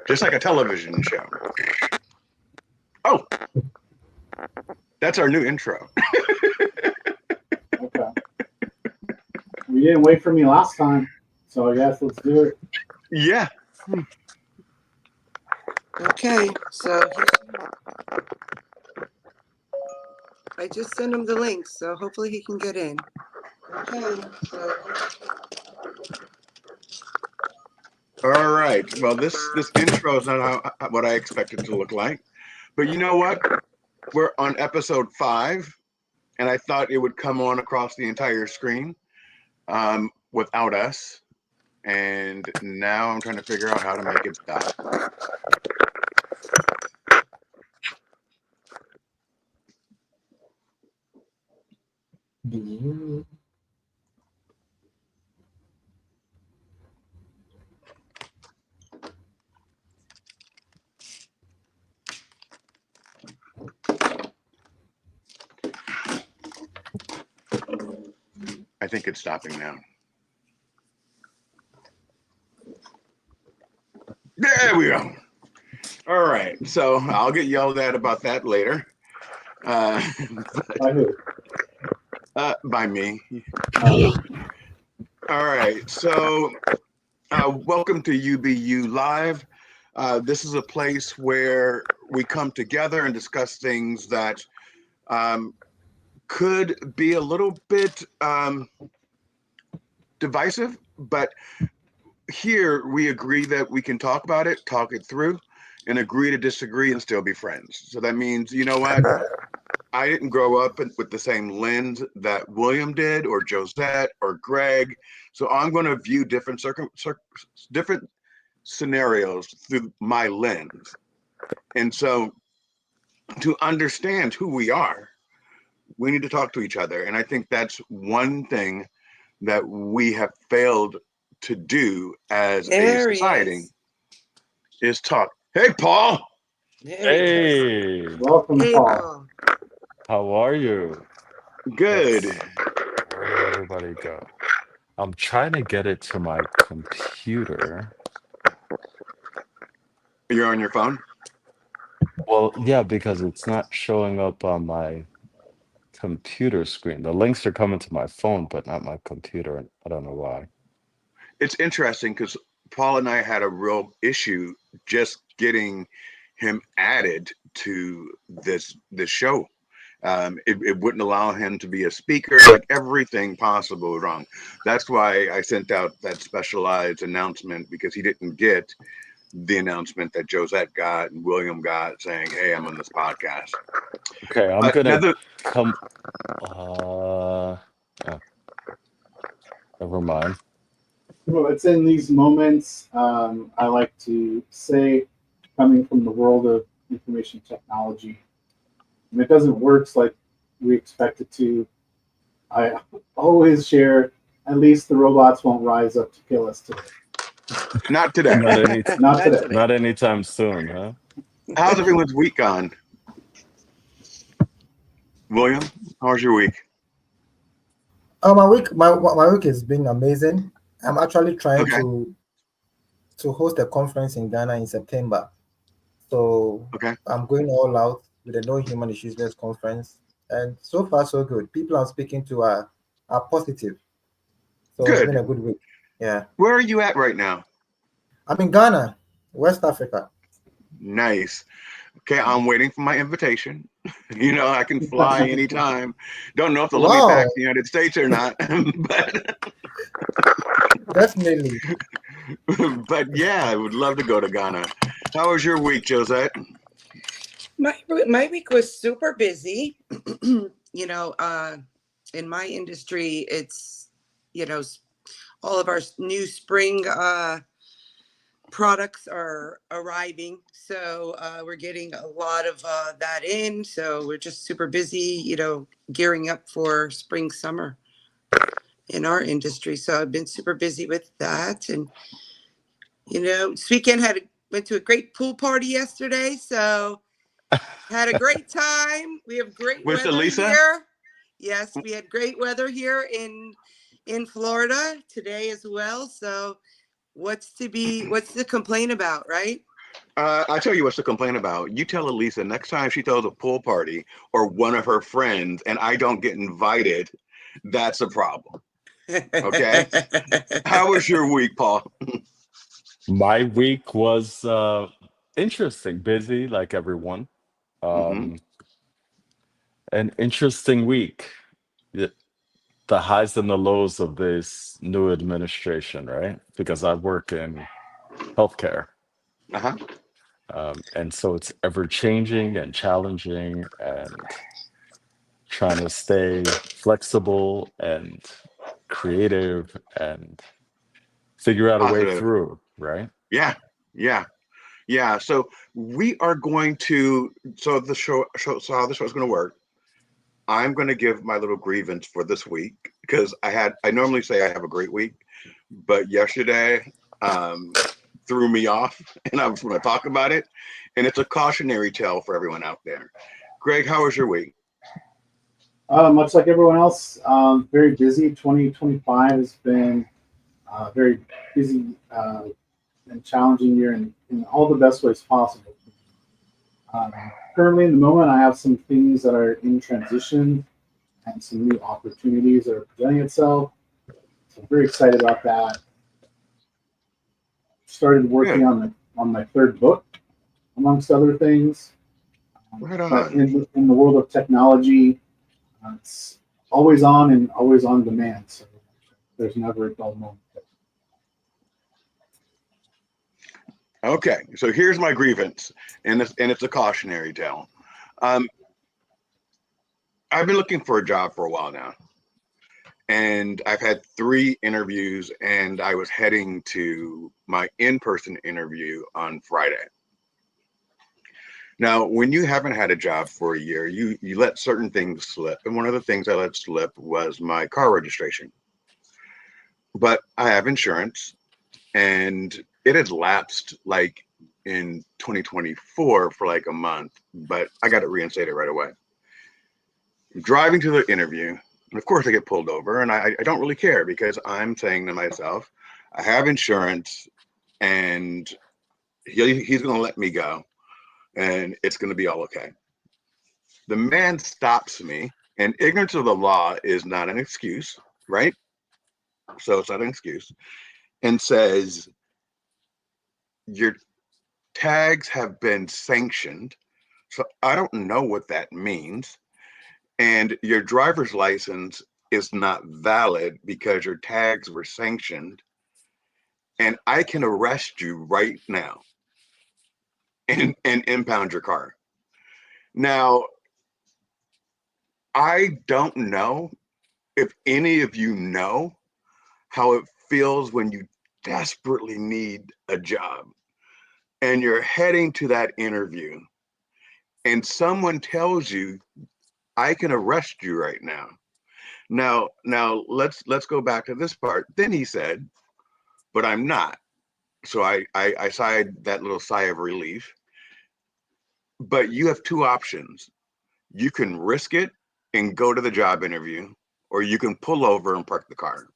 just like a television show. Oh, that's our new intro. Okay. You didn't wait for me last time, so I guess let's do it. Yeah. Okay, so I just sent him the link, so hopefully he can get in. Okay, so All right. Well, this intro is not what I expected to look like, but you know what? We're on episode 5, and I thought it would come on across the entire screen without us. And now I'm trying to figure out how to make it stop. I think it's stopping now. There we go. All right. So I'll get yelled at about that later. By who? By me. Oh, All right. So welcome to UBU Live. This is a place where we come together and discuss things that could be a little bit divisive, but here we agree that we can talk about it, talk it through, and agree to disagree and still be friends. So that means, you know what? I didn't grow up with the same lens that William did, or Josette, or Greg. So I'm going to view different different scenarios through my lens. And so to understand who we are, we need to talk to each other. And I think that's one thing that we have failed to do as a there he society is talk. Hey, Paul. There he is. Hey, welcome, Hey, Paul. Paul. how are you? Good. Where did everybody go? I'm trying to get it to my computer. You're on your phone? Well, yeah, because it's not showing up on my computer screen. The links are coming to my phone, but not my computer. And I don't know why. It's interesting because Paul and I had a real issue just getting him added to this show. It wouldn't allow him to be a speaker, like everything possible was wrong. That's why I sent out that specialized announcement, because he didn't get the announcement that Josette got and William got saying, "Hey, I'm on this podcast." Okay, I'm But gonna another, come. Oh, never mind. Well, it's in these moments I like to say, coming from the world of information technology, and it doesn't work like we expect it to. I always share, at least the robots won't rise up to kill us today. not today. Not any, Not today. not anytime soon, huh? How's everyone's week gone? William, how's your week? My week has been amazing. I'm actually trying Okay. to host a conference in Ghana in September. So Okay. I'm going all out with the No Human Issues Based conference. And so far so good. People I'm speaking to are positive. So it's been Good. a good week. Yeah. Where are you at right now? I'm in Ghana, West Africa. Nice. Okay, I'm waiting for my invitation. You know, I can fly anytime. Don't know if they'll let me back Wow, to the United States or not, but definitely. but yeah, I would love to go to Ghana. How was your week, Josette? My week was super busy. You know, in my industry, it's, you know, all of our new spring products are arriving. So we're getting a lot of that in. So we're just super busy, you know, gearing up for spring, summer in our industry. So I've been super busy with that. And, you know, this weekend went to a great pool party yesterday. So had a great time. We have great With weather Elisa? here. Yes, we had great weather here in Florida today as well. So what's to complain about, right? I tell you what's to complain about. You tell Elisa next time she throws a pool party or one of her friends and I don't get invited, that's a problem. Okay. How was your week, Paul? My week was interesting, busy like everyone. Hmm. Um, an interesting week. The, the highs and the lows of this new administration, right? Because I work in healthcare. Uh-huh. And so it's ever changing and challenging and trying to stay flexible and creative and figure out a way Positive. through, right? Yeah. Yeah. Yeah. So we are going to, so how the show is going to work. I'm going to give my little grievance for this week because I normally say I have a great week, but yesterday um, threw me off and I was going to talk about it. And it's a cautionary tale for everyone out there. Greg, how was your week? Much like everyone else, very busy. 2025 has been very busy and challenging year in all the best ways possible. Currently, in the moment, I have some things that are in transition and some new opportunities that are presenting itself. So I'm very excited about that. Started working Good. on my third book, amongst other things. Right But on. in the world of technology, it's always on and always on demand. So there's never a dull moment. Okay. So here's my grievance, and it's a cautionary tale. Um, I've been looking for a job for a while now, and I've had 3 interviews, and I was heading to my in-person interview on Friday. Now, when you haven't had a job for a year, you let certain things slip, and one of the things I let slip was my car registration. But I have insurance, and it had lapsed like in 2024 for like a month, but I got it reinstated right away. Driving to the interview, and of course I get pulled over, and I don't really care because I'm saying to myself, I have insurance, and he's going to let me go, and it's going to be all okay. The man stops me, and ignorance of the law is not an excuse, right? So it's not an excuse, and says, your tags have been sanctioned. So I don't know what that means. And your driver's license is not valid because your tags were sanctioned. And I can arrest you right now and impound your car. Now, I don't know if any of you know how it feels when you desperately need a job and you're heading to that interview and someone tells you, I can arrest you right now. Now let's go back to this part. Then he said, but I'm not. So I sighed that little sigh of relief. But you have 2 options. You can risk it and go to the job interview, or you can pull over and park the car.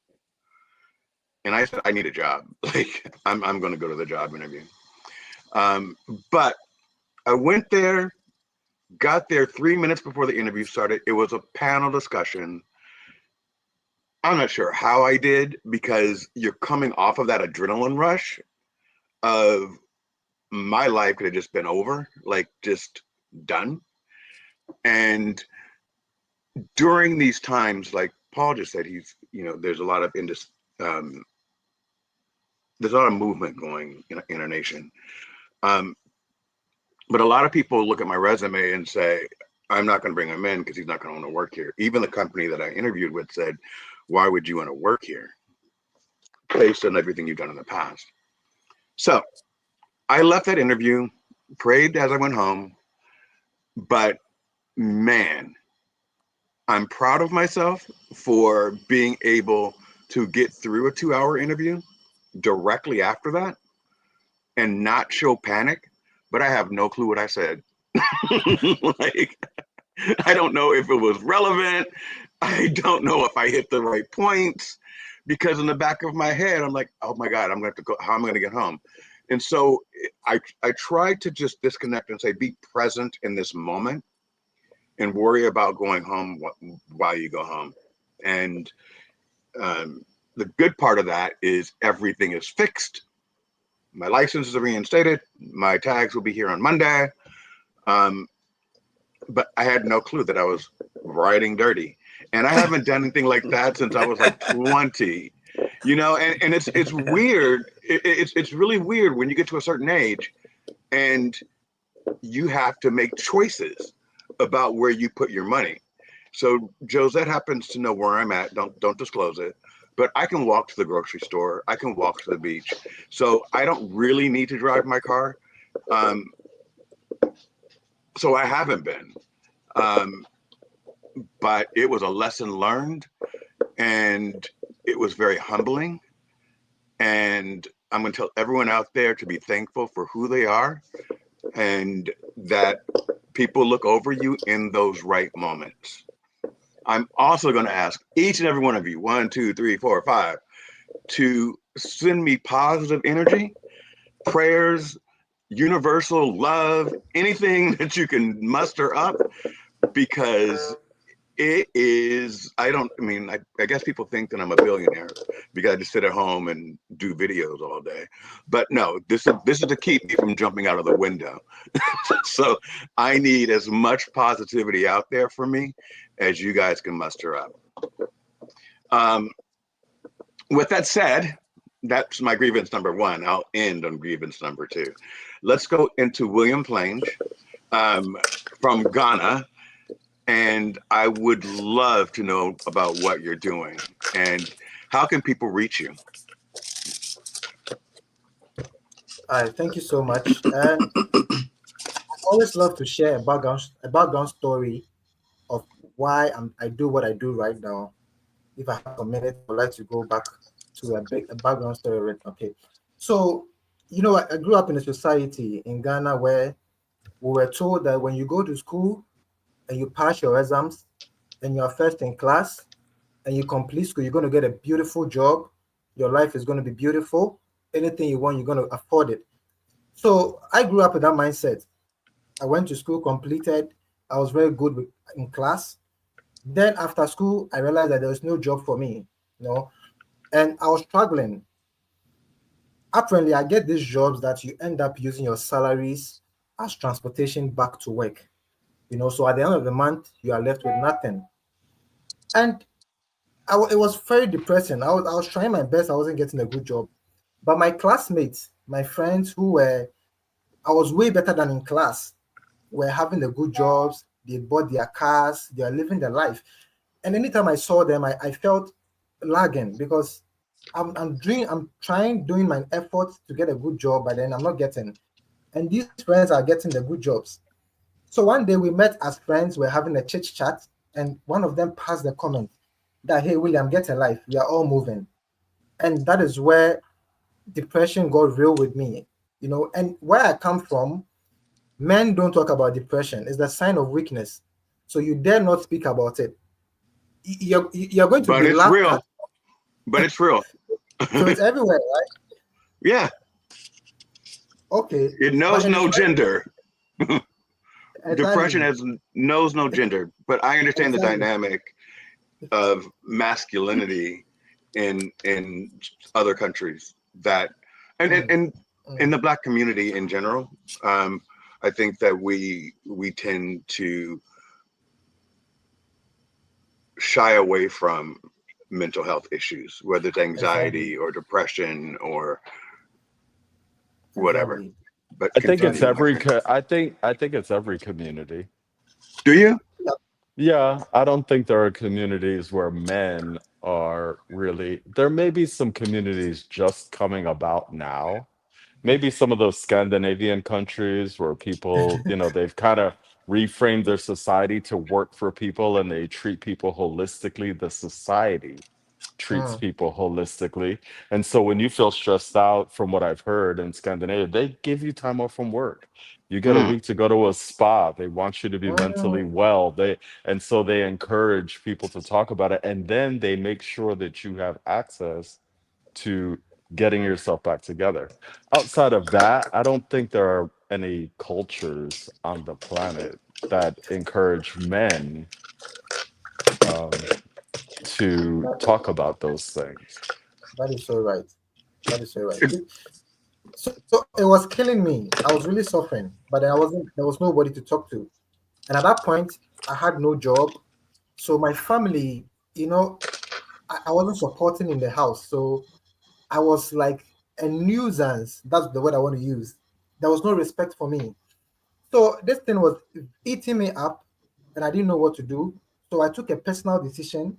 And I said, I need a job. Like I'm going to go to the job interview. Um, but I went there, got there 3 minutes before the interview started. It was a panel discussion. I'm not sure how I did because you're coming off of that adrenaline rush of my life could have just been over, like just done. And during these times, like Paul just said, there's a lot of um, there's a lot of movement going in our nation. Um, but a lot of people look at my resume and say, I'm not going to bring him in because he's not going to want to work here. Even the company that I interviewed with said, why would you want to work here based on everything you've done in the past? So I left that interview, prayed as I went home, but man, I'm proud of myself for being able to get through a 2-hour interview directly after that and not show panic, but I have no clue what I said. Like, I don't know if it was relevant. I don't know if I hit the right points because in the back of my head, I'm like, oh my God, I'm going to have to go. How am I going to get home? And so I tried to just disconnect and say, be present in this moment and worry about going home while you go home. And the good part of that is everything is fixed. My licenses are reinstated. My tags will be here on Monday. Um, but I had no clue that I was riding dirty. And I haven't done anything like that since I was like 20. And it's weird. It's really weird when you get to a certain age and you have to make choices about where you put your money. So Josette happens to know where I'm at. Don't disclose it. But I can walk to the grocery store. I can walk to the beach. So I don't really need to drive my car. Um, so I haven't been. Um, but it was a lesson learned, and it was very humbling. And I'm going to tell everyone out there to be thankful for who they are, and that people look over you in those right moments. I'm also going to ask each and every one of you, 1, 2, 3, 4, 5, to send me positive energy, prayers, universal love, anything that you can muster up, because it is, I guess people think that I'm a billionaire because I just sit at home and do videos all day. But no, this is to keep me from jumping out of the window. So I need as much positivity out there for me as you guys can muster up. Um, with that said, that's my grievance number 1. I'll end on grievance number 2. Let's go into William Plange from Ghana. And I would love to know about what you're doing and how can people reach you? All right, thank you so much. And I always love to share a background story of why I do what I do right now. If I have a minute, I would like to go back to a background story. Okay, so I grew up in a society in Ghana where we were told that when you go to school and you pass your exams and you are first in class and you complete school, you're going to get a beautiful job. Your life is going to be beautiful. Anything you want, you're going to afford it. So I grew up with that mindset. I went to school, completed. I was very good in class. Then after school, I realized that there was no job for me, and I was struggling. Apparently, I get these jobs that you end up using your salaries as transportation back to work. So at the end of the month, you are left with nothing. And it was very depressing. I was trying my best. I wasn't getting a good job. But my classmates, my friends I was way better than in class, were having the good jobs. They bought their cars. They are living their life. And anytime I saw them, I felt lagging because doing my efforts to get a good job, but then I'm not getting. And these friends are getting the good jobs. So one day we met as friends, we're having a chit chat, and one of them passed the comment that, hey, William, get a life. We are all moving. And that is where depression got real with me. And where I come from, men don't talk about depression. It's the sign of weakness. So you dare not speak about it. You're going to But be it's laughed real. at. But it's real. So it's everywhere, right? Yeah. Okay. It But knows it is no very gender. Depression exactly, knows no gender. But I understand the exactly. dynamic of masculinity in other countries that Mm, and in mm, the Black community in general. um I think that we tend to shy away from mental health issues, whether it's exactly, anxiety or depression or whatever. exactly, But I think it's continue, my exactly. every friend. co- I think it's every community. Do you? Yeah. Yeah, I don't think there are communities where men are really, there may be some communities just coming about now. Maybe some of those Scandinavian countries where people, they've kind of reframed their society to work for people and they treat people holistically. The society treats Mm, people holistically. And so when you feel stressed out, from what I've heard in Scandinavia, they give you time off from work. You get a Mm, week to go to a spa. They want you to be mentally mm, well. And so they encourage people to talk about it. And then they make sure that you have access to getting yourself back together. Outside of that, I don't think there are any cultures on the planet that encourage men um, to That, talk about those things. that is so right. That is so right. So it was killing me. I was really suffering, but I wasn't. There was nobody to talk to, and at that point, I had no job. So my family, I wasn't supporting in the house. So I was like a nuisance. That's the word I want to use. There was no respect for me. So this thing was eating me up, and I didn't know what to do. So I took a personal decision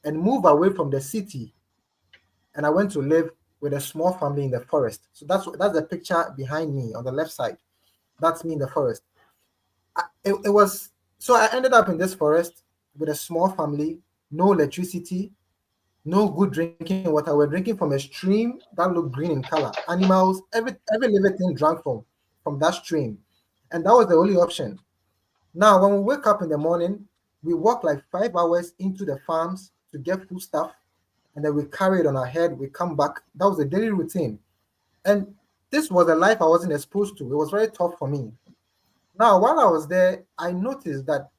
and moved away from the city, and I went to live with a small family in the forest. So that's the picture behind me on the left side. That's me in the forest. It was so I ended up in this forest with a small family, no electricity, no good drinking water. We're drinking from a stream that looked green in color. Animals, every living thing drank from that stream, and that was the only option. Now, when we wake up in the morning, we walk like 5 hours into the farms to get food stuff, and then we carry it on our head. We come back. That was a daily routine, and this was a life I wasn't exposed to. It was very tough for me. Now, while I was there, I noticed that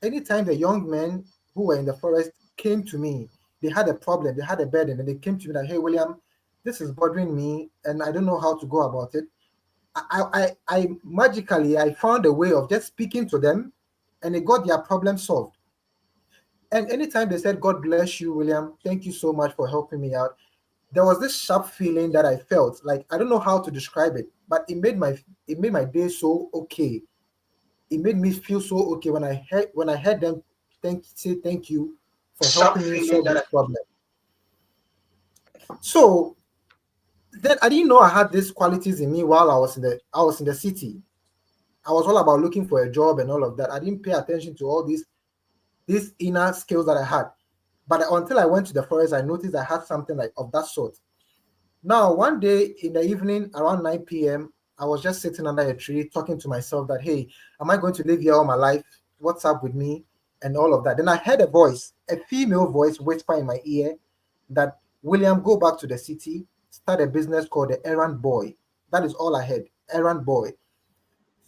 anytime the young men who were in the forest came to me, they had a problem, they had a burden, and they came to me like, "Hey, William, this is bothering me, and I don't know how to go about it." I magically I found a way of just speaking to them, and it got their problem solved. And anytime they said, "God bless you, William, thank you so much for helping me out," there was this sharp feeling that I felt. Like I don't know how to describe it, but it made my day so okay. It made me feel so okay when I heard them say thank you for Sharp helping me feeling solve that this problem. So then I didn't know I had these qualities in me while I was in the city. I was all about looking for a job and all of that. I didn't pay attention to all these inner skills that I had. But until I went to the forest, I noticed I had something like of that sort. Now, one day in the evening around 9 p.m., I was just sitting under a tree talking to myself that, hey, am I going to live here all my life? What's up with me? And all of that. Then I heard a voice, a female voice whisper in my ear that, William, go back to the city, start a business called the Errand Boy. That is all I heard, Errand Boy.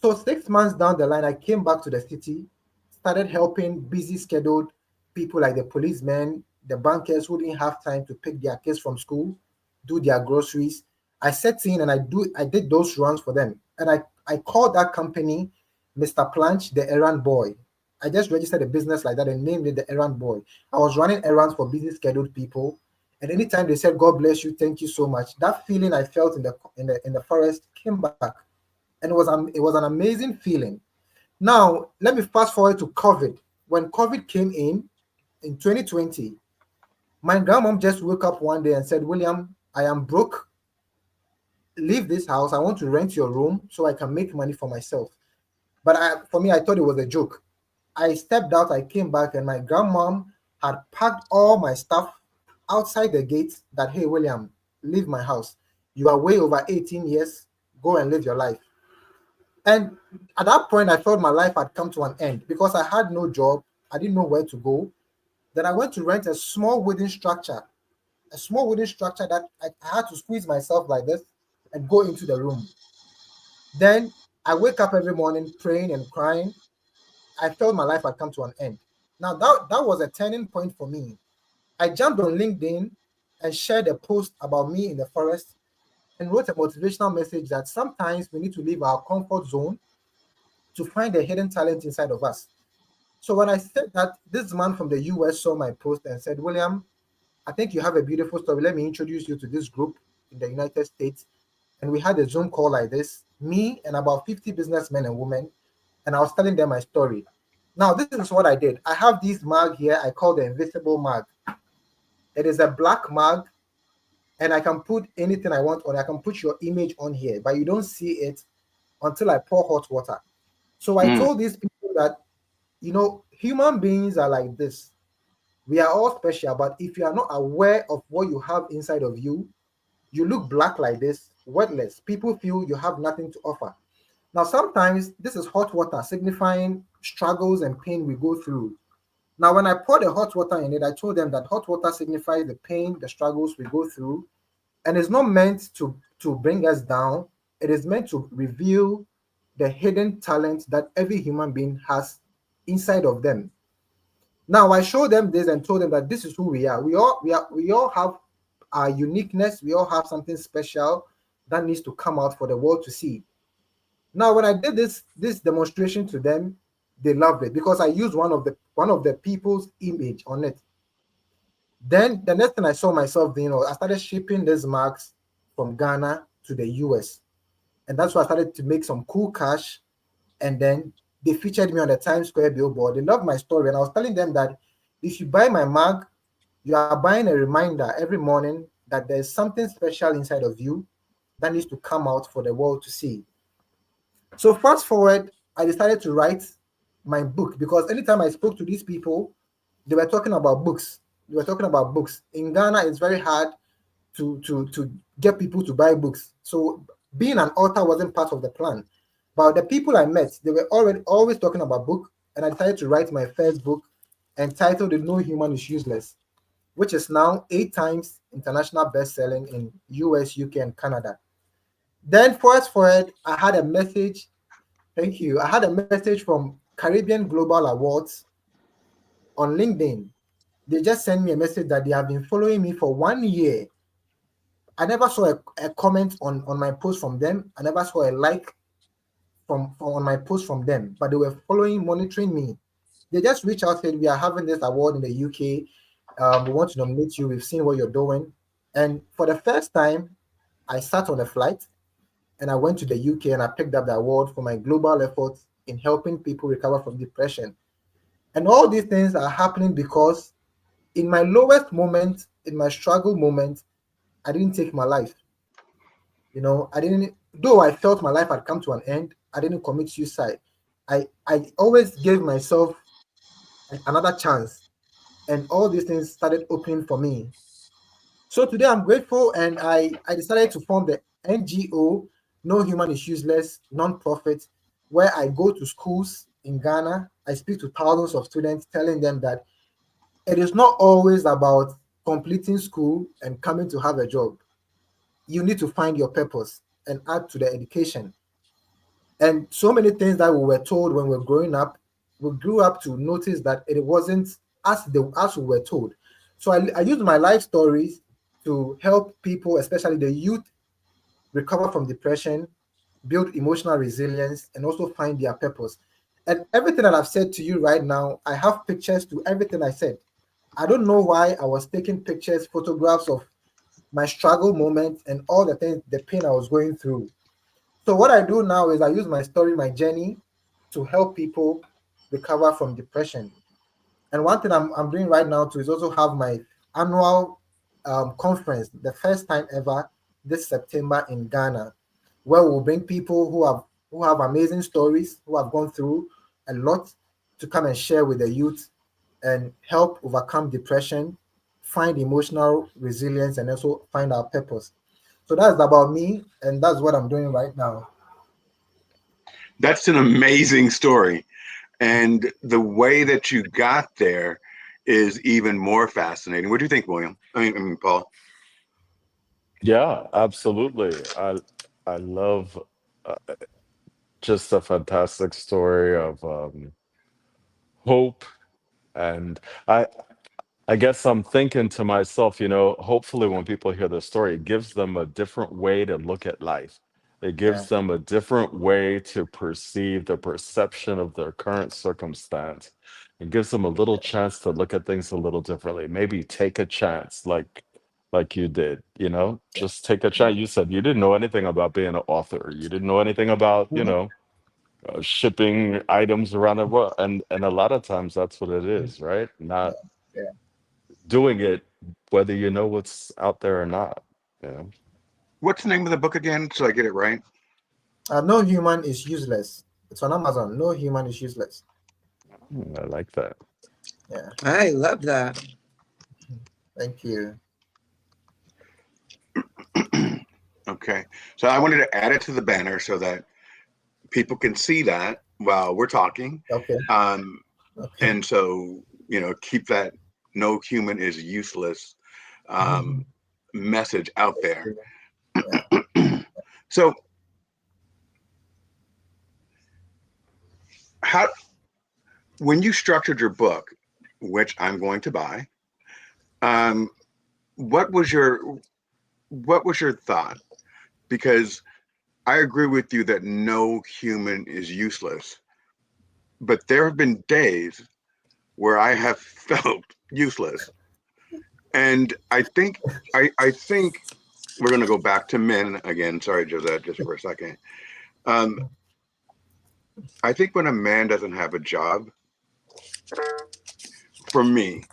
So 6 months down the line, I came back to the city, started helping busy scheduled people like the policemen, the bankers who didn't have time to pick their kids from school, do their groceries. I set in and I did those runs for them. And I called that company Mr. Planch, the errand boy. I just registered a business like that and named it the errand boy. I was running errands for busy scheduled people. And anytime they said, God bless you, thank you so much, that feeling I felt in the forest came back and it was an amazing feeling. Now, let me fast forward to COVID. When COVID came in 2020, my grandmom just woke up one day and said, William, I am broke. Leave this house. I want to rent your room so I can make money for myself. But for me, I thought it was a joke. I stepped out, I came back, and my grandmom had packed all my stuff outside the gate that, hey, William, leave my house. You are way over 18 years. Go and live your life. And at that point, I felt my life had come to an end because I had no job. I didn't know where to go. Then I went to rent a small wooden structure that I had to squeeze myself like this and go into the room. Then I wake up every morning praying and crying. I felt my life had come to an end. Now that was a turning point for me. I jumped on LinkedIn and shared a post about me in the forest and wrote a motivational message that sometimes we need to leave our comfort zone to find a hidden talent inside of us. So when I said that, this man from the US saw my post and said, William, I think you have a beautiful story. Let me introduce you to this group in the United States. And we had a Zoom call like this, me and about 50 businessmen and women, and I was telling them my story. Now, this is what I did. I have this mug here I call the invisible mug. It is a black mug, and I can put anything I want on it. I can put your image on here, but you don't see it until I pour hot water. So I Mm. told these people that, human beings are like this. We are all special, but if you are not aware of what you have inside of you, you look black like this, worthless. People feel you have nothing to offer. Now, sometimes this is hot water signifying struggles and pain we go through. Now, when I poured the hot water in it, I told them that hot water signifies the pain, the struggles we go through, And it's not meant to bring us down. It is meant to reveal the hidden talent that every human being has inside of them. Now I showed them this and told them that this is who we are. We all have our uniqueness. We all have something special that needs to come out for the world to see. Now, when I did this demonstration to them, they loved it because I used one of the people's image on it. Then the next thing I saw myself doing, I started shipping these marks from Ghana to the US, and that's why I started to make some cool cash. And then they featured me on the Times Square billboard. They loved my story, and I was telling them that if you buy my mug, you are buying a reminder every morning that there's something special inside of you that needs to come out for the world to see. So fast forward, I decided to write my book because anytime I spoke to these people, they were talking about books. They were talking about books. In Ghana, it's very hard to get people to buy books. So being an author wasn't part of the plan. But the people I met, they were already always talking about book, and I decided to write my first book entitled "No Human is Useless," which is now 8 times international best-selling in US, UK, and Canada. Then fast forward, I had a message. Thank you. I had a message from Caribbean Global Awards on LinkedIn. They just sent me a message that they have been following me for 1 year. I never saw a comment on my post from them. I never saw a like from on my post from them, but they were following, monitoring me. They just reached out, said, "We are having this award in the UK. We want to nominate you. We've seen what you're doing." And for the first time, I sat on a flight and I went to the UK and I picked up the award for my global efforts in helping people recover from depression. And all these things are happening because in my lowest moment, in my struggle moment, I didn't take my life. I didn't, though I felt my life had come to an end, I didn't commit suicide. I always gave myself another chance, and all these things started opening for me. So today I'm grateful, and I decided to form the NGO, No Human is Useless, non-profit, where I go to schools in Ghana. I speak to thousands of students, telling them that it is not always about completing school and coming to have a job. You need to find your purpose and add to the education. And so many things that we were told when we were growing up, we grew up to notice that it wasn't as we were told. So I used my life stories to help people, especially the youth, recover from depression, build emotional resilience, and also find their purpose. And everything that I've said to you right now, I have pictures to everything I said. I don't know why I was taking pictures, photographs of my struggle moments and all the things, the pain I was going through. So what I do now is I use my story, my journey, to help people recover from depression. And one thing I'm doing right now too is also have my annual conference, the first time ever this September in Ghana, where we'll bring people who have amazing stories, who have gone through a lot to come and share with the youth and help overcome depression, find emotional resilience, and also find our purpose. So that's about me, and that's what I'm doing right now. That's an amazing story. And the way that you got there is even more fascinating. What do you think, William? I mean, Paul. Yeah, absolutely. I love uh, just a fantastic story of hope, and I guess I'm thinking to myself, hopefully when people hear the story, it gives them a different way to look at life. It Yeah. gives them a different way to perceive the perception of their current circumstance. It gives them a little chance to look at things a little differently. Maybe take a chance like you did, just take a chance. You said you didn't know anything about being an author. You didn't know anything about, Mhm. shipping items around the world. And a lot of times that's what it is, right? Yeah. Not Yeah. doing it whether you know what's out there or not. Yeah. What's the name of the book again, so I get it right? No human is useless. It's on Amazon. No human is useless. I like that. Yeah. I love that. Thank you. Okay. So I wanted to add it to the banner so that people can see that while we're talking. Okay. Um, Okay. and so, keep that no human is useless Mhm. message out there. Yeah. So how, when you structured your book, which I'm going to buy, um, what was your thought? Because I agree with you that no human is useless, but there have been days where I have felt useless. And I think we're gonna go back to men again. Sorry, Josette, just for a second. Um, I think when a man doesn't have a job, for me,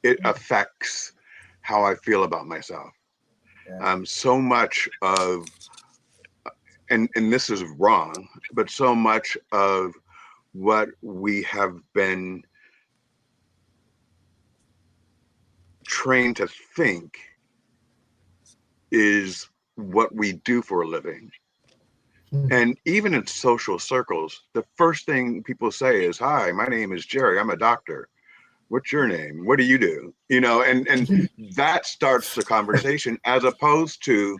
it affects how I feel about myself. Yeah. So much of, and this is wrong, but so much of what we have been trained to think is what we do for a living. Hmm. And even in social circles, the first thing people say is, "Hi, my name is Jerry. I'm a doctor. What's your name? What do you do?" And that starts the conversation, as opposed to,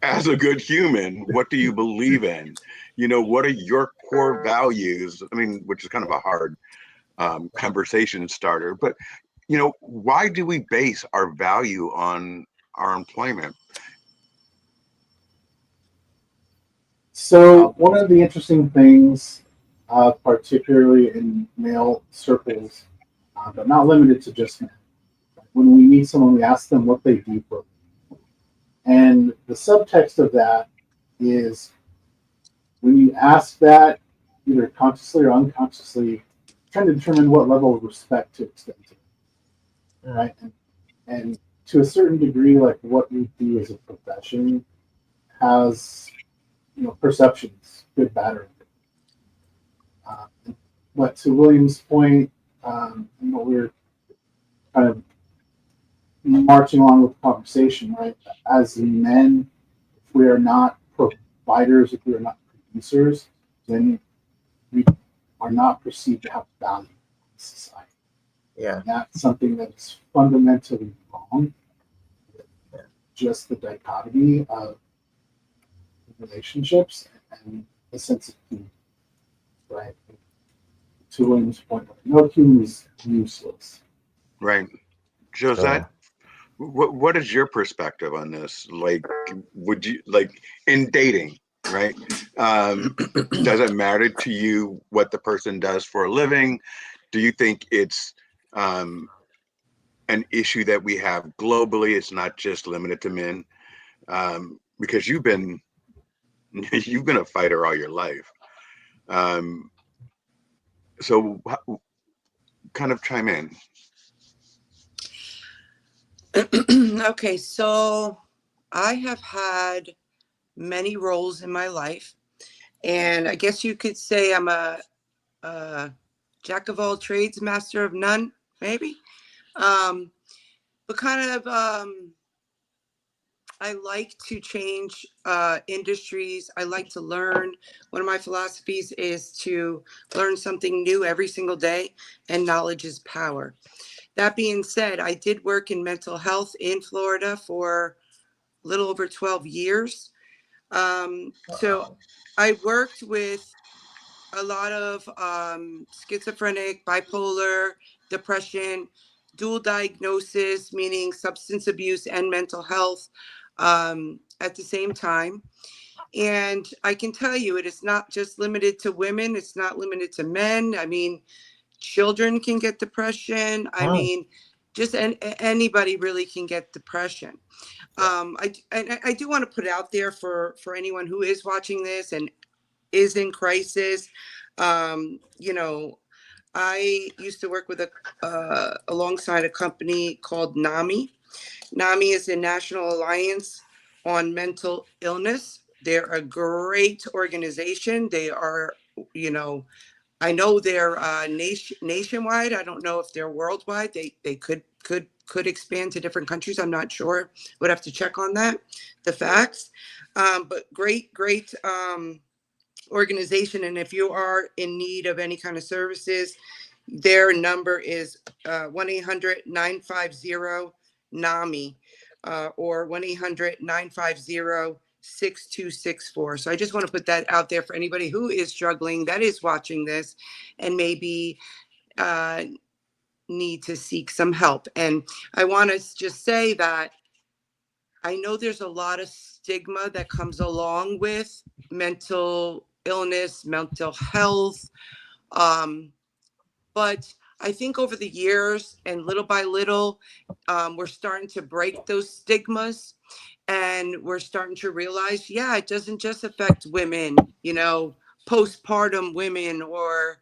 as a good human, what do you believe in? What are your core values? I mean, which is kind of a hard conversation starter, but why do we base our value on our employment? So one of the interesting things, particularly in male circles, but not limited to just men, when we meet someone, we ask them what they do for, and the subtext of that is when you ask that, either consciously or unconsciously, trying to determine what level of respect to extend to, Mm. right? And to a certain degree, like what we do as a profession has, perceptions, good, bad, or uh, but to William's point, and what we're kind of marching along with the conversation, right? As men, if we are not providers, if we are not producers, then we are not perceived to have value in society. Yeah. And that's something that's fundamentally wrong. Yeah. Just the dichotomy of relationships and the sense of human, right? To William's point, no human is useless. Right. Josette, So what is your perspective on this? Like, would you, like, in dating, right? Does it matter to you what the person does for a living? Do you think it's um, an issue that we have globally? It's not just limited to men, because you've been you've been a fighter all your life. Um, so, kind of chime in. Okay, so I have had many roles in my life, and I guess you could say I'm a jack of all trades, master of none, maybe. Um, but kind of, I like to change industries. I like to learn. One of my philosophies is to learn something new every single day, and knowledge is power. That being said, I did work in mental health in Florida for a little over 12 years. So wow. I worked with a lot of schizophrenic, bipolar, depression, dual diagnosis, meaning substance abuse and mental health at the same time. And I can tell you, it is not just limited to women, it's not limited to men. I mean, children can get depression. I Mm. mean, just anybody really can get depression. Yeah. I do want to put out there for anyone who is watching this and is in crisis. You know, I used to work with alongside a company called NAMI. NAMI is the National Alliance on Mental Illness. They're a great organization. They are, you know, I know they're nationwide. I don't know if they're worldwide. They could expand to different countries. I'm not sure. Would have to check on that, the facts. But great organization. And if you are in need of any kind of services, their number is 1-800-950-NAMI. or 1-800-950-6264. So I just want to put that out there for anybody who is struggling, that is watching this, and maybe uh, need to seek some help. And I want to just say that I know there's a lot of stigma that comes along with mental illness, mental health. Um, but I think over the years and little by little, we're starting to break those stigmas, and we're starting to realize, yeah, it doesn't just affect women, postpartum women, or,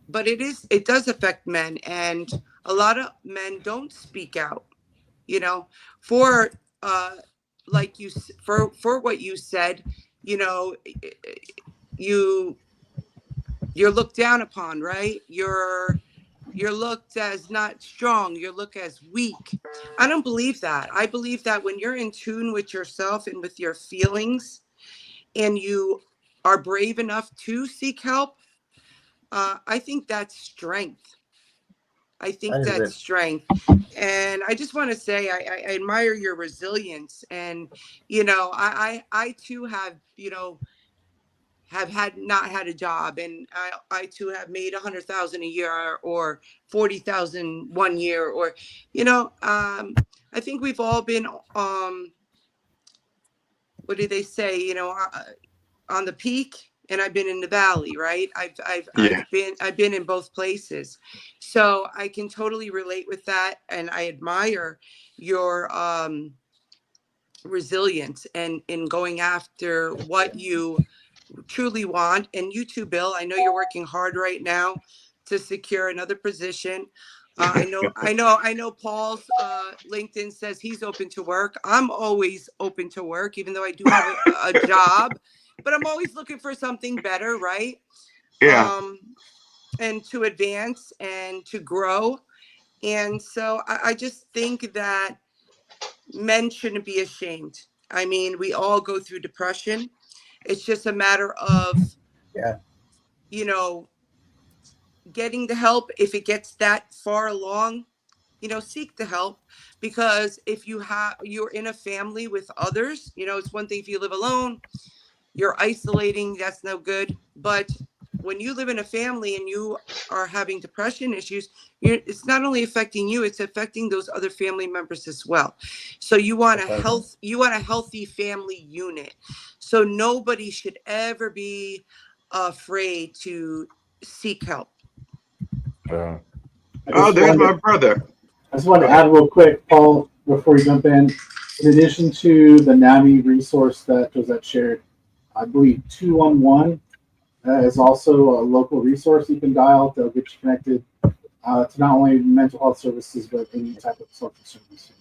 but it does affect men. And a lot of men don't speak out, you know, for, uh, like for what you said, you know, you you're looked down upon, right? You're looked as not strong, you're looked as weak. I don't believe that. I believe that when you're in tune with yourself and with your feelings, and you are brave enough to seek help, I think that's strength. I That think is that's it. strength. And I just want to say I admire your resilience. And I too have had not had a job, and I too have made 100,000 a year, or 40,000 one year, or I think we've all been, what do they say, on the peak, and I've been in the valley, right? Yeah. I've been in both places. So I can totally relate with that, and I admire your resilience and in going after what you truly want. And you too, Bill, I know you're working hard right now to secure another position. I know Paul's LinkedIn says he's open to work. I'm always open to work, even though I do have a job, but I'm always looking for something better, right? Yeah. um and to advance and to grow. And so I just think that men shouldn't be ashamed. I mean, we all go through depression. It's just a matter of, Yeah. you know, getting the help. If it gets that far along, seek the help. Because if you're in a family with others, it's one thing if you live alone, you're isolating, that's no good. But when you live in a family and you are having depression issues, it's not only affecting you, it's affecting those other family members as well. So Precisely. you want a healthy family unit. So nobody should ever be afraid to seek help. Yeah. I Oh, just there's wanted my brother. I just wanted Go to ahead. add real quick, Paul, before you jump in. In addition to the NAMI resource that Josette shared, I believe 211 is also a local resource you can dial. They'll get you connected to not only mental health services, but any type of social service.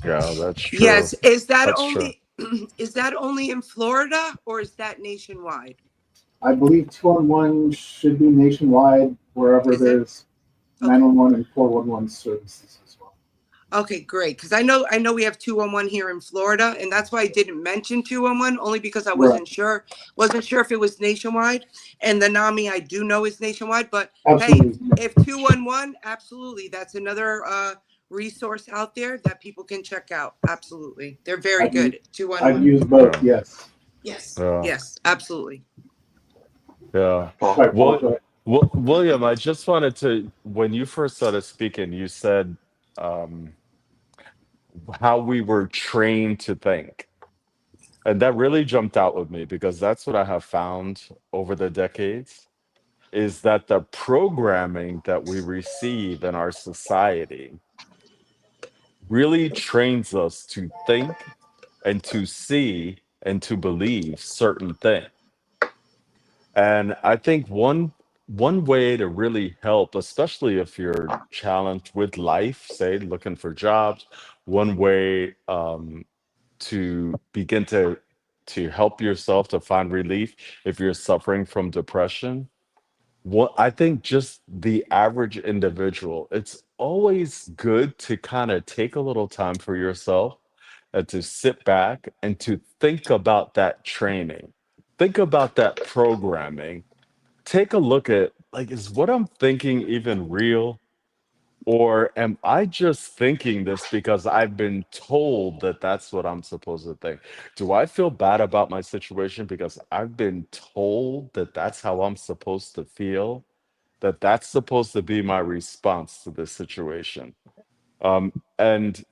Yeah, that's true. Yes, is that That's true. only is that only in Florida, or is that nationwide? I believe 211 should be nationwide wherever Is it? there's Okay. 911 and 411 services as well. Okay, great. Because I know we have 211 here in Florida, and that's why I didn't mention 211, only because I Right. wasn't sure if it was nationwide. And the NAMI I do know is nationwide, but hey, Absolutely. Yeah. if 211, absolutely, that's another resource out there that people can check out. Absolutely, they're very I've, u- good. I've 211. used both, Yeah. yes. Yes, Yeah. yes, absolutely. Yeah. Paul. Sorry, Paul, Well, go ahead. William, I just wanted to, when you first started speaking, you said um, how we were trained to think. And that really jumped out with me because that's what I have found over the decades is that the programming that we receive in our society really trains us to think and to see and to believe certain things. And I think one way to really help, especially if you're challenged with life, say looking for jobs, one way to begin to help yourself to find relief if you're suffering from depression. What I think just the average individual, it's always good to kind of take a little time for yourself and to sit back and to think about that training. Think about that programming. Take a look at like, is what I'm thinking even real? Or am I just thinking this because I've been told that that's what I'm supposed to think? Do I feel bad about my situation because I've been told that that's how I'm supposed to feel? That that's supposed to be my response to this situation? And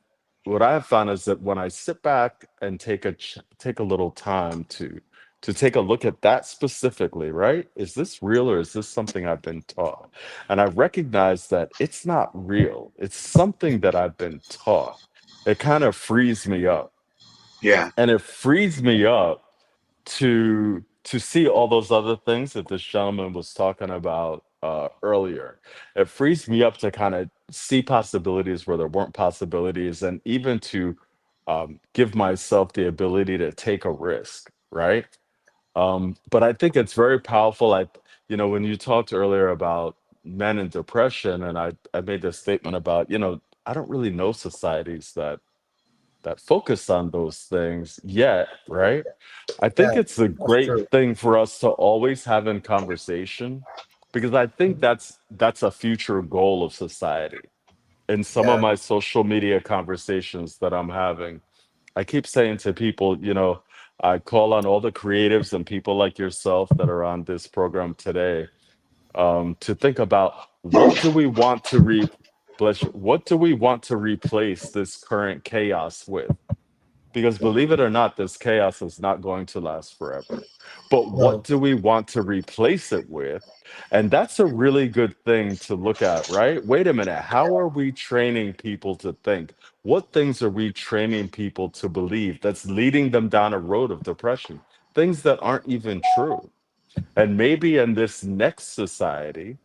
what I have found is that when I sit back and take a little time to take a look at that specifically, right? Is this real or is this something I've been taught? And I recognize that it's not real. It's something that I've been taught. It kind of frees me up. Yeah. And it frees me up to see all those other things that this gentleman was talking about earlier. It frees me up to kind of see possibilities where there weren't possibilities, and even to give myself the ability to take a risk, right? But I think it's very powerful. When you talked earlier about men and depression, and I made this statement about, I don't really know societies that focus on those things yet, right? I think Yeah, it's a that's great true. thing for us to always have in conversation because I think that's a future goal of society. In some of Yeah. my social media conversations that I'm having, I keep saying to people, I call on all the creatives and people like yourself that are on this program today, to think about what do we want to what do we want to replace this current chaos with? Because believe it or not, this chaos is not going to last forever. But what No. do we want to replace it with? And that's a really good thing to look at, right? Wait a minute. How are we training people to think? What things are we training people to believe that's leading them down a road of depression? Things that aren't even true. And maybe in this next society,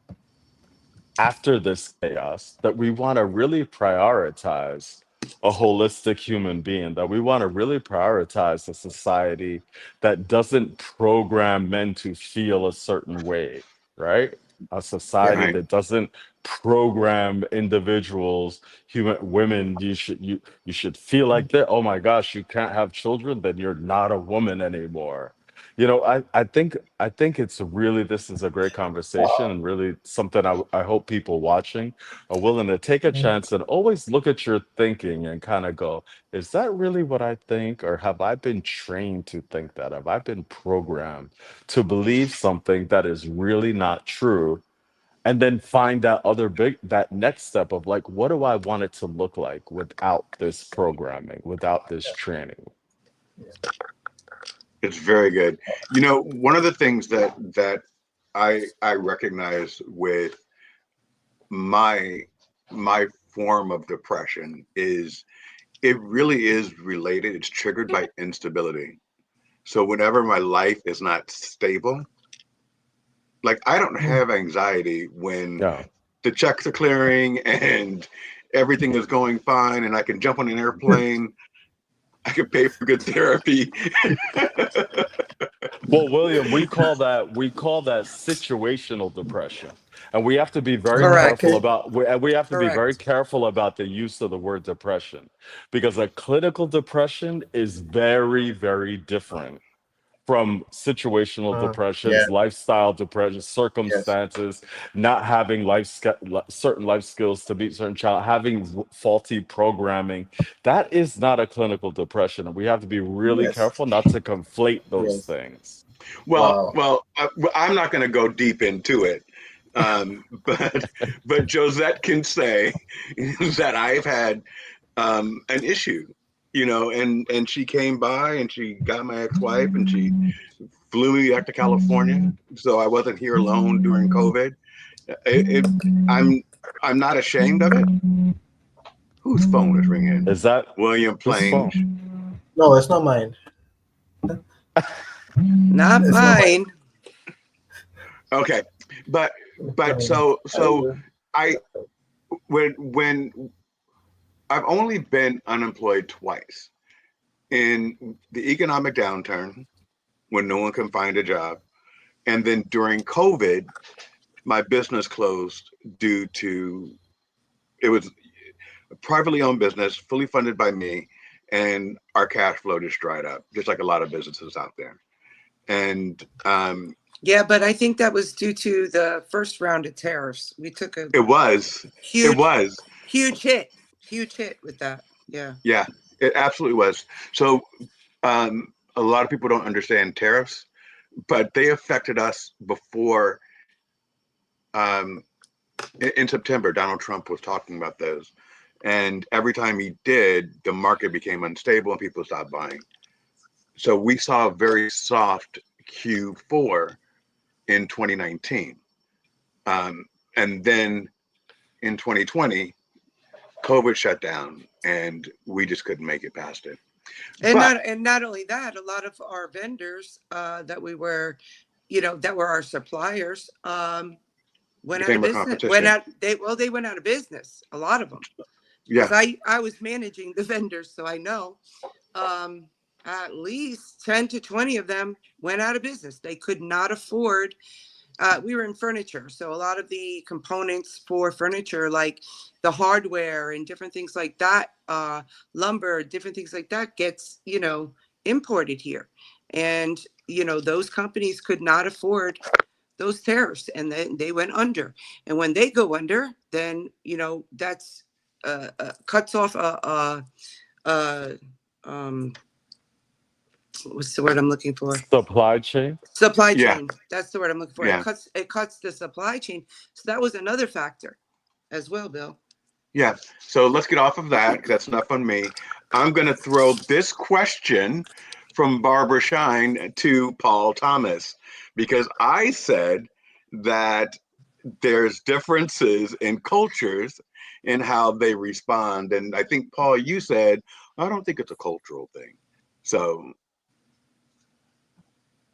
after this chaos, that we want to really prioritize a holistic human being, that we want to really prioritize a society that doesn't program men to feel a certain way, right? A Yeah. society Right. that doesn't program individuals, human women, you should feel like that. Oh my gosh, you can't have children, then you're not a woman anymore. I think it's really, this is a great conversation and really something I hope people watching are willing to take a Mhm. chance and always look at your thinking and kind of go, is that really what I think? Or have I been trained to think that? Have I been programmed to believe something that is really not true? And then find that next step of like, what do I want it to look like without this programming, without this training? It's very good. One of the things that I recognize with my my form of depression is it really is related. It's triggered by instability. So whenever my life is not stable, like I don't Mm. have anxiety when Yeah. the checks are clearing and everything is going fine and I can jump on an airplane. I can pay for good therapy. Well, William, we call that situational depression, and we have to be very Correct. careful Okay. about we have to be very Correct. careful about the use of the word depression, because a clinical depression is very, very different from situational Yeah. depressions, lifestyle depression, Yes. circumstances, not having certain life skills to meet certain child, having faulty programming. That is not a clinical depression, and we have to be really Yes. careful not to conflate those Yes. things. well, Wow. well, I'm not going to go deep into it, but Josette can say that I've had an issue, and she came by and she got my ex-wife and she flew me back to California, so I wasn't here alone during COVID. It I'm I'm not ashamed of it. Whose phone is ringing? Is that William whose playing. phone? No, it's not mine. Not It's not mine. mine. Okay, but so I when I've only been unemployed twice in the economic downturn when no one can find a job, and then during COVID, my business closed due to it was a privately owned business, fully funded by me, and our cash flow just dried up, just like a lot of businesses out there. And Yeah, but I think that was due to the first round of tariffs. We took a It was. It huge, was. huge hit with that. Yeah. Yeah, it absolutely was. So a lot of people don't understand tariffs, but they affected us before. Um, in September, Donald Trump was talking about those. And every time he did, the market became unstable and people stopped buying. So we saw a very soft Q4 in 2019. Um, and then in 2020, COVID shut down and we just couldn't make it past it. But And not only that, a lot of our vendors that we were, that were our suppliers, went out of became a business. competition. They went out of business. A lot of them, because Yeah. I was managing the vendors, so I know. Um, at least 10 to 20 of them went out of business. They could not afford. We were in furniture, so a lot of the components for furniture, like the hardware and different things like that, lumber, different things like that, gets imported here, and those companies could not afford those tariffs, and then they went under. And when they go under, then that's cuts off a what's the word I'm looking for? Supply chain. Supply Yeah. chain. That's the word I'm looking for. Yeah. It cuts the supply chain. So that was another factor as well, Bill. Yeah. So let's get off of that because that's enough on me. I'm going to throw this question from Barbara Shine to Paul Thomas because I said that there's differences in cultures in how they respond. And I think, Paul, you said, I don't think it's a cultural thing. So,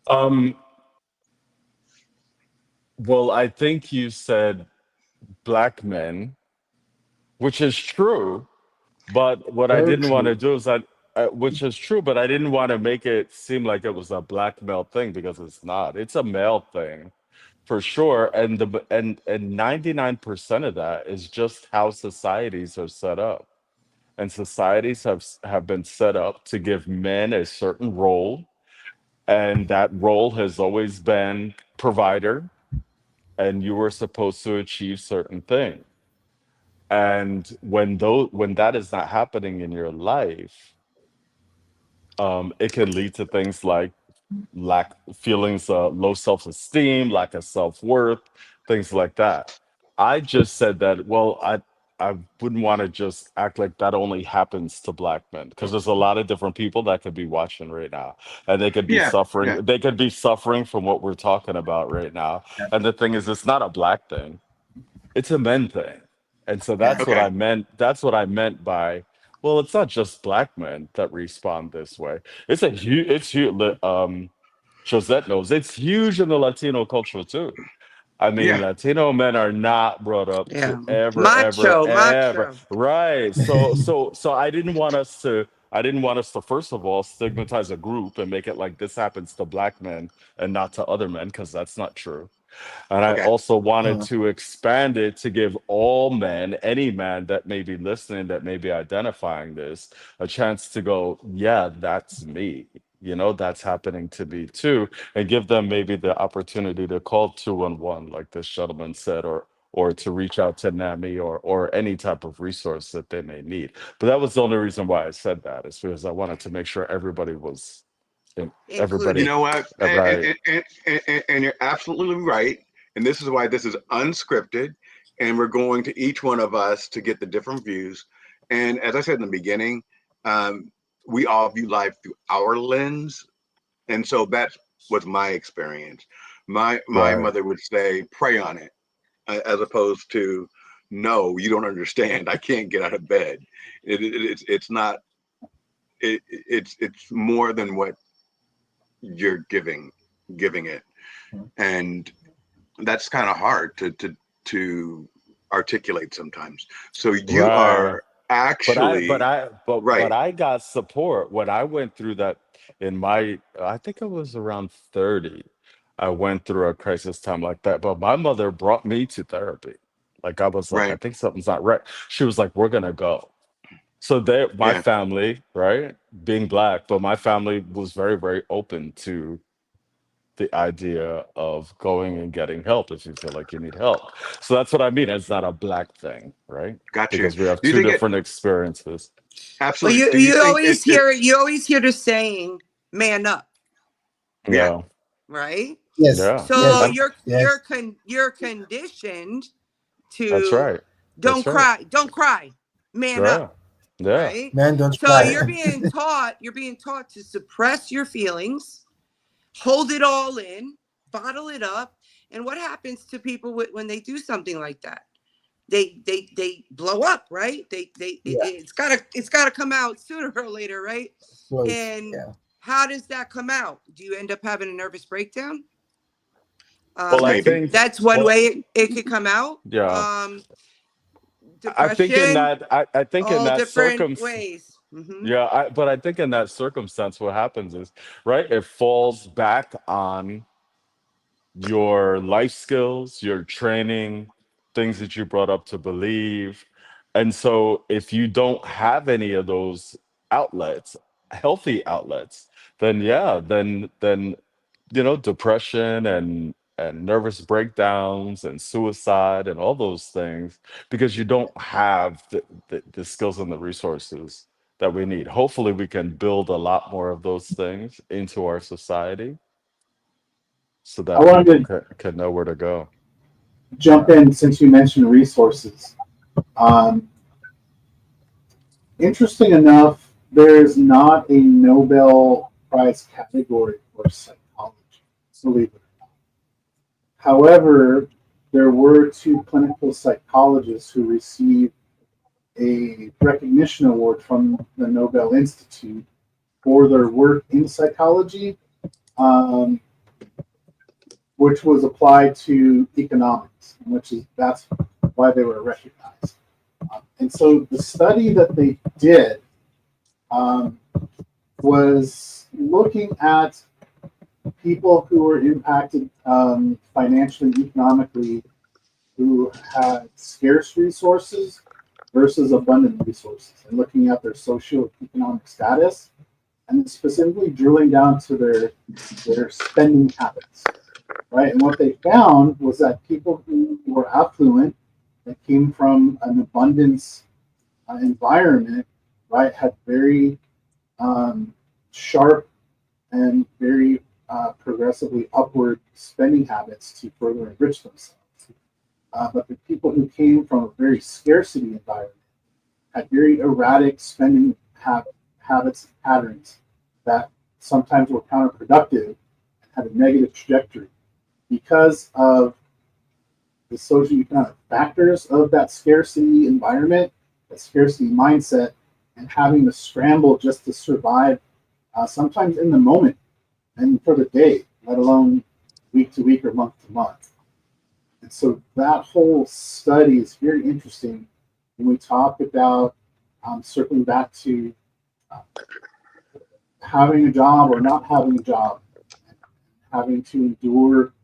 Um, well, I think you said black men, which is true. But what I Very didn't want to true. do is which is true, but I didn't want to make it seem like it was a black male thing because it's not. It's a male thing for sure, and 99% of that is just how societies are set up, and societies have been set up to give men a certain role, and that role has always been provider, and you were supposed to achieve certain things. And when that is not happening in your life, it can lead to things like lack feelings, low self-esteem, lack of self-worth, things like that. I just said that, well, I wouldn't want to just act like that only happens to black men because there's a lot of different people that could be watching right now and they could be yeah, suffering. yeah, They could be suffering from what we're talking about right now. And the thing is, it's not a black thing, it's a men thing. And so Yeah. that's what okay, I meant. That's what I meant by, well, it's not just black men that respond this way. It's huge. Josette knows it's huge in the Latino culture too. I mean, yeah, Latino men are not brought up to Yeah. ever. Macho. Right. So I didn't want us to first of all stigmatize a group and make it like this happens to black men and not to other men, because that's not true. And I okay, also wanted Uh, to expand it to give all men, any man that may be listening, that may be identifying this, a chance to go, yeah, that's me. That's happening to me too. And give them maybe the opportunity to call 211, like this gentleman said, or to reach out to NAMI or any type of resource that they may need. But that was the only reason why I said that, is because I wanted to make sure everybody was you everybody Included. know what? right. And you're absolutely right. And this is why this is unscripted. And we're going to each one of us to get the different views. And as I said in the beginning, um, we all view life through our lens. And so that was my experience. My Right. mother would say, pray on it, as opposed to, no, you don't understand. I can't get out of bed. It's not, it's more than what you're giving it. And that's kind of hard to articulate sometimes. So you Right. are actually But right. I got support when I went through that in my, I think I was around 30. I went through a crisis time like that, but my mother brought me to therapy. Like I was like, I Right. think something's not right. She was like, we're gonna go. So my Yeah. family, right, being black, but my family was very, very open the idea of going and getting help if you feel like you need help. So that's what I mean. It's not a black thing, right? Got you. Because we have Do you two think it different experiences. Well, absolutely? you Do you think you always hear the saying, "Man up," yeah, Yeah. right? Yes, Yeah. So yes, And yes. you're conditioned that's to right. That's don't right. cry, don't cry, man up, Yeah. Yeah. right? Men don't So cry. you're being taught to suppress your feelings, hold it all in, bottle it up. And what happens to people when they do something like that? They blow up, right? Yeah, It's gotta come out sooner or later, right? flows. And Yeah. how does that come out? Do you end up having a nervous breakdown? Well, I That's maybe. think, that's one well, way it could come out. yeah. I think in Depression, that, I think in all that different circumstance, ways. Hmm. yeah, but I think in that circumstance, what happens is, right, it falls back on your life skills, your training, things that you brought up to believe. And so if you don't have any of those outlets, healthy outlets, then yeah, then depression and nervous breakdowns and suicide and all those things because you don't have the skills and the resources that we need. Hopefully we can build a lot more of those things into our society so I that people wanted to can know where to go. jump in since you mentioned resources. Um, Interesting enough, there is not a Nobel Prize category for psychology, believe it. However, there were two clinical psychologists who received a recognition award from the Nobel Institute for their work in psychology, um, which was applied to economics, which is that's why they were recognized. And so the study that they did um, was looking at people who were impacted financially, economically, who had scarce resources versus abundant resources, and looking at their socioeconomic status, and specifically drilling down to their spending habits, right? And what they found was that people who were affluent, that came from an abundance environment, right, had very sharp and very progressively upward spending habits to further enrich themselves. But the people who came from a very scarcity environment had very erratic spending habits and patterns that sometimes were counterproductive and had a negative trajectory because of the socioeconomic factors of that scarcity environment, that scarcity mindset, and having to scramble just to survive, sometimes in the moment and for the day, let alone week to week or month to month. And so that whole study is very interesting when we talk about circling back to uh, having a job or not having a job, having to endure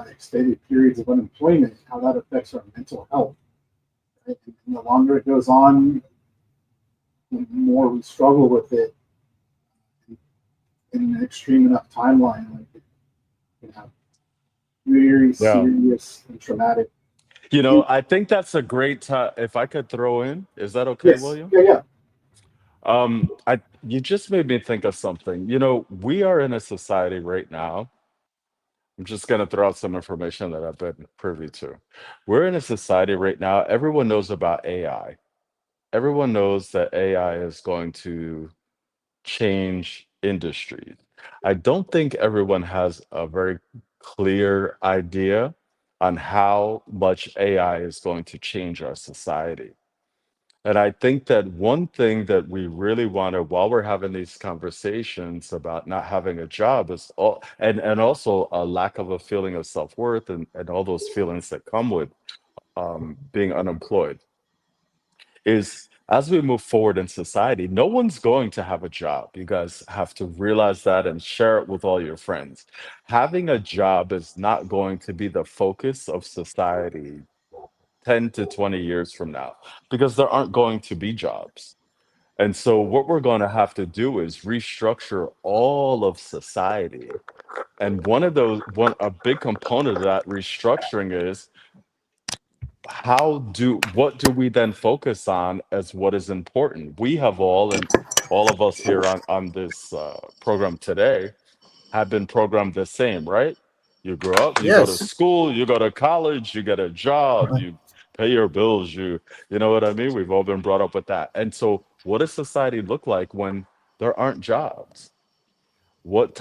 extended periods of unemployment, how that affects our mental health. Right? And the longer it goes on, the more we struggle with it in an extreme enough timeline. Like it can have very Yeah. serious and traumatic. I think that's a great time. If I could throw in, is that okay, Yes, William? yeah, yeah. I You just made me think of something. We are in a society right now. I'm just gonna throw out some information that I've been privy to. We're in a society right now. Everyone knows about AI. Everyone knows that AI is going to change industries. I don't think everyone has a very clear idea on how much AI is going to change our society. And I think that one thing that we really want to, while we're having these conversations about not having a job, is and also a lack of a feeling of self-worth and all those feelings that come with being unemployed is as we move forward in society, no one's going to have a job. You guys have to realize that and share it with all your friends. Having a job is not going to be the focus of society 10 to 20 years from now because there aren't going to be jobs. And so, what we're going to have to do is restructure all of society And one a big component of that restructuring is what do we then focus on as what is important? We have all of us here on this program today have been programmed the same, right? You grow up, you go to Yes. school, you go to college, you get a job, you pay your bills, you know what I mean? We've all been brought up with that. And so what does society look like when there aren't jobs? What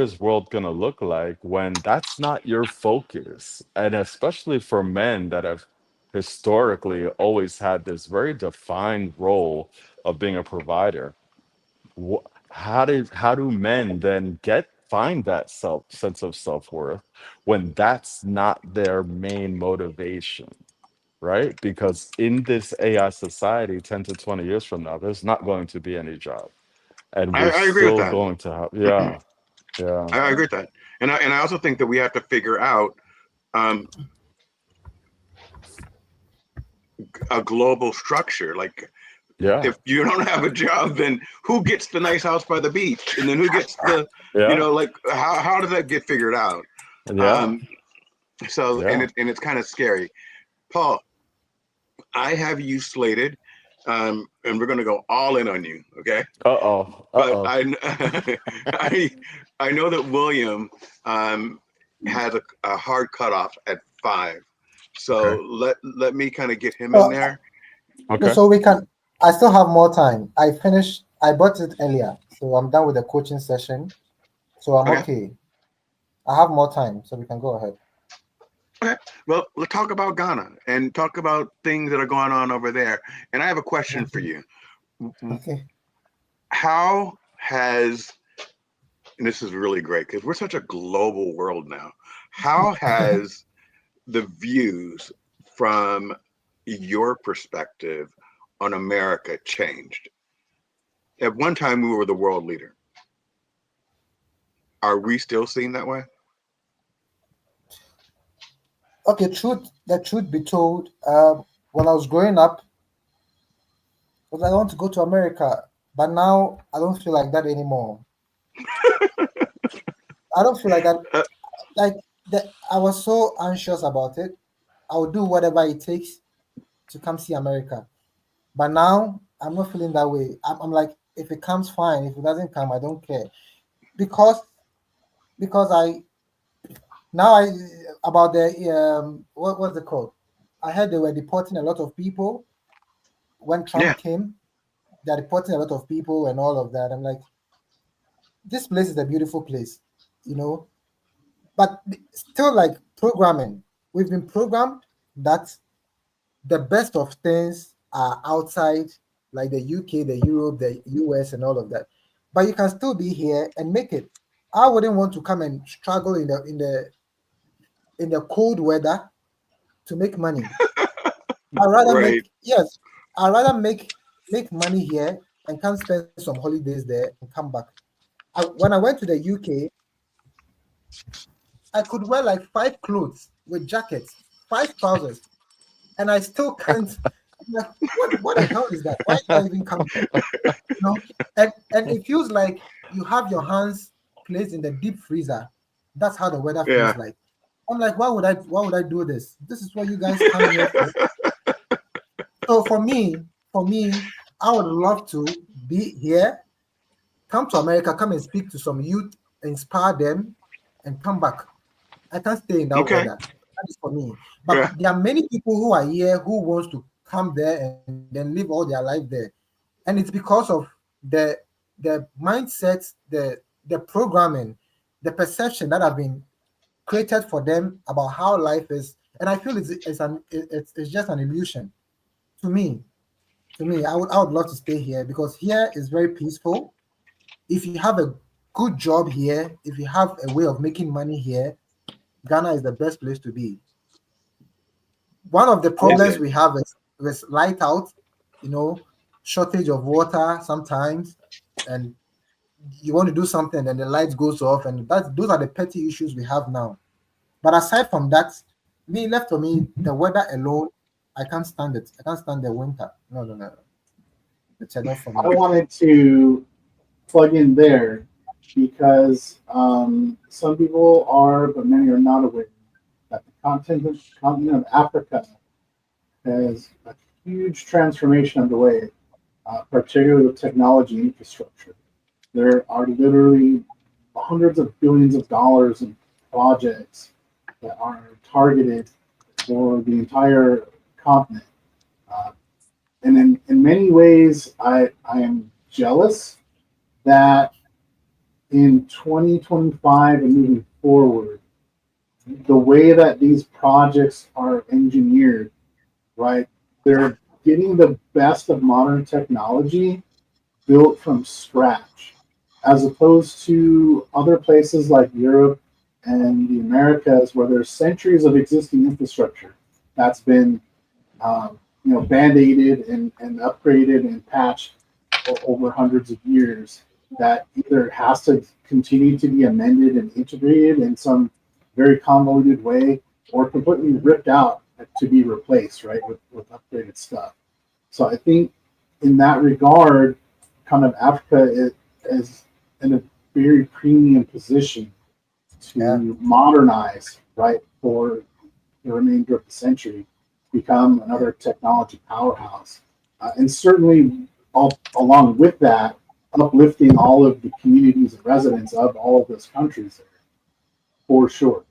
is world going to look like when that's not your focus? And especially for men that have historically always had this very defined role of being a provider. How do men then find that sense of self-worth when that's not their main motivation, right? Because in this AI society 10 to 20 years from now, there's not going to be any job, and we're I agree with still that. going to have, yeah, yeah, I agree with that, and I also think that we have to figure out um, a global structure. Like, yeah, if you don't have a job, then who gets the nice house by the beach, and then who gets the, yeah, like how does that get figured out? yeah, Um, so yeah. and it's kind of scary. Paul, I have you slated, and we're gonna go all in on you, okay? Uh-oh, But uh-oh. I I know that William um, has a hard cutoff at 5, Okay, so let me kind of get him in So, there. okay, so we can. I still have more time. I finished. I bought it earlier, so I'm done with the coaching session. So I'm Okay, okay. I have more time, so we can go ahead. okay. Well, let's talk about Ghana and talk about things that are going on over there. And I have a question for you. Okay. How has, and this is really great because we're such a global world now, how has the views from your perspective on America changed? At one time, we were the world leader. Are we still seen that way? Okay. The truth be told, when I was growing up, I was like, I want to go to America, but now I don't feel like that anymore. I don't feel like that. Uh, Like that, I was so anxious about it. I would do whatever it takes to come see America. But now I'm not feeling that way. I'm like, if it comes, fine. If it doesn't come, I don't care. Because because I now I about the what was it called? I heard they were deporting a lot of people when yeah, Trump came. They're deporting a lot of people and all of that. I'm like, this place is a beautiful place, you know. But still, like programming, we've been programmed that the best of things are outside, like the UK, the Europe, the US, and all of that. But you can still be here and make it. I wouldn't want to come and struggle in the cold weather to make money. I rather right. make yes, I rather make money here and can spend some holidays there and come back. When I went to the UK, I could wear like 5 clothes with jackets, 5 trousers, and I still can't. I'm like, what the hell is that? Why did I even come here? You know, and it feels like you have your hands placed in the deep freezer. That's how the weather Yeah. feels like. I'm like, why would I do this? This is what you guys come here for. So for me, I would love to be here, come to America, come and speak to some youth, inspire them, and come back. I can't stay in that Okay. weather. That is for me. But Yeah. there are many people who are here who wants to come there and then live all their life there. And it's because of the the mindset, the programming, the perception that have been created for them about how life is. And I feel it's just an illusion to me. I would love to stay here because here is very peaceful. If you have a good job here, if you have a way of making money here, Ghana is the best place to be. One of the problems Okay. we have is light out, you know, shortage of water sometimes, and you want to do something and the light goes off, and those are the petty issues we have now. But aside from that, left for me, the weather alone, I can't stand it. I can't stand the winter. No, no, no, no. It's enough for I me. wanted to plug in there. because some people are, but many are not aware that the continent of Africa has a huge transformation underway, particularly with technology infrastructure. There are literally hundreds of billions of dollars in projects that are targeted for the entire continent. Uh, and in many ways, I am jealous that in 2025 and moving forward, the way that these projects are engineered, right? They're getting the best of modern technology built from scratch, as opposed to other places like Europe and the Americas, where there's centuries of existing infrastructure that's been, band-aided and upgraded and patched over hundreds of years. That either has to continue to be amended and integrated in some very convoluted way, or completely ripped out to be replaced, right, with upgraded stuff. So I think in that regard, kind of Africa is in a very premium position Yeah. to modernize, right, for the remainder of the century, become another technology powerhouse. And certainly, along with that, uplifting all of the communities and residents of all of those countries there, for sure.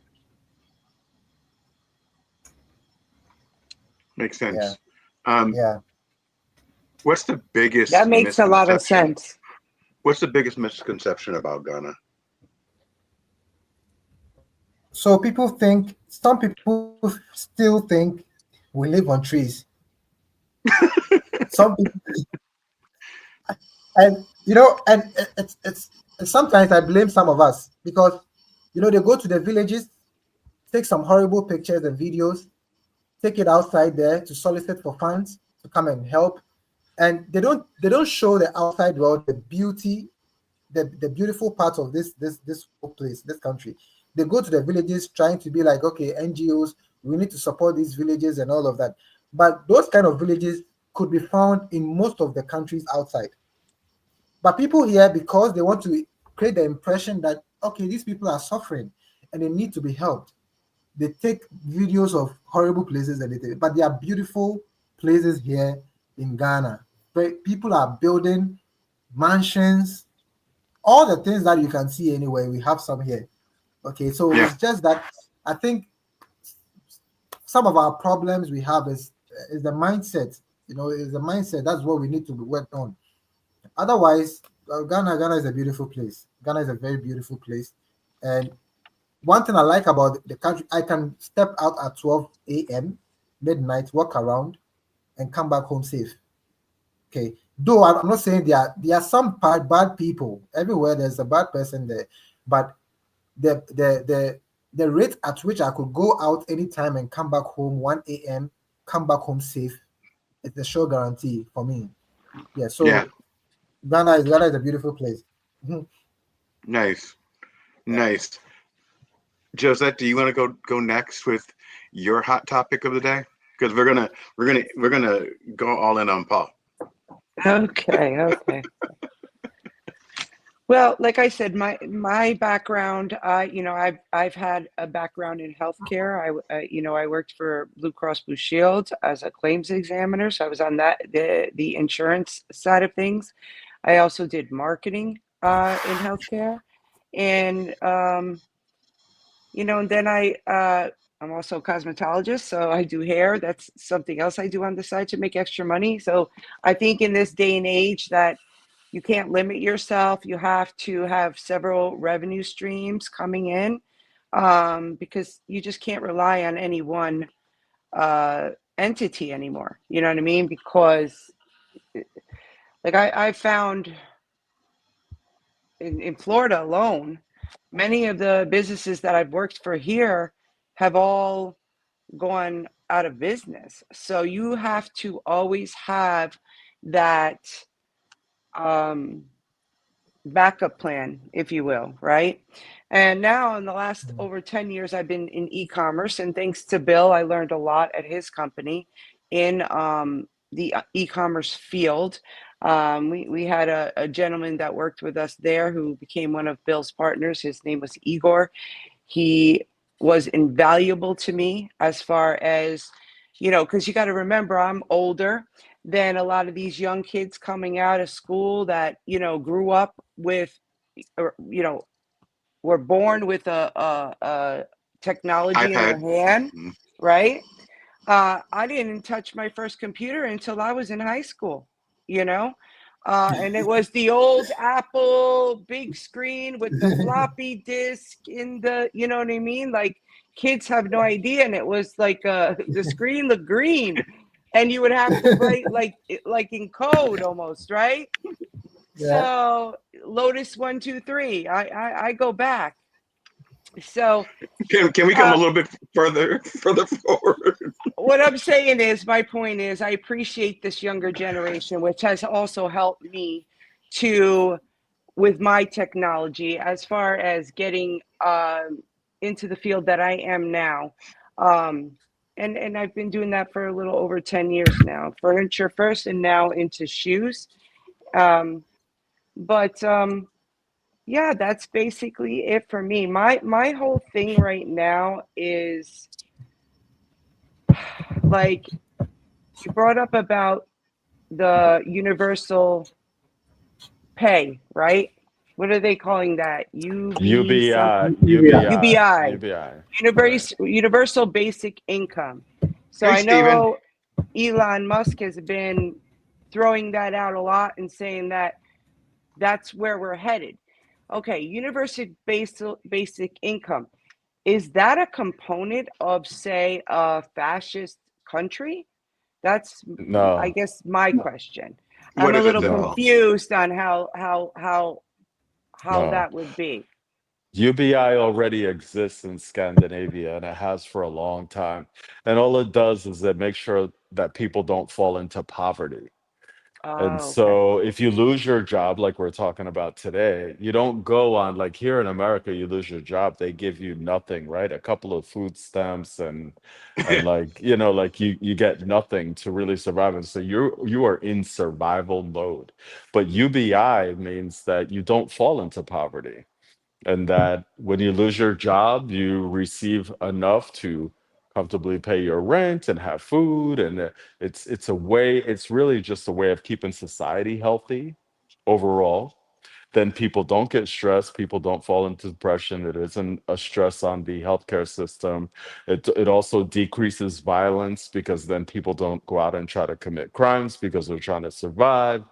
Makes Yeah. sense. Yeah. What's the biggest That makes a lot of misconception? sense. What's the biggest misconception about Ghana? So people think, some people still think we live on trees. Some people, and and and sometimes I blame some of us because they go to the villages, take some horrible pictures and videos, take it outside there to solicit for funds to come and help, and they don't show the outside world the beauty, the beautiful parts of this whole place, this country. They go to the villages trying to be like, okay, NGOs, we need to support these villages and all of that. But those kind of villages could be found in most of the countries outside. But people here, because they want to create the impression that, okay, these people are suffering and they need to be helped, they take videos of horrible places and but there are beautiful places here in Ghana where people are building mansions, all the things that you can see anywhere. We have some here. Okay, so Yeah, it's just that I think some of our problems we have is the mindset. Is the mindset. That's what we need to work on. Otherwise, Ghana is a beautiful place. Ghana is a very beautiful place, and one thing I like about the country, I can step out at 12 a.m., midnight, walk around, and come back home safe. Okay. Though I'm not saying there are some bad people everywhere. There's a bad person there, but the rate at which I could go out anytime and come back home 1 a.m., come back home safe, it's a sure guarantee for me. Yeah. yeah, So Ghana is a beautiful place. Mhm. nice, Yeah. nice. Josette, do you want to go next with your hot topic of the day? Because we're gonna go all in on Paul. Okay, okay. Well, like I said, my background, I've had a background in healthcare. I worked for Blue Cross Blue Shield as a claims examiner, so I was on the insurance side of things. I also did marketing in healthcare, and and then I'm also a cosmetologist, so I do hair. That's something else I do on the side to make extra money. So I think in this day and age that you can't limit yourself. You have to have several revenue streams coming in, because you just can't rely on any one entity anymore. You know what I mean? Because like I found in Florida alone, many of the businesses that I've worked for here have all gone out of business. So you have to always have that um, backup plan, if you will, right? And now in the last over 10 years, I've been in e-commerce, and thanks to Bill, I learned a lot at his company in the e-commerce field. We had a gentleman that worked with us there who became one of Bill's partners. His name was Igor. He was invaluable to me as far as, because you got to remember, I'm older than a lot of these young kids coming out of school that, grew up with, or, were born with a technology in their iPad. hand, Mhm. right? I didn't touch my first computer until I was in high school, you know? And it was the old Apple big screen with the floppy disk in the, you know what I mean? Like kids have no idea. And it was like the screen looked green and you would have to write like in code almost, right? Yeah. So Lotus 123, I go back. So Can we come a uh, little bit further forward? what I'm saying is, my point is, I appreciate this younger generation, which has also helped me to, with my technology, as far as getting into the field that I am now. And I've been doing that for a little over 10 years now. Furniture first, and now into shoes. Um, but yeah, that's basically it for me. My whole thing right now is like you brought up about the universal pay, right? What are they calling that? UB UBI, something, UBI. UBI, UBI, UBI. Right. universal basic income. So Hey, I Steven. know Elon Musk has been throwing that out a lot and saying that that's where we're headed. Okay, universal basic income. Is that a component of, say, a fascist country? That's, I No, guess, my No. question. I'm What a is it little then, no, Paul? confused on how no. that would be. UBI already exists in Scandinavia and it has for a long time. And all it does is it makes sure that people don't fall into poverty. And Oh, okay. so if you lose your job, like we're talking about today, you don't go on like here in America, you lose your job, they give you nothing, right? A couple of food stamps and like, like you get nothing to really survive. And so you are in survival mode. But UBI means that you don't fall into poverty and that when you lose your job, you receive enough to comfortably pay your rent and have food. And it's a way, it's really just a way of keeping society healthy overall. Then people don't get stressed, people don't fall into depression. It isn't a stress on the healthcare system. It also decreases violence because then people don't go out and try to commit crimes because they're trying to survive.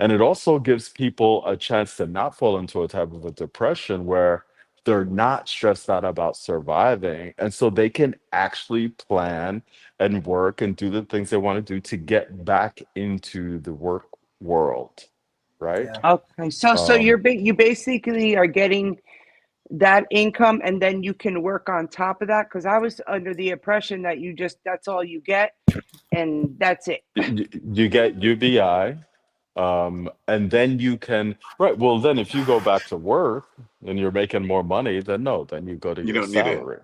And it also gives people a chance to not fall into a type of a depression where they're not stressed out about surviving. And so they can actually plan and work and do the things they want to do to get back into the work world, right? Yeah. Okay. So Um, you basically are getting that income, and then you can work on top of that. Because I was under the impression that that's all you get, and that's it. you get UBI, and then you can, right. Well, then if you go back to work and you're making more money, then no, then you go to You your don't need it. salary.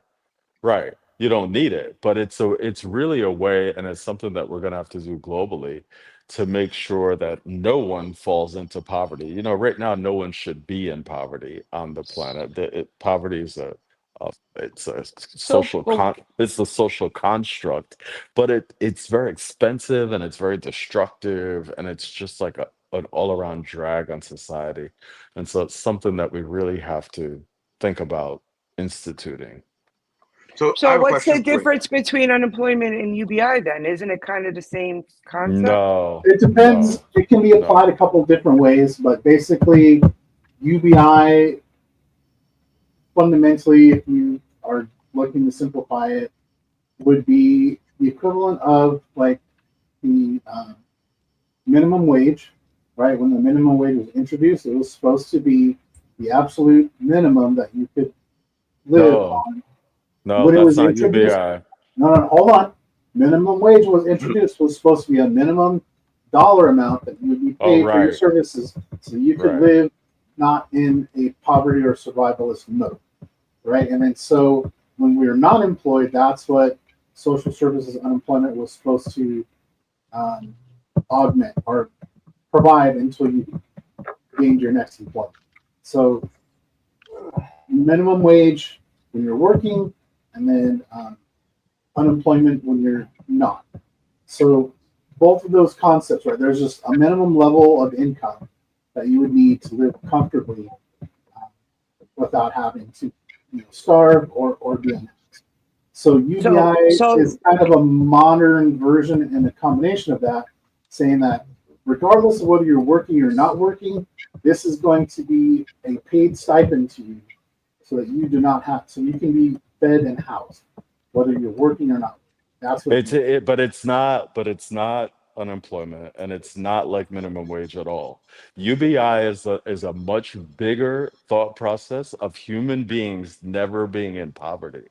Right. You don't need it, but it's really a way, and it's something that we're gonna have to do globally to make sure that no one falls into poverty. Right now, no one should be in poverty on the planet. Poverty is it's a So, well, it's a social construct, but it's very expensive and it's very destructive, and it's just like an all around drag on society. And so it's something that we really have to think about instituting. So I so have a what's the question for you. difference between unemployment and UBI then? Isn't it kind of the same concept? No, It depends. no, It can be applied no. a couple different ways, but basically, UBI fundamentally, if you are looking to simplify it, would be the equivalent of like the minimum wage, right? When the minimum wage was introduced, it was supposed to be the absolute minimum that you could live No, on. no, When it that's was not introduced, UBI. no, no, hold on. Minimum wage was introduced was supposed to be a minimum dollar amount that you would be Oh, paid for your right, services, so you could right. live not in a poverty or survivalist mode, right? And then so when we are not employed, that's what social services unemployment was supposed to um, augment or provide until you gained your next employment. So minimum wage when you're working, and then unemployment when you're not. So both of those concepts, right? There's just a minimum level of income that you would need to live comfortably without having to starve or be unhoused. So So, UBI so is kind of a modern version and a combination of that, saying that regardless of whether you're working or not working, this is going to be a paid stipend to you so that you do not have so you can be fed and housed, whether you're working or not. That's what But it's not unemployment, and it's not like minimum wage at all. UBI is a much bigger thought process of human beings never being in poverty.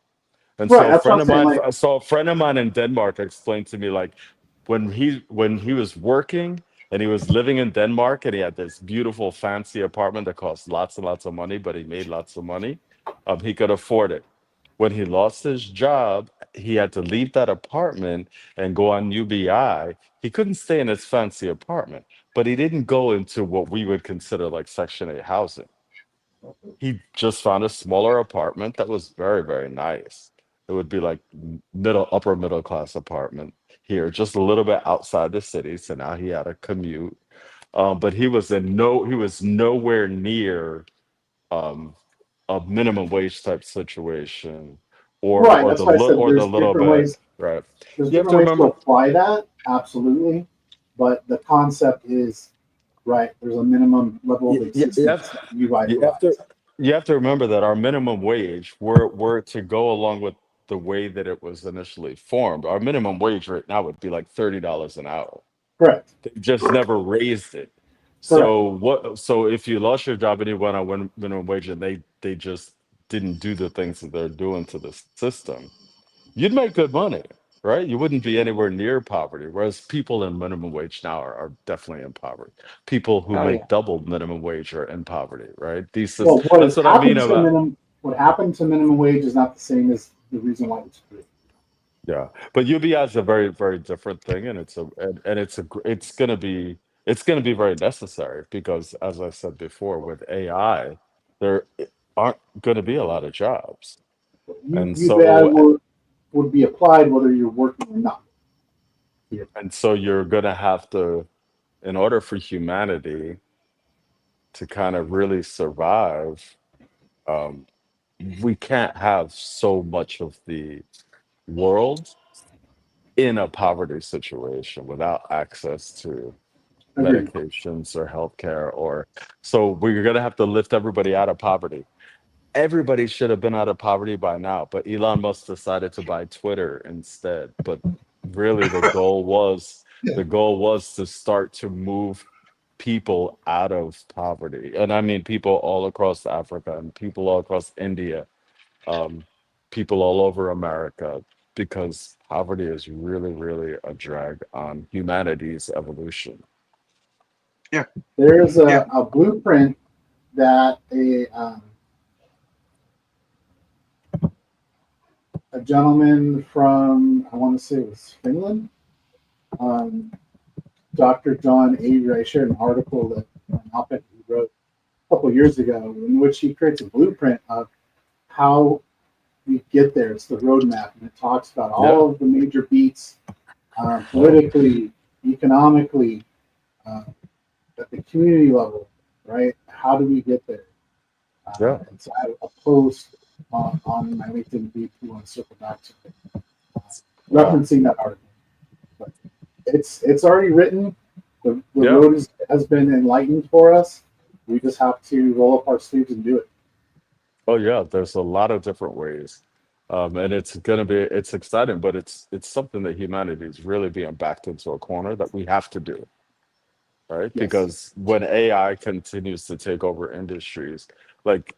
And right. so a That's what friend I'm of saying. mine, Like, in Denmark explained to me, like, when he was working and he was living in Denmark and he had this beautiful fancy apartment that cost lots and lots of money, but he made lots of money. He could afford it. When he lost his job, he had to leave that apartment and go on UBI. He couldn't stay in his fancy apartment, but he didn't go into what we would consider like Section 8 housing. He just found a smaller apartment that was very, very nice. It would be like upper middle class apartment here, just a little bit outside the city. So now he had a commute. But he was nowhere near um, a minimum wage type situation, right. or That's why I said the little bit, right? there's You have different to ways to remember. apply that. Absolutely, but the concept is right. There's a minimum level of You have existence that UBI you have to provides. you have to remember that our minimum wage were to go along with the way that it was initially formed. Our minimum wage right now would be like $30 an hour. Correct. They just never raised it. Correct. So if you lost your job and you went on minimum wage and they just didn't do the things that they're doing to the system, you'd make good money, right? You wouldn't be anywhere near poverty. Whereas people in minimum wage now are definitely in poverty. People who oh yeah. make double minimum wage are in poverty, right? Well, That's what I mean about. what happened to minimum wage is not the same as the reason why it's free. Yeah, but UBI is a very, very different thing, and it's gonna be very necessary because, as I said before, with AI, there aren't going to be a lot of jobs, and UBI so would be applied whether you're working or not. Here. you're going to have to, in order for humanity to kind of really survive, um, we can't have so much of the world in a poverty situation without access to Agreed. medications or healthcare, or so we're going to have to lift everybody out of poverty. Everybody should have been out of poverty by now, but Elon Musk decided to buy Twitter instead. But really the goal was to start to move people out of poverty. And I mean people all across Africa and people all across India, um, people all over America, because poverty is really, really a drag on humanity's evolution. Yeah, There's yeah. a blueprint that a gentleman from, I want to say it was Finland, um, Dr. John Avery. I shared an article that an op-ed he wrote a couple of years ago in which he creates a blueprint of how we get there. It's the roadmap, and it talks about Yeah. all of the major beats Oh, politically, economically, uh, at the community level, right? How do we get there? yeah. And so I have a post on my LinkedIn feed if you want to circle back to it, Wow. referencing that article. But it's already written. The Yeah. road has been enlightened for us. We just have to roll up our sleeves and do it. Oh, yeah. There's a lot of different ways. And it's exciting, but it's something that humanity is really being backed into a corner that we have to do, right? Yes. Because when AI continues to take over industries, like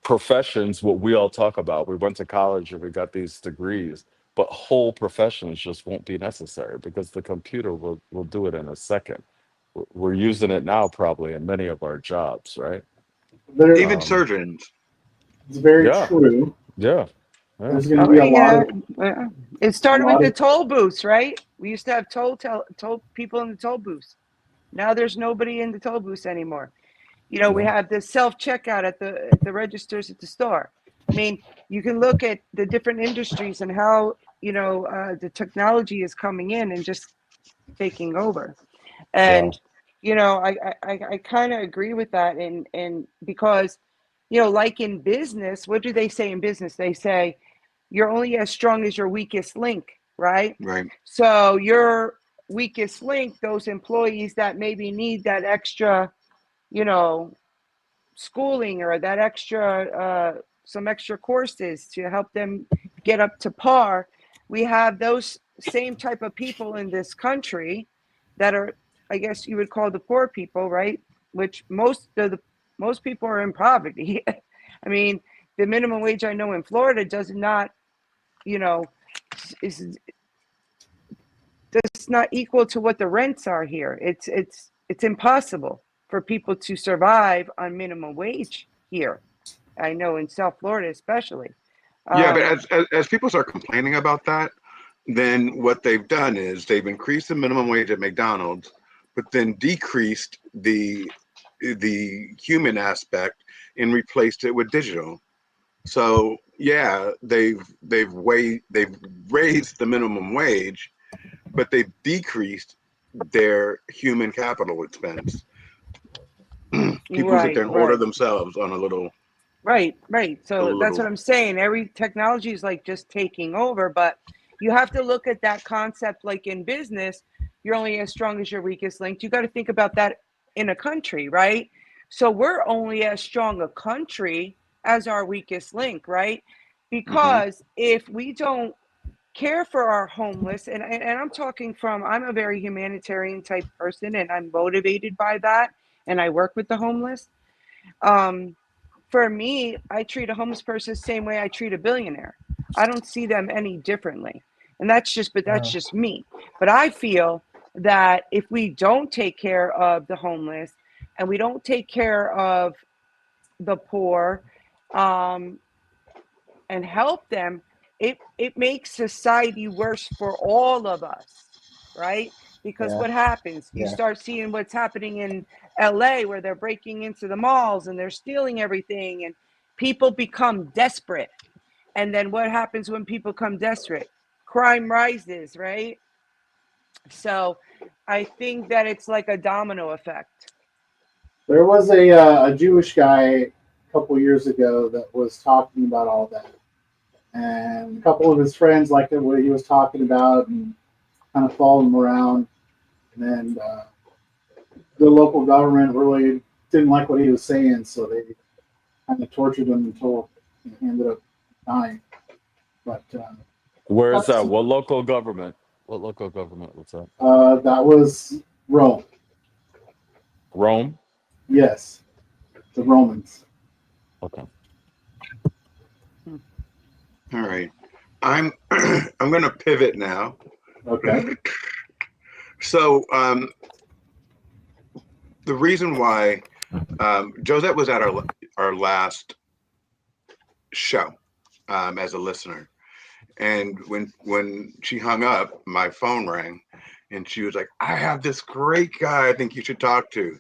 professions, what we all talk about, we went to college and we got these degrees, but whole professions just won't be necessary because the computer will do it in a second. We're using it now probably in many of our jobs, right? There, Even Um, surgeons. it's very yeah, true. yeah, yeah, There's going to Oh be yeah. It a started with lot the of toll booths, right? We used to have toll people in the toll booths. Now there's nobody in the toll booths anymore. You know, we Yeah. have the self checkout at the registers at the store. I mean, you can look at the different industries and how, you know, the technology is coming in and just taking over. Yeah. And you know, I kind of agree with that, and because, you know, like in business, what do they say in business? They say you're only as strong as your weakest link, right? Right. So your weakest link, those employees that maybe need that extra, you know, schooling or that extra some extra courses to help them get up to par. We have those same type of people in this country that are, I guess you would call the poor people, right? Which most people are in poverty. I mean, the minimum wage I know in Florida does not, you know, is does not equal to what the rents are here. It's impossible for people to survive on minimum wage here. I know in South Florida especially. Yeah, but Um, as people start complaining about that, then what they've done is they've increased the minimum wage at McDonald's, but then decreased the human aspect and replaced it with digital. So yeah, they've raised the minimum wage, but they've decreased their human capital expense. People sit there right, and order right. themselves on Right. a So that's little. what I'm saying. Every technology is like just taking over, but you have to look at that concept like in business, you're only as strong as your weakest link. You got to think about that in a country, right? So we're only as strong a country as our weakest link, right? Hmm. Because if we don't care for our homeless, and I'm talking from, I'm a very humanitarian type person and I'm motivated by that, and I work with the homeless. Um, for me, I treat a homeless person the same way I treat a billionaire. I don't see them any differently. And that's Uh, just me. But I feel that if we don't take care of the homeless and we don't take care of the poor, um, and help them, it makes society worse for all of us, right? Because yeah, what happens? You yeah. start seeing what's happening in LA where they're breaking into the malls and they're stealing everything, and people become desperate. And then what happens when people become desperate? Crime rises, right? So I think that it's like a domino effect. There was a Jewish guy a couple years ago that was talking about all that, and a couple of his friends liked what he was talking about and kind of followed him around. And the local government really didn't like what he was saying, so they kind of tortured him until he ended up dying. But Where is that's that? What local government? What local government was that? that was Rome. Rome? Yes, the Romans. Okay. All right, I'm I'm going to pivot now. Okay. So the reason why Josette was at our last show as a listener, and when she hung up, my phone rang, and she was like, "I have this great guy I think you should talk to,"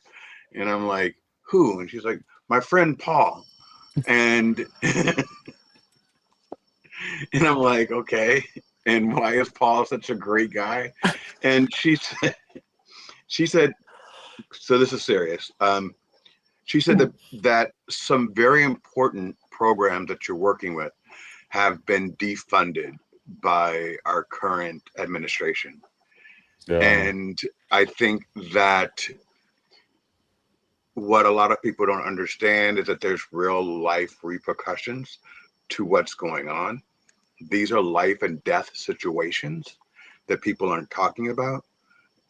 and I'm like, "Who?" And she's like, "My friend Paul," and and I'm like, "Okay." And why is Paul such a great guy? And she said, so this is serious. She said that some very important programs that you're working with have been defunded by our current administration. Yeah. And I think that what a lot of people don't understand is that there's real life repercussions to what's going on. These are life and death situations that people aren't talking about.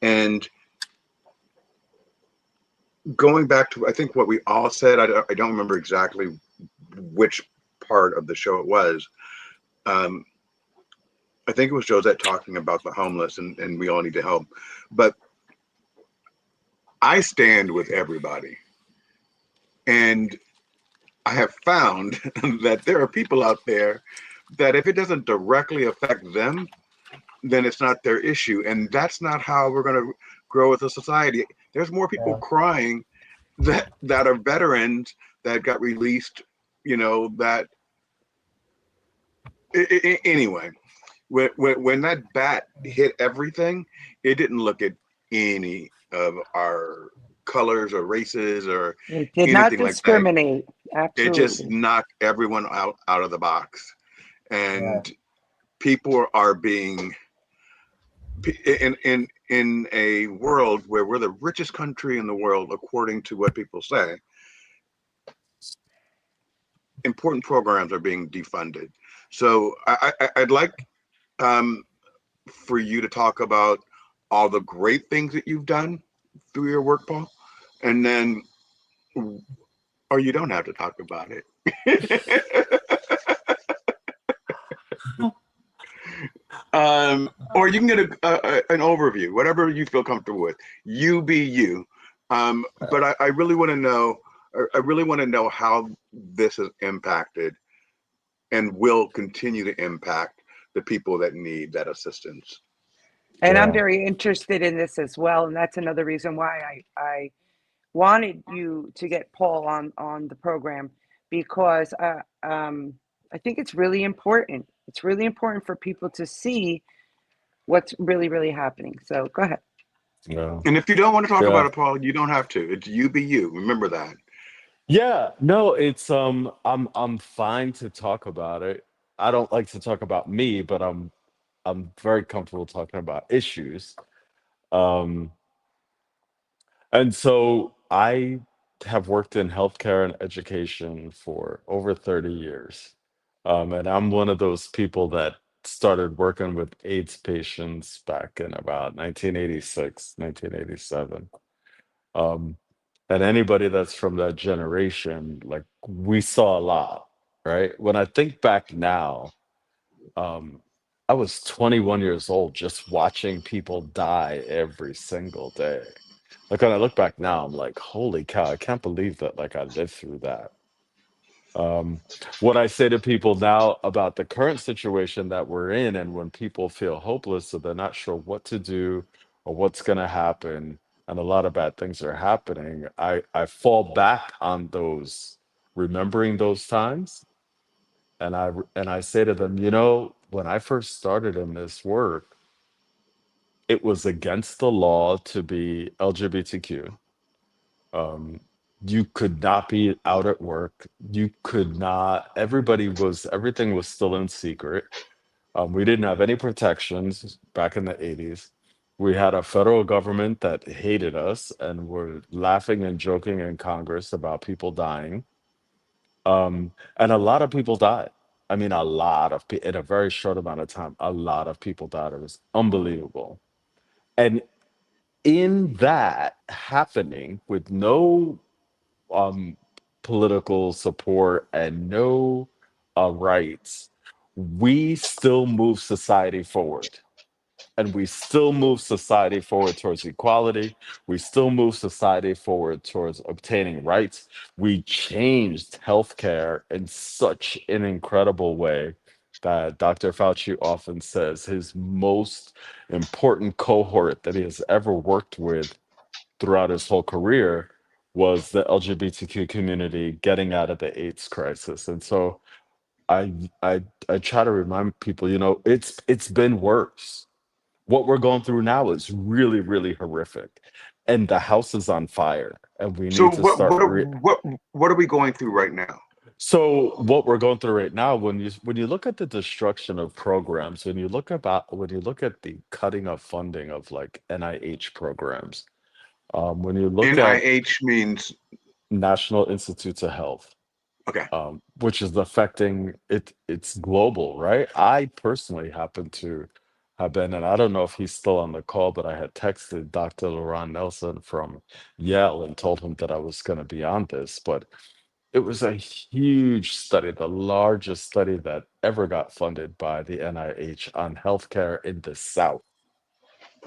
And going back to, I think what we all said, I don't remember exactly which part of the show it was. Um, I think it was Josette talking about the homeless and we all need to help. But I stand with everybody. And I have found that there are people out there that if it doesn't directly affect them, then it's not their issue. And that's not how we're going to grow as a society. There's more people Yeah. crying that are veterans that got released. That anyway. When that bat hit everything, it didn't look at any of our colors or races or It did not anything like that. discriminate. It just Absolutely. knocked everyone out of the box. Yeah. And people are being in a world where we're the richest country in the world, according to what people say. Important programs are being defunded. So I'd like um, for you to talk about all the great things that you've done through your work, Paul, and then, or you don't have to talk about it. Or you can get an overview, whatever you feel comfortable with. You be you. But I really want to know. I really want to know how this has impacted and will continue to impact the people that need that assistance. And I'm Yeah. very interested in this as well. And that's another reason why I wanted you to get Paul on the program, because I think it's really important. It's really important for people to see what's really, really happening. So go ahead. Yeah. And if you don't want to talk about Yeah. it, Paul, you don't have to. It's you be you. Remember that. Yeah. No, it's I'm fine to talk about it. I don't like to talk about me, but I'm very comfortable talking about issues. Um and so I have worked in healthcare and education for over 30 years. And I'm one of those people that started working with AIDS patients back in about 1986, 1987. Um, and anybody that's from that generation, like we saw a lot, right? When I think back now, um, I was 21 years old just watching people die every single day. Like when I look back now, I'm like, holy cow, I can't believe that like I lived through that. Um, what I say to people now about the current situation that we're in, and when people feel hopeless, so they're not sure what to do or what's going to happen, and a lot of bad things are happening, I fall back on those, remembering those times, and I say to them, when I first started in this work, it was against the law to be LGBTQ. Um, you could not be out at work. You could not, everything was still in secret. We didn't have any protections back in the 80s. We had a federal government that hated us and were laughing and joking in Congress about people dying. And a lot of people died. I mean, a lot of people, in a very short amount of time, a lot of people died. It was unbelievable. And in that happening with no um, political support and no rights, we still move society forward. And we still move society forward towards equality. We still move society forward towards obtaining rights. We changed healthcare in such an incredible way that Dr. Fauci often says his most important cohort that he has ever worked with throughout his whole career was the LGBTQ community getting out of the AIDS crisis. And so I try to remind people, it's been worse. What we're going through now is really, really horrific. And the house is on fire. And we So need to start what are we going through right now? so what we're going through right now, when you look at the destruction of programs, when you look at the cutting of funding of like NIH programs, when you look at NIH means National Institutes of Health, okay. which is affecting it. It's global, right? I personally happen to have been, and I don't know if he's still on the call, but I had texted Dr. Laron Nelson from Yale and told him that I was going to be on this. But it was a huge study, the largest study that ever got funded by the NIH on healthcare in the South,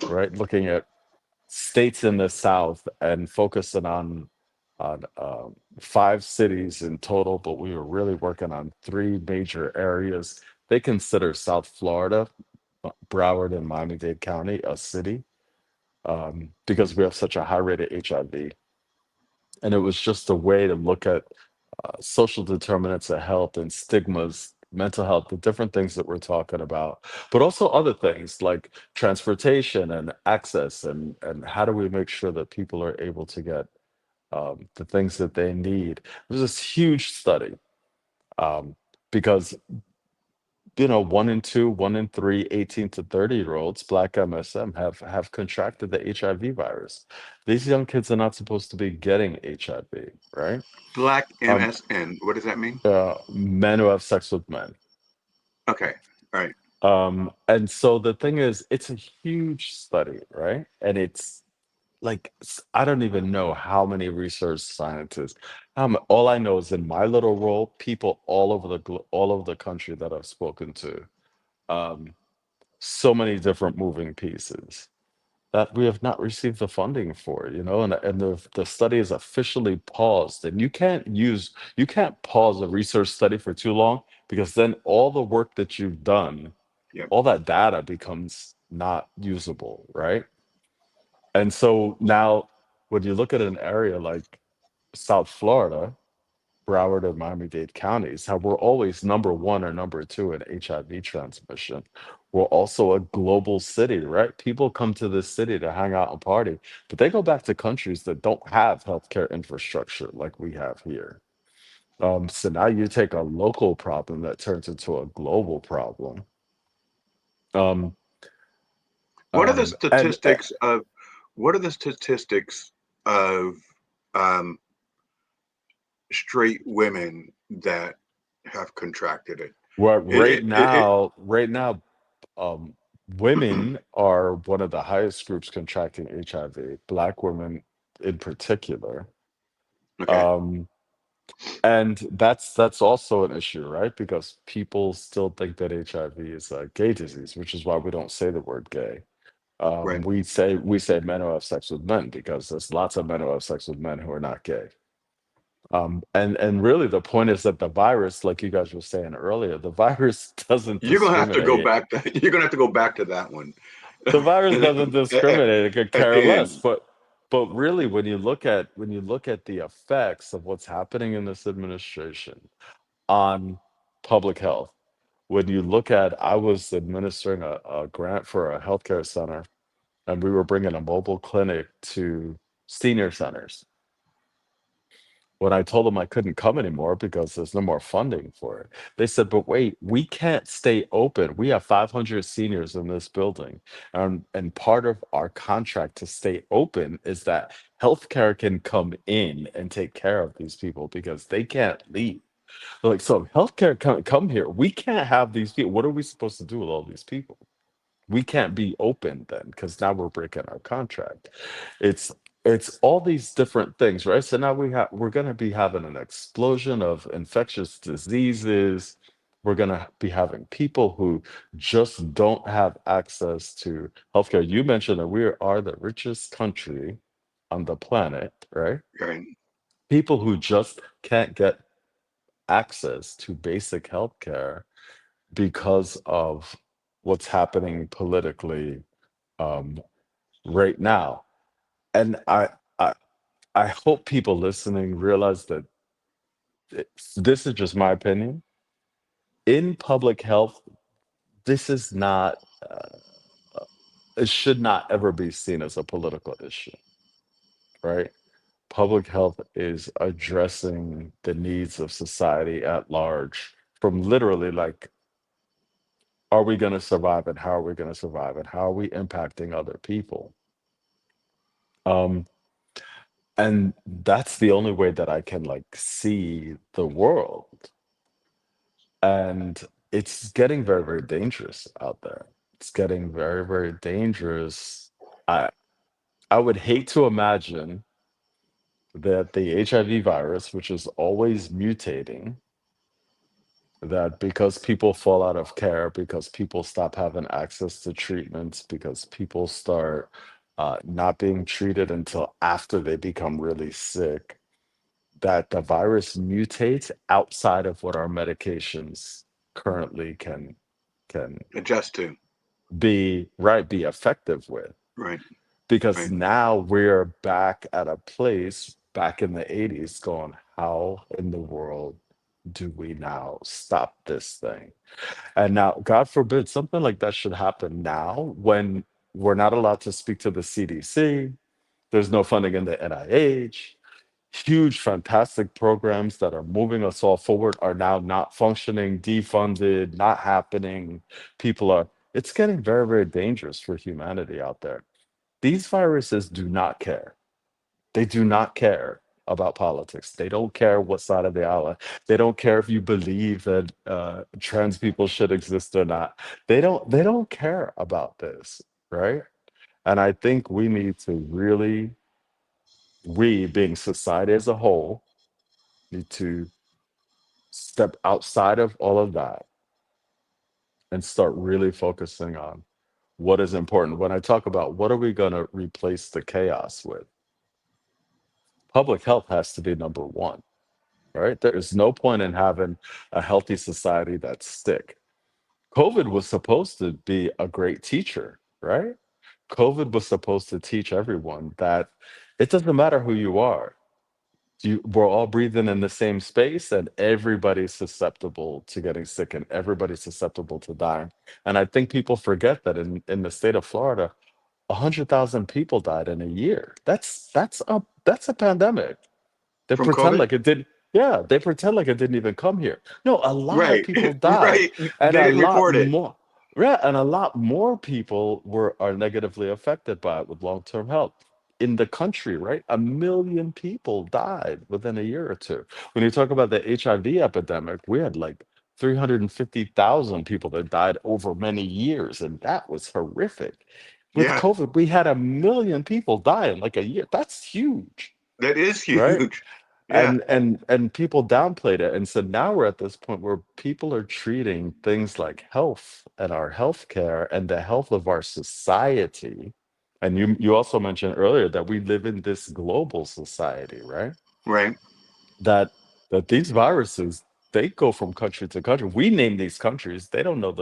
right? Looking at states in the South and focusing on 5 cities in total, but we were really working on 3 major areas. They consider South Florida, Broward and Miami-Dade County a city. because we have such a high rate of HIV. And it was just a way to look at social determinants of health and stigmas, mental health, the different things that we're talking about, but also other things like transportation and access, and how do we make sure that people are able to get the things that they need. There's this huge study um, because one in two, one in three 18 to 30-year-olds, Black MSM, have contracted the HIV virus. These young kids are not supposed to be getting HIV, right? Black Um, MSN. What does that mean? Men who have sex with men. Okay. All right. And so the thing is, it's a huge study, right? And it's like I don't even know how many research scientists. All I know is in my little role, people all over the country that I've spoken to. Um, so many different moving pieces that we have not received the funding for, and the study is officially paused. And you can't pause a research study for too long because then all the work that you've done, Yep. all that data becomes not usable, right? And so now when you look at an area like South Florida, Broward and Miami-Dade counties, how we're always number one or number two in HIV transmission. We're also a global city, right? People come to this city to hang out and party, but they go back to countries that don't have healthcare infrastructure like we have here. So now you take a local problem that turns into a global problem. Um, What are the and statistics of what are the statistics of um, straight women that have contracted it? well, It, it, right now, um, women are one of the highest groups contracting HIV, Black women in particular. okay. Um, and that's also an issue, right? Because people still think that HIV is a gay disease, which is why we don't say the word gay. Right. We say men who have sex with men because there's lots of men who have sex with men who are not gay. And really the point is that the virus, like you guys were saying earlier, the virus doesn't You're gonna have to go discriminate. back to. You're gonna have to go back to that one The virus doesn't at, discriminate, it could at care the less. end. But really when you look at the effects of what's happening in this administration on public health, when you look at I was administering a grant for a healthcare center, and we were bringing a mobile clinic to senior centers. When I told them I couldn't come anymore because there's no more funding for it, they said, "But wait, we can't stay open. We have 500 seniors in this building. And part of our contract to stay open is that healthcare can come in and take care of these people because they can't leave." They're like, so if healthcare can't come here, we can't have these people. What are we supposed to do with all these people? We can't be open then because now we're breaking our contract. It's it's all these different things, right? So now we're going to be having an explosion of infectious diseases. We're going to be having people who just don't have access to healthcare. You mentioned that we are the richest country on the planet, right? Right. People who just can't get access to basic healthcare because of what's happening politically um, right now. And I I hope people listening realize that this is just my opinion. In public health, this is not. Uh, it should not ever be seen as a political issue, right? Public health is addressing the needs of society at large, from literally like, are we going to survive and how are we going to survive and how are we impacting other people? Um, and that's the only way that I can like see the world. And it's getting very, very dangerous out there. It's getting very, very dangerous. I I would hate to imagine that the HIV virus, which is always mutating, that because people fall out of care, because people stop having access to treatments, because people start not being treated until after they become really sick, that the virus mutates outside of what our medications currently can Adjust to. be effective with. Right. because Right. now we're back at a place back in the 80s going, how in the world do we now stop this thing? And now, God forbid, something like that should happen now when we're not allowed to speak to the CDC. There's no funding in the NIH. Huge, fantastic programs that are moving us all forward are now not functioning, defunded, not happening. People are, it's getting very, very dangerous for humanity out there. These viruses do not care. They do not care about politics. They don't care what side of the aisle. They don't care if you believe that trans people should exist or not. They don't care about this, right? And I think we need to really, we being society as a whole, need to step outside of all of that and start really focusing on what is important. When I talk about what are we going to replace the chaos with, public health has to be number one, right? There is no point in having a healthy society that's sick. COVID was supposed to be a great teacher, right? COVID was supposed to teach everyone that it doesn't matter who you are. We're all breathing in the same space, and everybody's susceptible to getting sick, and everybody's susceptible to dying. And I think people forget that in the state of Florida, 100,000 people died in a year. That's a pandemic. They From pretend COVID? like it did. Yeah, they pretend like it didn't even come here. No, a lot of Right. people died, Right. and They a didn't lot report it. more. Yeah, and a lot more people were are negatively affected by it with long-term health in the country. Right, 1 million people died within a year or two. When you talk about the HIV epidemic, we had like 350,000 people that died over many years, and that was horrific. With Yeah, COVID, we had 1 million people die in like a year. That's huge, that is right? huge. Yeah. And people downplayed it, and so now we're at this point where people are treating things like health and our healthcare and the health of our society. And you also mentioned earlier that we live in this global society, right? Right. that that these viruses, they go from country to country. We name these countries. They don't know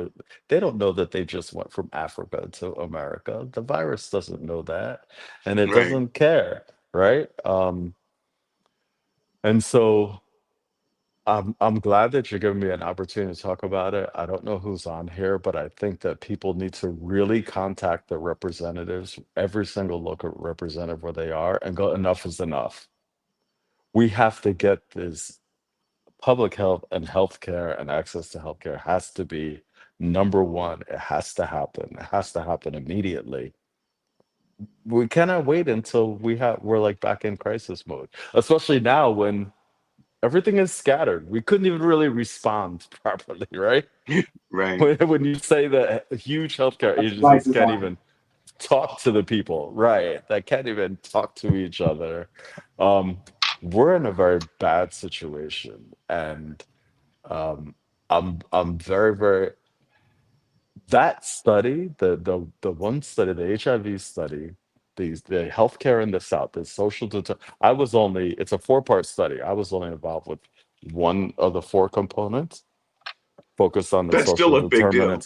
that they just went from Africa to America. The virus doesn't know that, and it Right. doesn't care, right? And so I'm glad that you're giving me an opportunity to talk about it. I don't know who's on here, but I think that people need to really contact their representatives, every single local representative where they are, and go, enough is enough. We have to get this public health and healthcare and access to healthcare has to be number one. It has to happen. It has to happen immediately. We cannot wait until we're like back in crisis mode, especially now when everything is scattered. We couldn't even really respond properly, right? Right. When you say that huge healthcare That's by agencies can't design. even talk to the people, right? That can't even talk to each other. Um, we're in a very bad situation, and um, I'm very, very that study, the one study, the HIV study, the healthcare in the South, the I was only it's a 4-part study. I was only involved with one of the four components, focused on the That's still a big deal.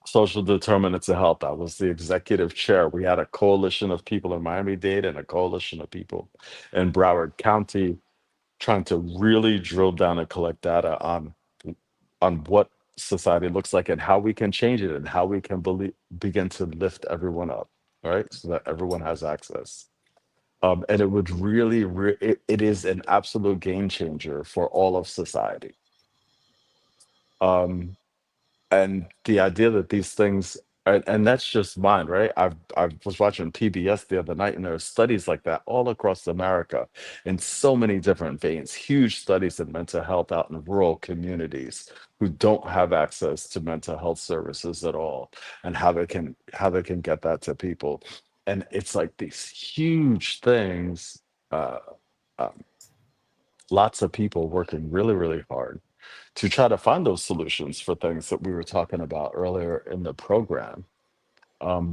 social determinants of health. I was the executive chair. We had a coalition of people in Miami-Dade and a coalition of people in Broward County trying to really drill down and collect data on what society looks like and how we can change it and how we can begin to lift everyone up, right? So that everyone has access. And it would really, it is an absolute game changer for all of society. Um, and the idea that these things and that's just mine, right? I was watching PBS the other night, and there are studies like that all across America in so many different veins, huge studies in mental health out in rural communities who don't have access to mental health services at all, and how they can get that to people. And it's like these huge things, uh, um, lots of people working really, really hard to try to find those solutions for things that we were talking about earlier in the program,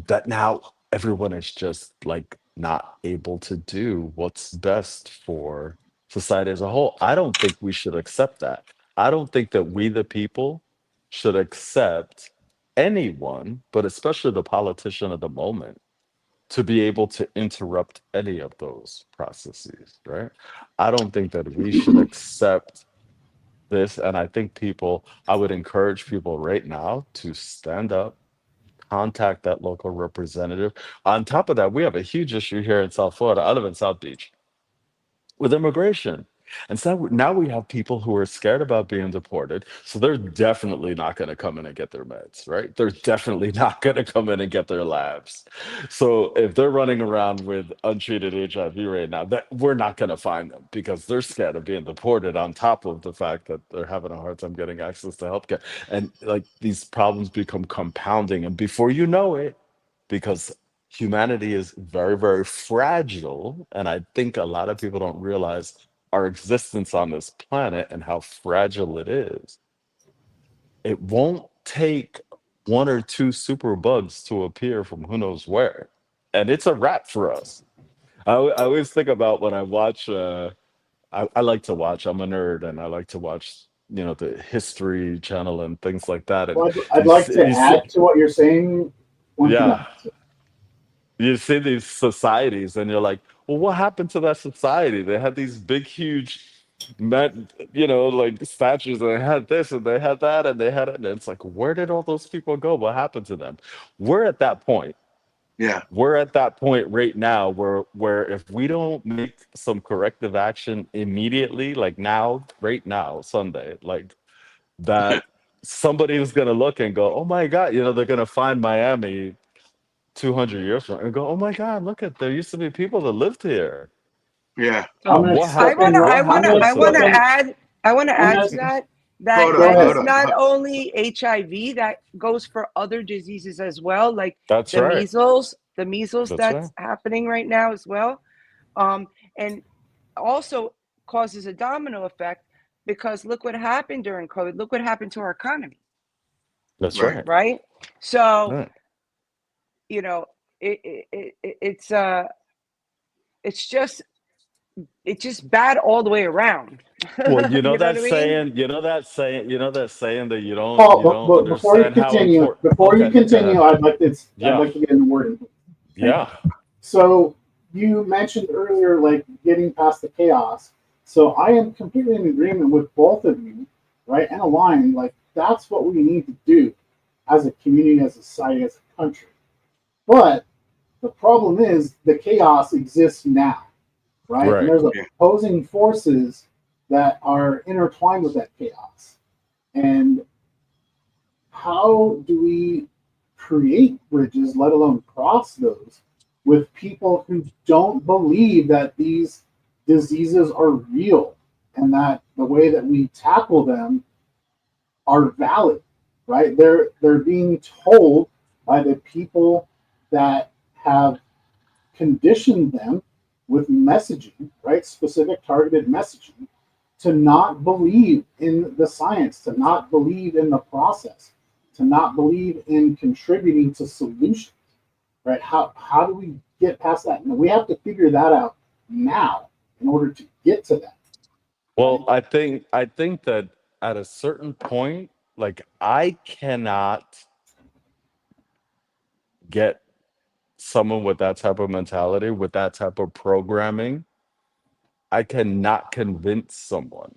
that now everyone is just like not able to do what's best for society as a whole. I don't think we should accept that. I don't think that we, the people, should accept anyone, but especially the politician of the moment, to be able to interrupt any of those processes, right? I don't think that we should accept this. And I think I would encourage people right now to stand up, contact that local representative. On top of that, we have a huge issue here in South Florida. I live in South Beach with immigration. And so now we have people who are scared about being deported. So they're definitely not going to come in and get their meds, right? They're definitely not going to come in and get their labs. So if they're running around with untreated HIV right now, that we're not going to find them because they're scared of being deported on top of the fact that they're having a hard time getting access to healthcare. And like these problems become compounding. And before you know it, because humanity is very, very fragile. And I think a lot of people don't realize our existence on this planet and how fragile it is. It won't take one or two super bugs to appear from who knows where. And it's a wrap for us. I always think about when I watch, I like to watch, I'm a nerd and I like to watch, the History Channel and things like that. And Well, I'd you like see, to you see, add to what you're saying. One thing. yeah, you see these societies and you're like, well, what happened to that society? They had these big huge like statues, and they had this and they had that and they had it, and it's like, where did all those people go? What happened to them? we're at that point Yeah. we're at that point right now where if we don't make some corrective action immediately, like now, right now, Sunday, like that, somebody is going to look and go, oh my god, they're going to find Miami 200 years from and go, oh my God, look at, there used to be people that lived here. Yeah. I'm So gonna What I step want in. to, what I'm gonna happened I to want step to them? in. add, I want to I'm add gonna to that, Hold go on. that ahead. Hold it's on. not only HIV that goes for other diseases as well, like That's right. the measles That's right. that's happening right now as well. And also causes a domino effect because look what happened during COVID. Look what happened to our economy, That's Right. right. right? So, Right. you know, it's it's just it's just bad all the way around. Well, you know You know what that I mean? saying, that saying that you don't Paul, you don't but understand how important. before you Okay, go continue, ahead. I'd Yeah. like to get in the wording. Thank you. Yeah. So you mentioned earlier, like getting past the chaos. So I am completely in agreement with both of you, right? And aligned. Like that's what we need to do as a community, as a society, as a country. But the problem is the chaos exists now, right? And Right. there's Yeah. opposing forces that are intertwined with that chaos. And how do we create bridges, let alone cross those, with people who don't believe that these diseases are real and that the way that we tackle them are valid, right? They're being told by the people that have conditioned them with messaging, right? Specific targeted messaging to not believe in the science, to not believe in the process, to not believe in contributing to solutions, right? How do we get past that? And we have to figure that out now in order to get to that, right? Well, I think that at a certain point, like I cannot get someone with that type of mentality, with that type of programming. I cannot convince someone,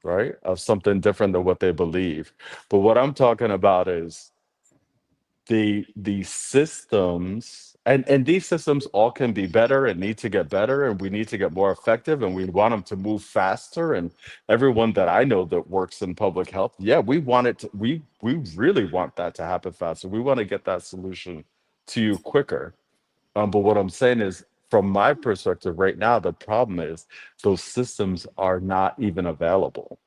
right, of something different than what they believe. But what I'm talking about is the systems, and these systems all can be better and need to get better, and we need to get more effective, and we want them to move faster. And everyone that I know that works in public health, yeah, we want it to, we really want that to happen faster. We want to get that solution to you quicker. But what I'm saying is, from my perspective right now, the problem is those systems are not even available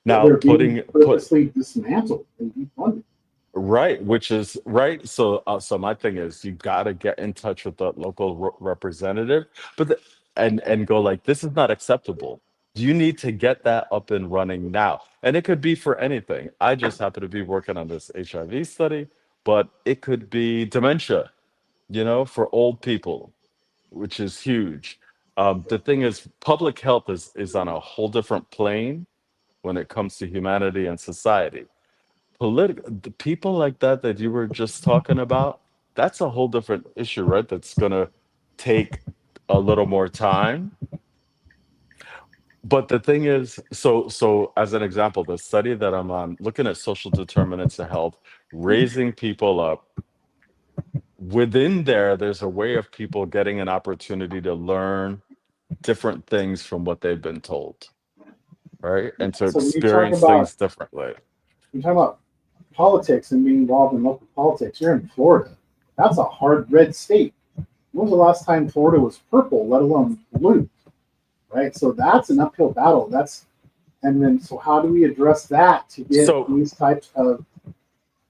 Well, now. they're being Putting put purposely dismantled and defunded. Right, which is right. So my thing is, you got to get in touch with the local representative, but and go like, this is not acceptable. You need to get that up and running now, and it could be for anything. I just happen to be working on this HIV study, but it could be dementia, for old people, which is huge. The thing is, public health is on a whole different plane when it comes to humanity and society. The people like that you were just talking about, that's a whole different issue, right? That's gonna take a little more time. But the thing is, so as an example, the study that I'm on, looking at social determinants of health, raising people up, within there, there's a way of people getting an opportunity to learn different things from what they've been told, right? And to So experience things differently. you talk about politics and being involved in local politics, you're in Florida. That's a hard red state. When was the last time Florida was purple, let alone blue? Right. So that's an uphill battle. And then so how do we address that to get So, these types of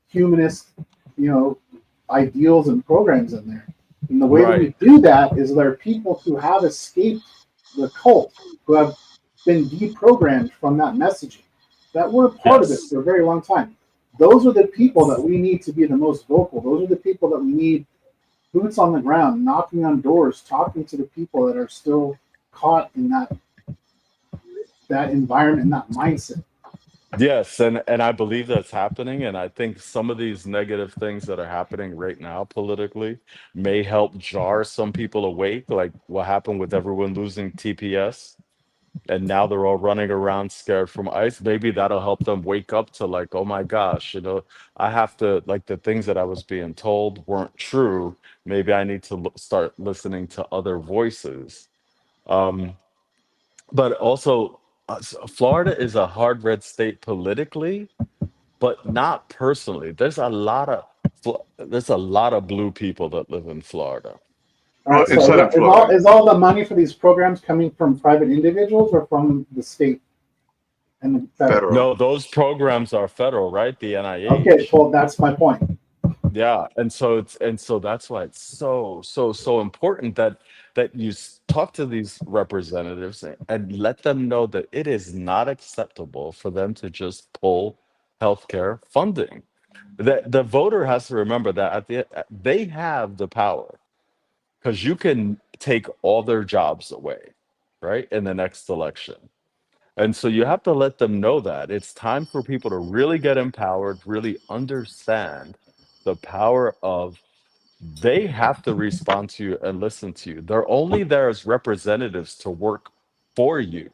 humanist, you know, ideals and programs in there? And the way that we right. do that is there are people who have escaped the cult, who have been deprogrammed from that messaging, that were part of it Yes. for a very long time. Those are the people that we need to be the most vocal. Those are the people that we need boots on the ground, knocking on doors, talking to the people that are still caught in that environment, that mindset. Yes, and I believe that's happening, and I think some of these negative things that are happening right now politically may help jar some people awake, like what happened with everyone losing TPS, and now they're all running around scared from ICE. Maybe that'll help them wake up to like, oh my gosh, I have to, like, the things that I was being told weren't true. Maybe I need to start listening to other voices. Um, but also, Florida is a hard red state politically, but not personally. There's a lot of blue people that live in Florida. All Well, right. There's instead So of not. is all the money for these programs coming from private individuals or from the state and the federal? federal. No, those programs are federal, right? The Okay. NIH. Well, that's my point. Yeah, and so that's why it's so important that you talk to these representatives and let them know that it is not acceptable for them to just pull healthcare funding. The voter has to remember that they have the power, because you can take all their jobs away, right, in the next election. And so you have to let them know that it's time for people to really get empowered, really understand the power of, they have to respond to you and listen to you. They're only there as representatives to work for you.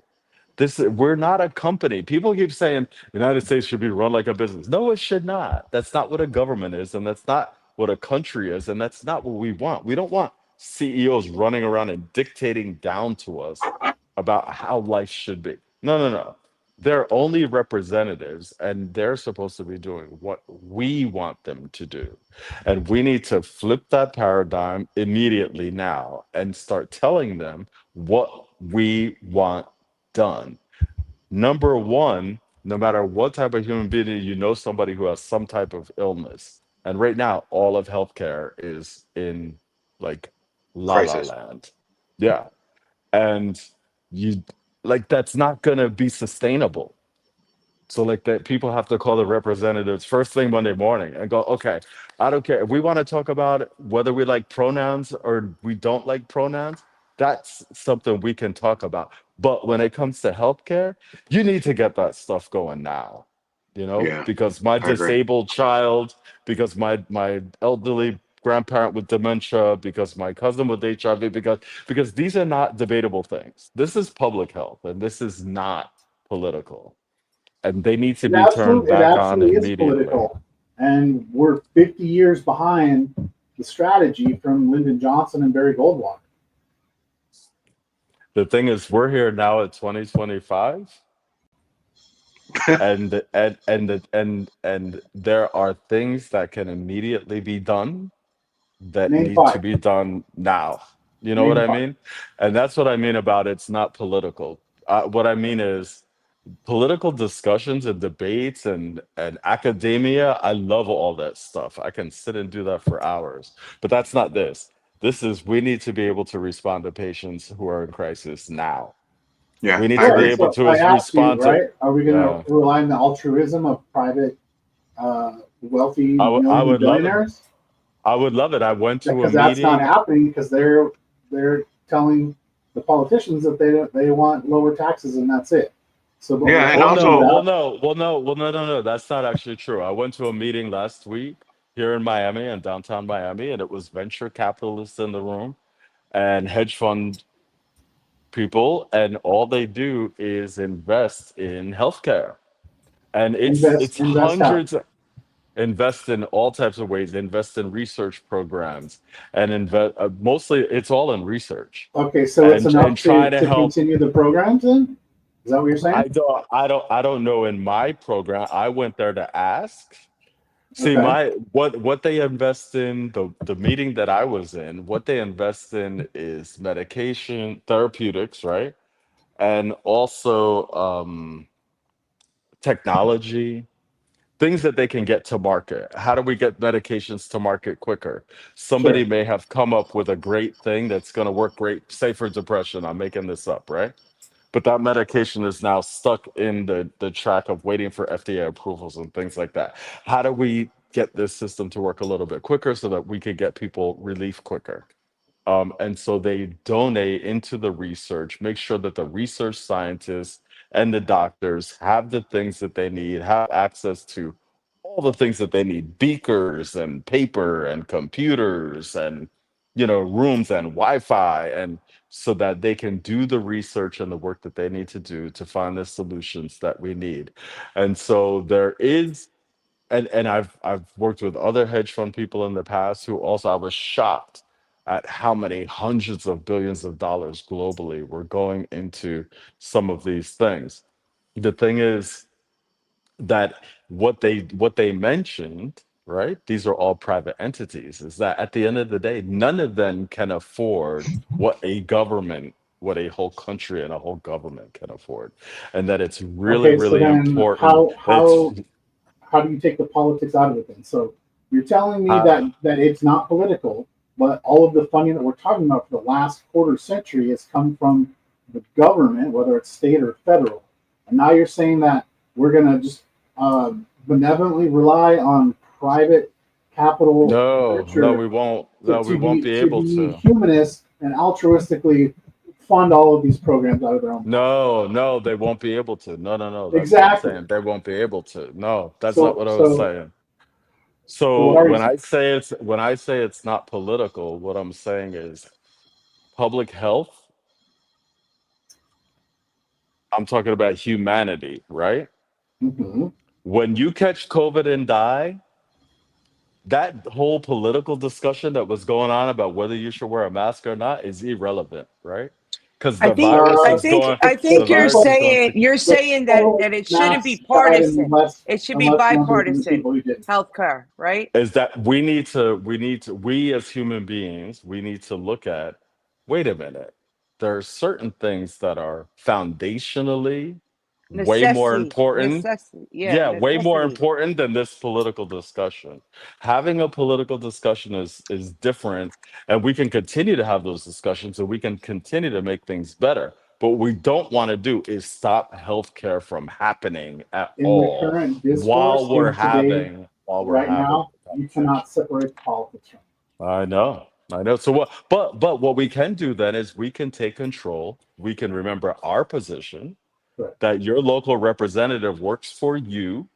We're not a company. People keep saying the United States should be run like a business. No, it should not. That's not what a government is, and that's not what a country is, and that's not what we want. We don't want CEOs running around and dictating down to us about how life should be. No, no, no. They're only representatives, and they're supposed to be doing what we want them to do. And we need to flip that paradigm immediately now and start telling them what we want done. Number one, no matter what type of human being, somebody who has some type of illness. And right now, all of healthcare is in like la la Crisis. land. Yeah. And you like that's not gonna be sustainable. So like that people have to call the representatives first thing Monday morning and go, okay, I don't care. If we want to talk about whether we like pronouns or we don't like pronouns, that's something we can talk about. But when it comes to healthcare, you need to get that stuff going now. Yeah, Because my I agree. disabled child, because my elderly grandparent with dementia, because my cousin with HIV, because these are not debatable things. This is public health and this is not political, and they need to be turned It back on absolutely is immediately. political, and we're 50 years behind the strategy from Lyndon Johnson and Barry Goldwater. The thing is, we're here now at 2025, and there are things that can immediately be done that Name need to five. be done now. You know what Name I five. mean? And that's what I mean about it's not political. What I mean is political discussions and debates and academia. I love all that stuff. I can sit and do that for hours, but that's not this. This is, we need to be able to respond to patients who are in crisis now. Yeah, We need I to be Yeah. agree. able So to I asked you, respond to. right? Are we going to Yeah, rely on the altruism of private, wealthy I million would love it. billionaires? I would love it. I went to a Because that's not meeting. happening because they're telling the politicians that they want lower taxes and that's it. So, but Yeah, and without Well, any of no, also, well, that, no, well, no, well, no, no, no. That's not actually true. I went to a meeting last week here in Miami and downtown Miami, and it was venture capitalists in the room and hedge fund people, and all they do is invest in healthcare. And it's Invest how? hundreds, invest in all types of ways, invest in research programs, and invest mostly it's all in research Okay, so it's and enough trying to to help. continue the programs then? Is that what you're saying? I don't know. In my program, I went there to ask. See, Okay. my what they invest in, the meeting that I was in, what they invest in is medication, therapeutics, right? And also technology, things that they can get to market. How do we get medications to market quicker? Somebody Sure. may have come up with a great thing that's going to work great, say for depression. I'm making this up, right? But that medication is now stuck in the track of waiting for FDA approvals and things like that. How do we get this system to work a little bit quicker so that we could get people relief quicker? And so they donate into the research, make sure that the research scientists and the doctors have the things that they need, have access to all the things that they need, beakers and paper and computers and rooms and Wi-Fi, and so that they can do the research and the work that they need to do to find the solutions that we need. And so there is, and I've worked with other hedge fund people in the past who also, I was shocked at how many hundreds of billions of dollars globally were going into some of these things. The thing is that what they mentioned, right? These are all private entities, is that at the end of the day, none of them can afford what a whole country and a whole government can afford. And that it's really, Okay, so really then important. It's how do you take the politics out of it then? So you're telling me uh, that it's not political, but all of the funding that we're talking about for the last quarter century has come from the government, whether it's state or federal. And now you're saying that we're going to just benevolently rely on private capital no, no, venture we won't. No, we won't be to able be to. humanist and altruistically fund all of these programs out of their own pocket. No, no, they won't be able to. No, no, no. That's what I'm Exactly. saying. They won't be able to. No, that's not So what I was so saying. so So what are you saying? when I say it's not political, what I'm saying is public health. I'm talking about humanity, right? Hmm. When you catch COVID and die, that whole political discussion that was going on about whether you should wear a mask or not is irrelevant, right? Because I the think virus I Uh, is think going, I the think you're virus is people, going saying to. you're the saying people that it with shouldn't be masks died, partisan. It should be unless numbers of the bipartisan people who didn't. healthcare, right? Is that we as human beings, we need to look at, wait a minute, there are certain things that are foundationally way more important. Yeah, Yeah, way more necessity. important than this political discussion. Having a political discussion is different, and we can continue to have those discussions and we can continue to make things better. But what we don't want to do is stop healthcare from happening at In the all current discourse in today, while we're right having now, the you conversation. cannot separate the politics from I know. I know. So what but what we can do then is we can take control. We can remember our position it. Right. that your local representative works for you.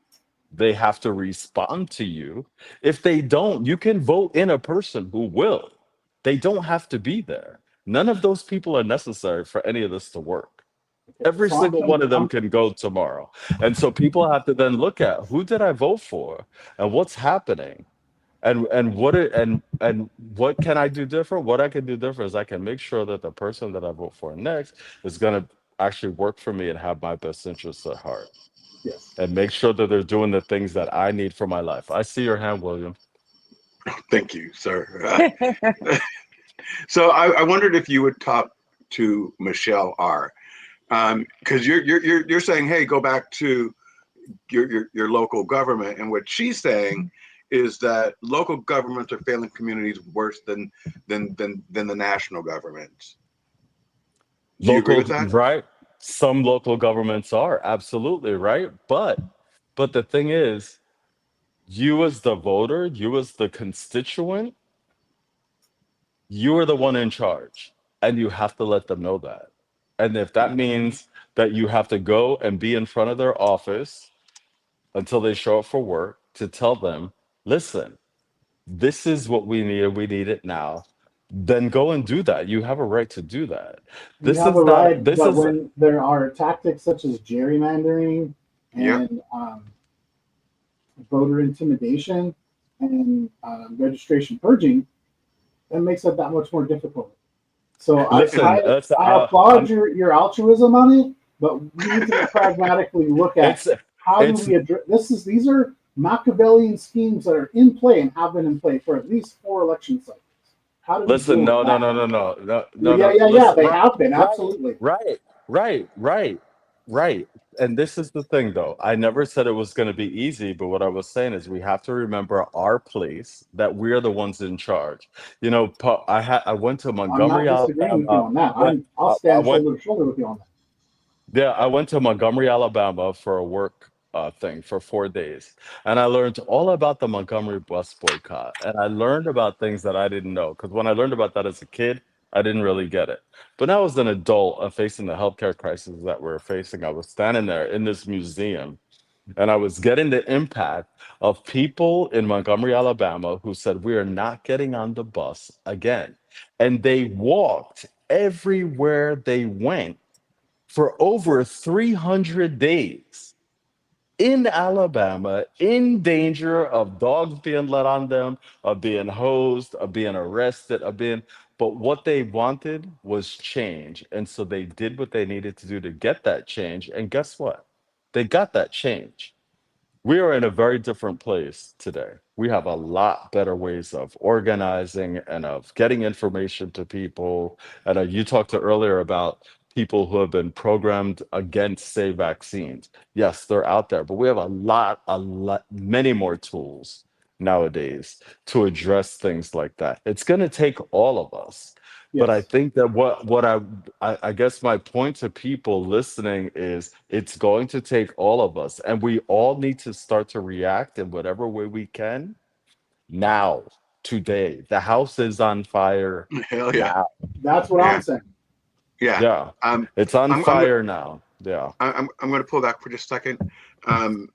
They have to respond to you. If they don't, you can vote in a person who will. They don't have to be there. None of those people are necessary for any of this to work. Okay. Every single one of them I'm can go tomorrow. And so people have to then look at, who did I vote for and what's happening? And what can I do different? What I can do different is I can make sure that the person that I vote for next is going to actually work for me and have my best interests at heart, yes. and make sure that they're doing the things that I need for my life. I see your hand, William. Thank you, sir. So I wondered if you would talk to Michelle R. Because you're saying, hey, go back to your local government, and what she's saying is that local governments are failing communities worse than the national governments. Do you agree Local, with that? right? Some local governments are absolutely right, but the thing is, you as the voter, you as the constituent, you are the one in charge, and you have to let them know that. And if that means that you have to go and be in front of their office until they show up for work to tell them, listen, this is what we need it now, then go and do that. You have a right to do that. You This have a is not, right, this but is, when there are tactics such as gerrymandering Yep. and voter intimidation and registration purging, that makes it that much more difficult. So And listen, I applaud I'm, your altruism on it, but we need to pragmatically look at it's, how do it's, we address these are Machiavellian schemes that are in play and have been in play for at least 4 election cycles. How do we deal listen, with no, no, that? no, no, no, no, no, Yeah, no. yeah, yeah. Listen, They right, have been right, absolutely. right, right, right, right. And this is the thing, though. I never said it was going to be easy, but what I was saying is we have to remember our place, that we're the ones in charge. You know, I went to I'm not Montgomery, disagreeing with you Alabama. on that. I'll I stand went, shoulder to shoulder with you on that. yeah, I went to Montgomery, Alabama for a work thing for 4 days. And I learned all about the Montgomery bus boycott. And I learned about things that I didn't know. Because when I learned about that as a kid, I didn't really get it. But now as an adult, facing the healthcare crisis that we're facing, I was standing there in this museum and I was getting the impact of people in Montgomery, Alabama who said, we are not getting on the bus again. And they walked everywhere they went for over 300 days in Alabama, in danger of dogs being let on them, of being hosed, of being arrested, of being. But what they wanted was change. And so they did what they needed to do to get that change. And guess what? They got that change. We are in a very different place today. We have a lot better ways of organizing and of getting information to people. And you talked to earlier about people who have been programmed against, say, vaccines. Yes, they're out there, but we have a lot, many more tools nowadays to address things like that. It's going to take all of us. But I Yes, think that I guess my point to people listening is it's going to take all of us, and we all need to start to react in whatever way we can now, today. The house is on fire hell yeah, now. that's what I'm yeah, saying. yeah. Yeah, Um, it's on I'm fire now. Yeah, I'm going to pull back for just a second. Um,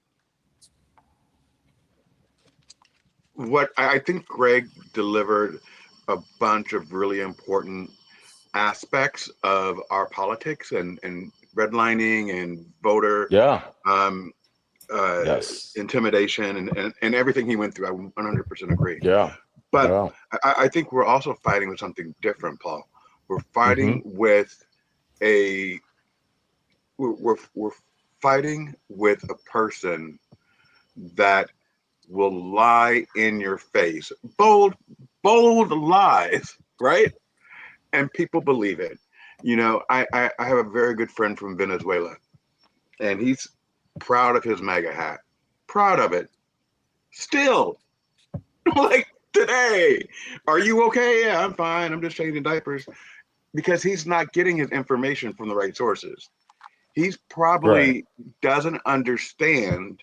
what I think Greg delivered a bunch of really important aspects of our politics and redlining and voter yeah, um, uh, yes, intimidation and everything he went through. I 100% agree. yeah, But yeah. I think we're also fighting with something different, Paul. We're Mm-hmm. fighting with a we're fighting with a person that will lie in your face, bold lies, right? And people believe it. You know, I have a very good friend from Venezuela, and he's proud of his MAGA hat, proud of it. Still, like today, are you okay? Yeah, I'm fine. I'm just changing diapers because he's not getting his information from the right sources. He's Right, probably doesn't understand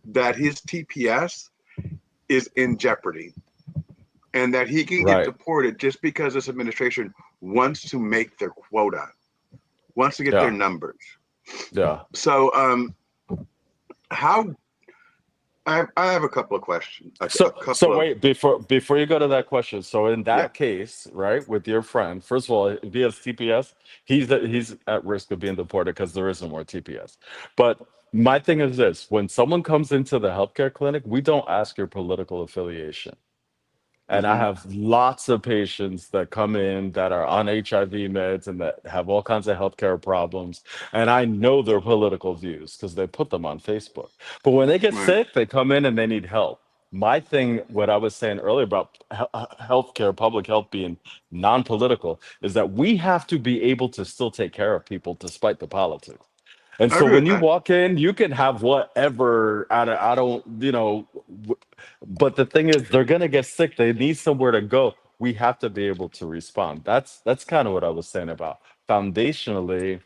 that his TPS is in jeopardy and that he can get right. deported just because this administration wants to make their quota, wants to get their Yeah, numbers. yeah. So, how I have a couple of questions. A So couple of wait, before you go to that question. So in yeah. that case, right, with your friend, first of all, if he has TPS, he's at risk of being deported because there isn't more TPS. But my thing is this: when someone comes into the healthcare clinic, we don't ask your political affiliation. And I Hmm. have lots of patients that come in that are on HIV meds and that have all kinds of healthcare problems. And I know their political views because they put them on Facebook. But when they get Right. sick, they come in and they need help. My thing, what I was saying earlier about healthcare, public health being non political, is that we have to be able to still take care of people despite the politics. And I so agree when with you that. walk in, you can have whatever. I don't, but the thing is, they're gonna get sick. They need somewhere to go. We have to be able to respond. That's kind of what I was saying about foundationally.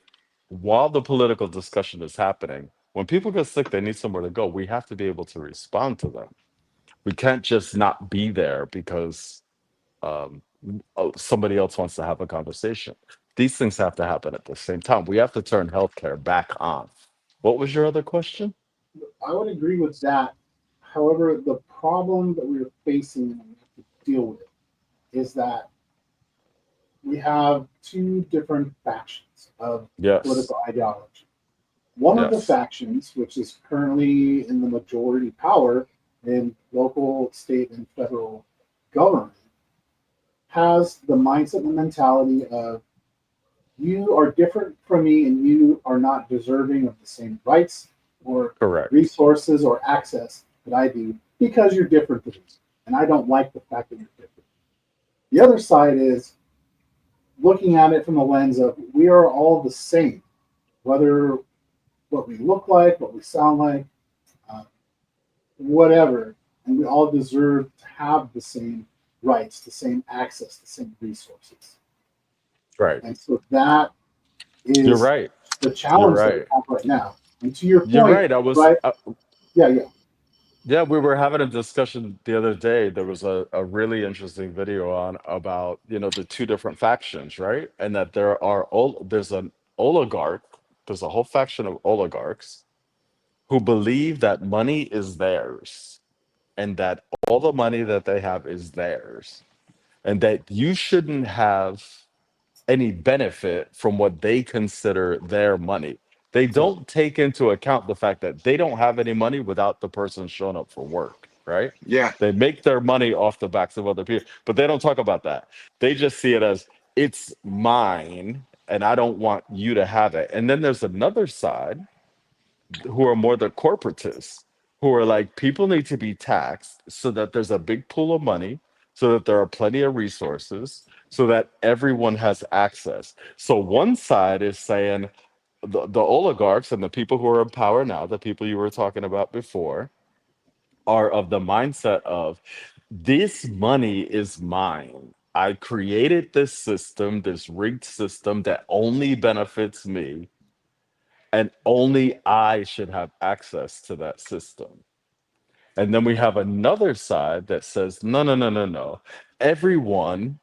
While the political discussion is happening, when people get sick, they need somewhere to go. We have to be able to respond to them. We can't just not be there because um, somebody else wants to have a conversation. These things have to happen at the same time. We have to turn healthcare back on. What was your other question? I would agree with that. However, the problem that we're facing and we have to deal with is that we have two different factions of Yes. political ideology. One of the Yes. factions, which is currently in the majority power in local, state, and federal government, has the mindset and mentality of you are different from me and you are not deserving of the same rights or Correct. resources or access that I do because you're different than me. And I don't like the fact that you're different. The other side is looking at it from the lens of we are all the same, whether what we look like, what we sound like, uh, whatever, and we all deserve to have the same rights, the same access, the same resources. Right. And so that You're is right. the You're challenge that we right. have right now. And to your You're point, right. I was right? Yeah, yeah. Yeah, we were having a discussion the other day. There was a really interesting video on about, the two different factions, right? And that there's an oligarch, there's a whole faction of oligarchs who believe that money is theirs and that all the money that they have is theirs and that you shouldn't have any benefit from what they consider their money. They don't take into account the fact that they don't have any money without the person showing up for work, right? Yeah. They make their money off the backs of other people, but they don't talk about that. They just see it as it's mine and I don't want you to have it. And then there's another side who are more the corporatists who are like people need to be taxed so that there's a big pool of money, so that there are plenty of resources, so that everyone has access. So one side is saying the oligarchs and the people who are in power now, the people you were talking about before, are of the mindset of this money is mine. I created this system, this rigged system that only benefits me, and only I should have access to that system. And then we have another side that says, no, no, no, no, no. Everyone,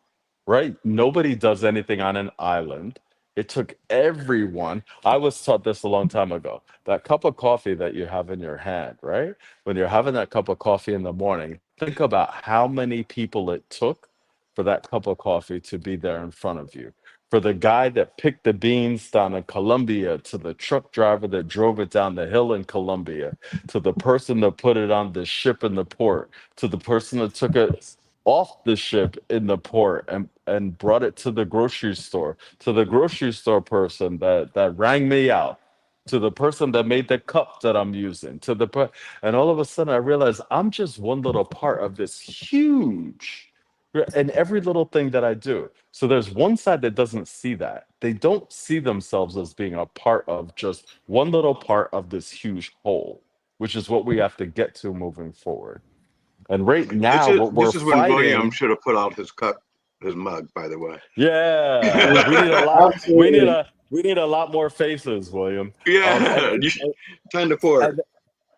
right? Nobody does anything on an island. It took everyone. I was taught this a long time ago. That cup of coffee that you have in your hand, right? When you're having that cup of coffee in the morning, think about how many people it took for that cup of coffee to be there in front of you. For the guy that picked the beans down in Colombia, to the truck driver that drove it down the hill in Colombia, to the person that put it on the ship in the port, to the person that took it off the ship in the port and brought it to the grocery store, to the grocery store person that rang me out, to the person that made the cup that I'm using, and all of a sudden I realized I'm just one little part of this huge and every little thing that I do. So there's one side that doesn't see that. They don't see themselves as being a part of just one little part of this huge whole, which is what we have to get to moving forward. And right This now, is what we're this is when William fighting, should have put out his cup, his mug, by the way. yeah, Yeah, we need a lot. absolutely. We need a lot more faces, William. Um, and, Yeah. and, Time to pour. and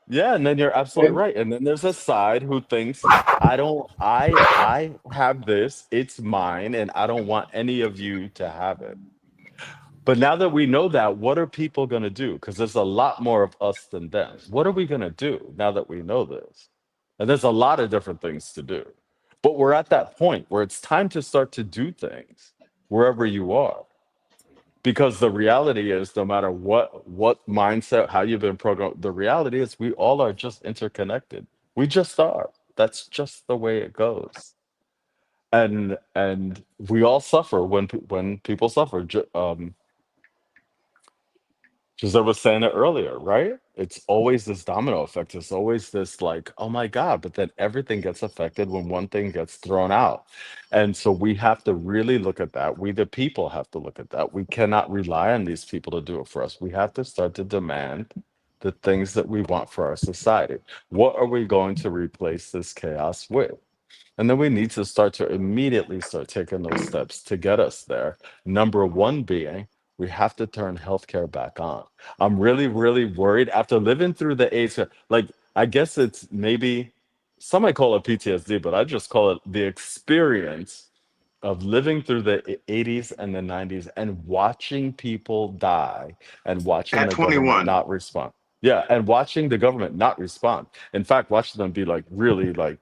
yeah, and then you're absolutely And right. And then there's a side who thinks, I have this, it's mine, and I don't want any of you to have it. But now that we know that, what are people going to do? Because there's a lot more of us than them. What are we going to do now that we know this? And there's a lot of different things to do. But we're at that point where it's time to start to do things wherever you are. Because the reality is, no matter what mindset, how you've been programmed, the reality is we all are just interconnected. We just are. That's just the way it goes. And we all suffer when people suffer. Because I was saying it earlier, right? It's always this domino effect. It's always this like, oh my God, but then everything gets affected when one thing gets thrown out. And so we have to really look at that. We, the people, have to look at that. We cannot rely on these people to do it for us. We have to start to demand the things that we want for our society. What are we going to replace this chaos with? And then we need to start to immediately start taking those steps to get us there. Number one being, we have to turn healthcare back on. I'm really, really worried after living through the AIDS. Like, I guess it's maybe some might call it PTSD, but I just call it the experience of living through the 80s and the 90s and watching people die and watching At the government 21. not respond. Yeah, and watching the government not respond. In fact, watching them be like really like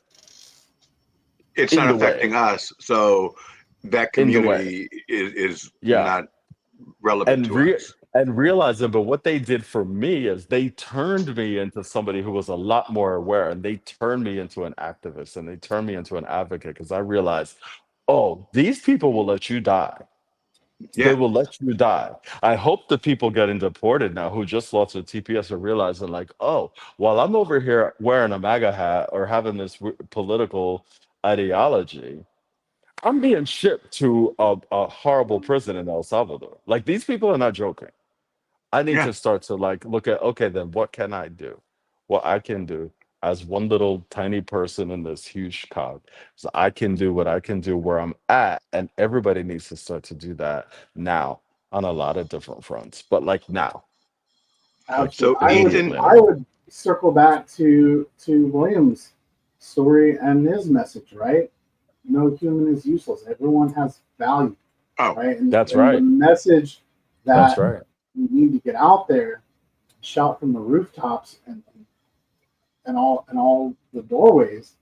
It's in not the way, affecting us, so that in the way. community is Yeah. not relevant and to re us. and realizing, but what they did for me is they turned me into somebody who was a lot more aware, and they turned me into an activist, and they turned me into an advocate, because I realized, oh, these people will let you die. They Yeah, will let you die. I hope the people getting deported now who just lost their TPS are realizing, like, oh, while I'm over here wearing a MAGA hat or having this political ideology, I'm being shipped to a horrible prison in El Salvador. Like, these people are not joking. I need yeah. to start to like look at, okay, then what can I do? What I can do as one little tiny person in this huge cog. So I can do what I can do where I'm at. And everybody needs to start to do that now on a lot of different fronts. But like now, like Absolutely. So immediately I now. would circle back to William's story and his message, right? No human is useless. Everyone has value, oh, right? That's And the right. message That's that right. we need to get out there, shout from the rooftops and all the doorways,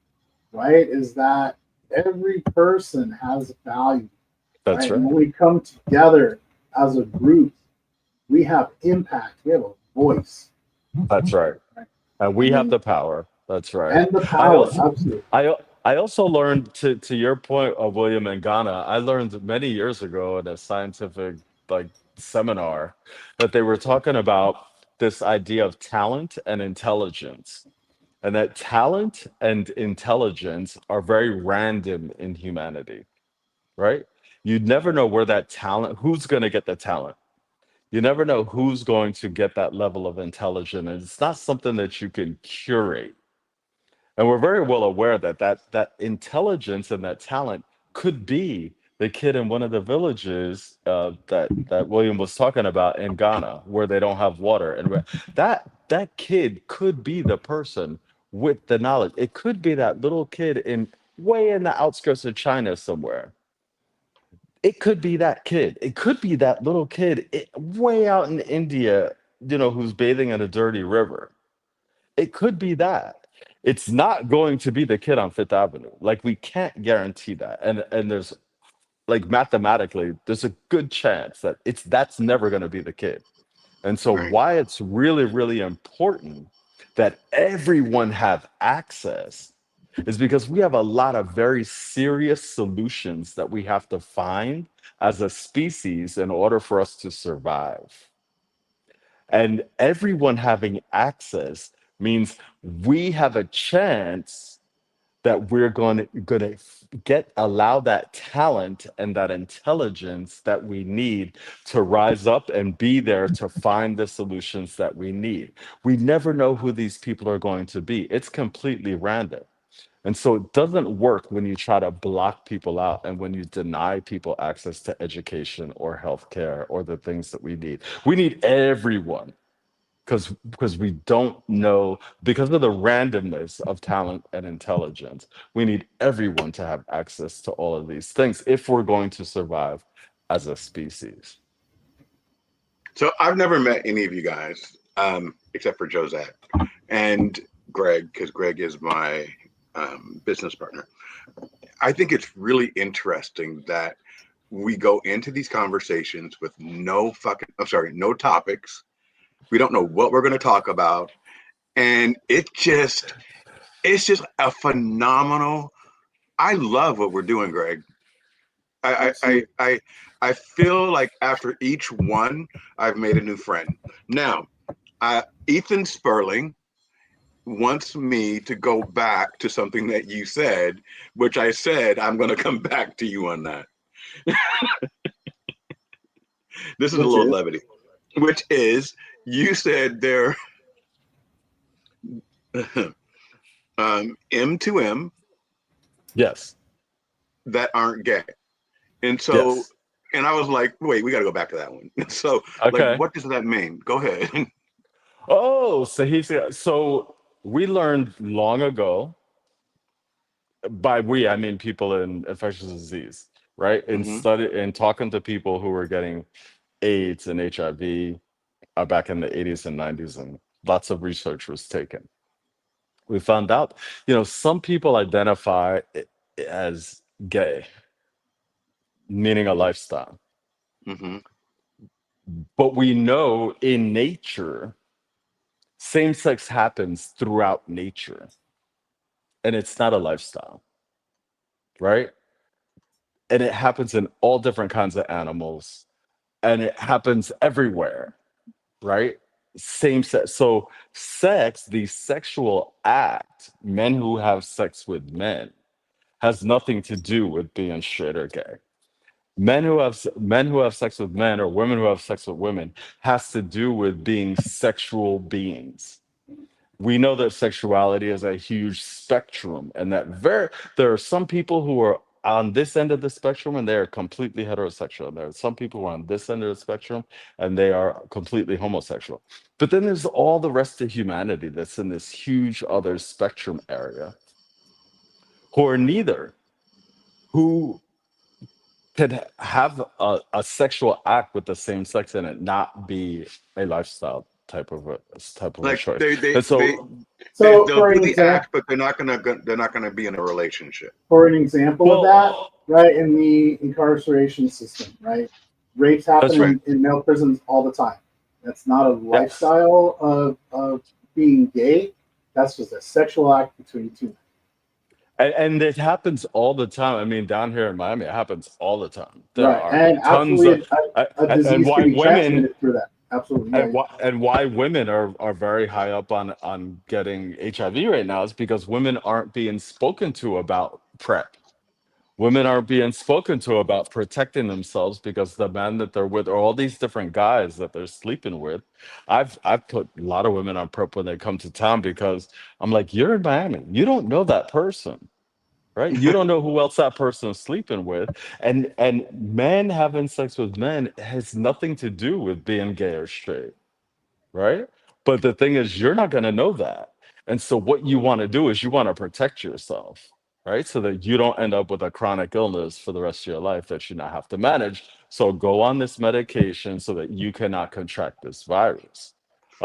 right? Is that every person has value, That's right? And right. when we come together as a group, we have impact. We have a voice, That's right. right? And I we have mean, the power. That's right. and the I power, also absolutely. I also learned, to your point of William and Ghana, I learned many years ago in a scientific like seminar that they were talking about this idea of talent and intelligence. And that talent and intelligence are very random in humanity, right? You never know where that talent, who's going to get the talent. You never know who's going to get that level of intelligence. And it's not something that you can curate. And we're very well aware that that intelligence and that talent could be the kid in one of the villages that William was talking about in Ghana, where they don't have water, and that kid could be the person with the knowledge. It could be that little kid in way in the outskirts of China somewhere. It could be that kid. It could be that little kid way out in India, who's bathing in a dirty river. It could be that. It's not going to be the kid on Fifth Avenue. Like, we can't guarantee that. And there's, like, mathematically, there's a good chance that that's never going to be the kid. And so right. why it's really, really important that everyone have access is because we have a lot of very serious solutions that we have to find as a species in order for us to survive. And everyone having access means we have a chance that we're going to get allow that talent and that intelligence that we need to rise up and be there to find the solutions that we need. We never know who these people are going to be. It's completely random. And so it doesn't work when you try to block people out and when you deny people access to education or healthcare or the things that we need. We need everyone, because we don't know, because of the randomness of talent and intelligence. We need everyone to have access to all of these things if we're going to survive as a species. So I've never met any of you guys, except for Josette and Greg, because Greg is my business partner. I think it's really interesting that we go into these conversations with no topics. We don't know what we're going to talk about, and it's just a phenomenal. I love what we're doing, Greg. I I I Absolutely. I, I feel like after each one, I've made a new friend. Now, Ethan Sperling wants me to go back to something that you said, which I said I'm going to come back to you on that. This is a Which little is levity, which is you said there M2M Yes. that aren't gay. And so, Yes. and I was like, wait, we got to go back to that one. So, like, Okay. what does that mean? Go ahead. Oh, so we learned long ago, by we, I mean people in infectious disease, right? Hmm. In talking to people who were getting AIDS and HIV back in the 80s and 90s and lots of research was taken. We found out, some people identify as gay, meaning a lifestyle. Hmm. But we know in nature, same sex happens throughout nature, and it's not a lifestyle, right? And it happens in all different kinds of animals, and it happens everywhere, right? Same sex. So, sex, the sexual act, men who have sex with men, has nothing to do with being straight or gay. Men who have sex with men or women who have sex with women has to do with being sexual beings. We know that sexuality is a huge spectrum, and that there are some people who are on this end of the spectrum and they are completely heterosexual. And there are some people who are on this end of the spectrum and they are completely homosexual. But then there's all the rest of humanity that's in this huge other spectrum area who are neither, who could have a sexual act with the same sex and it not be a lifestyle type of a Like choice. they they And they so, So they'll for do an the example, act, but they're not gonna be in a relationship. of that, well, right, in the incarceration system, right, rapes happen that's right. in male prisons all the time. That's not a Yes. lifestyle of being gay. That's just a sexual act between two men. And it happens all the time. I mean, down here in Miami, it happens all the time. There Right, are and tons of, absolutely a and disease can why be women, transmitted through that. Absolutely, yeah, yeah. and why women are very high up on getting HIV right now is because women aren't being spoken to about PrEP. Women aren't being spoken to about protecting themselves because the men that they're with, or all these different guys that they're sleeping with. I've put a lot of women on PrEP when they come to town because I'm like, you're in Miami, you don't know that person, right? You don't know who else that person is sleeping with, and men having sex with men has nothing to do with being gay or straight, right? But the thing is, you're not going to know that. And so, what you want to do is you want to protect yourself, right? So that you don't end up with a chronic illness for the rest of your life that you not have to manage. So, go on this medication so that you cannot contract this virus.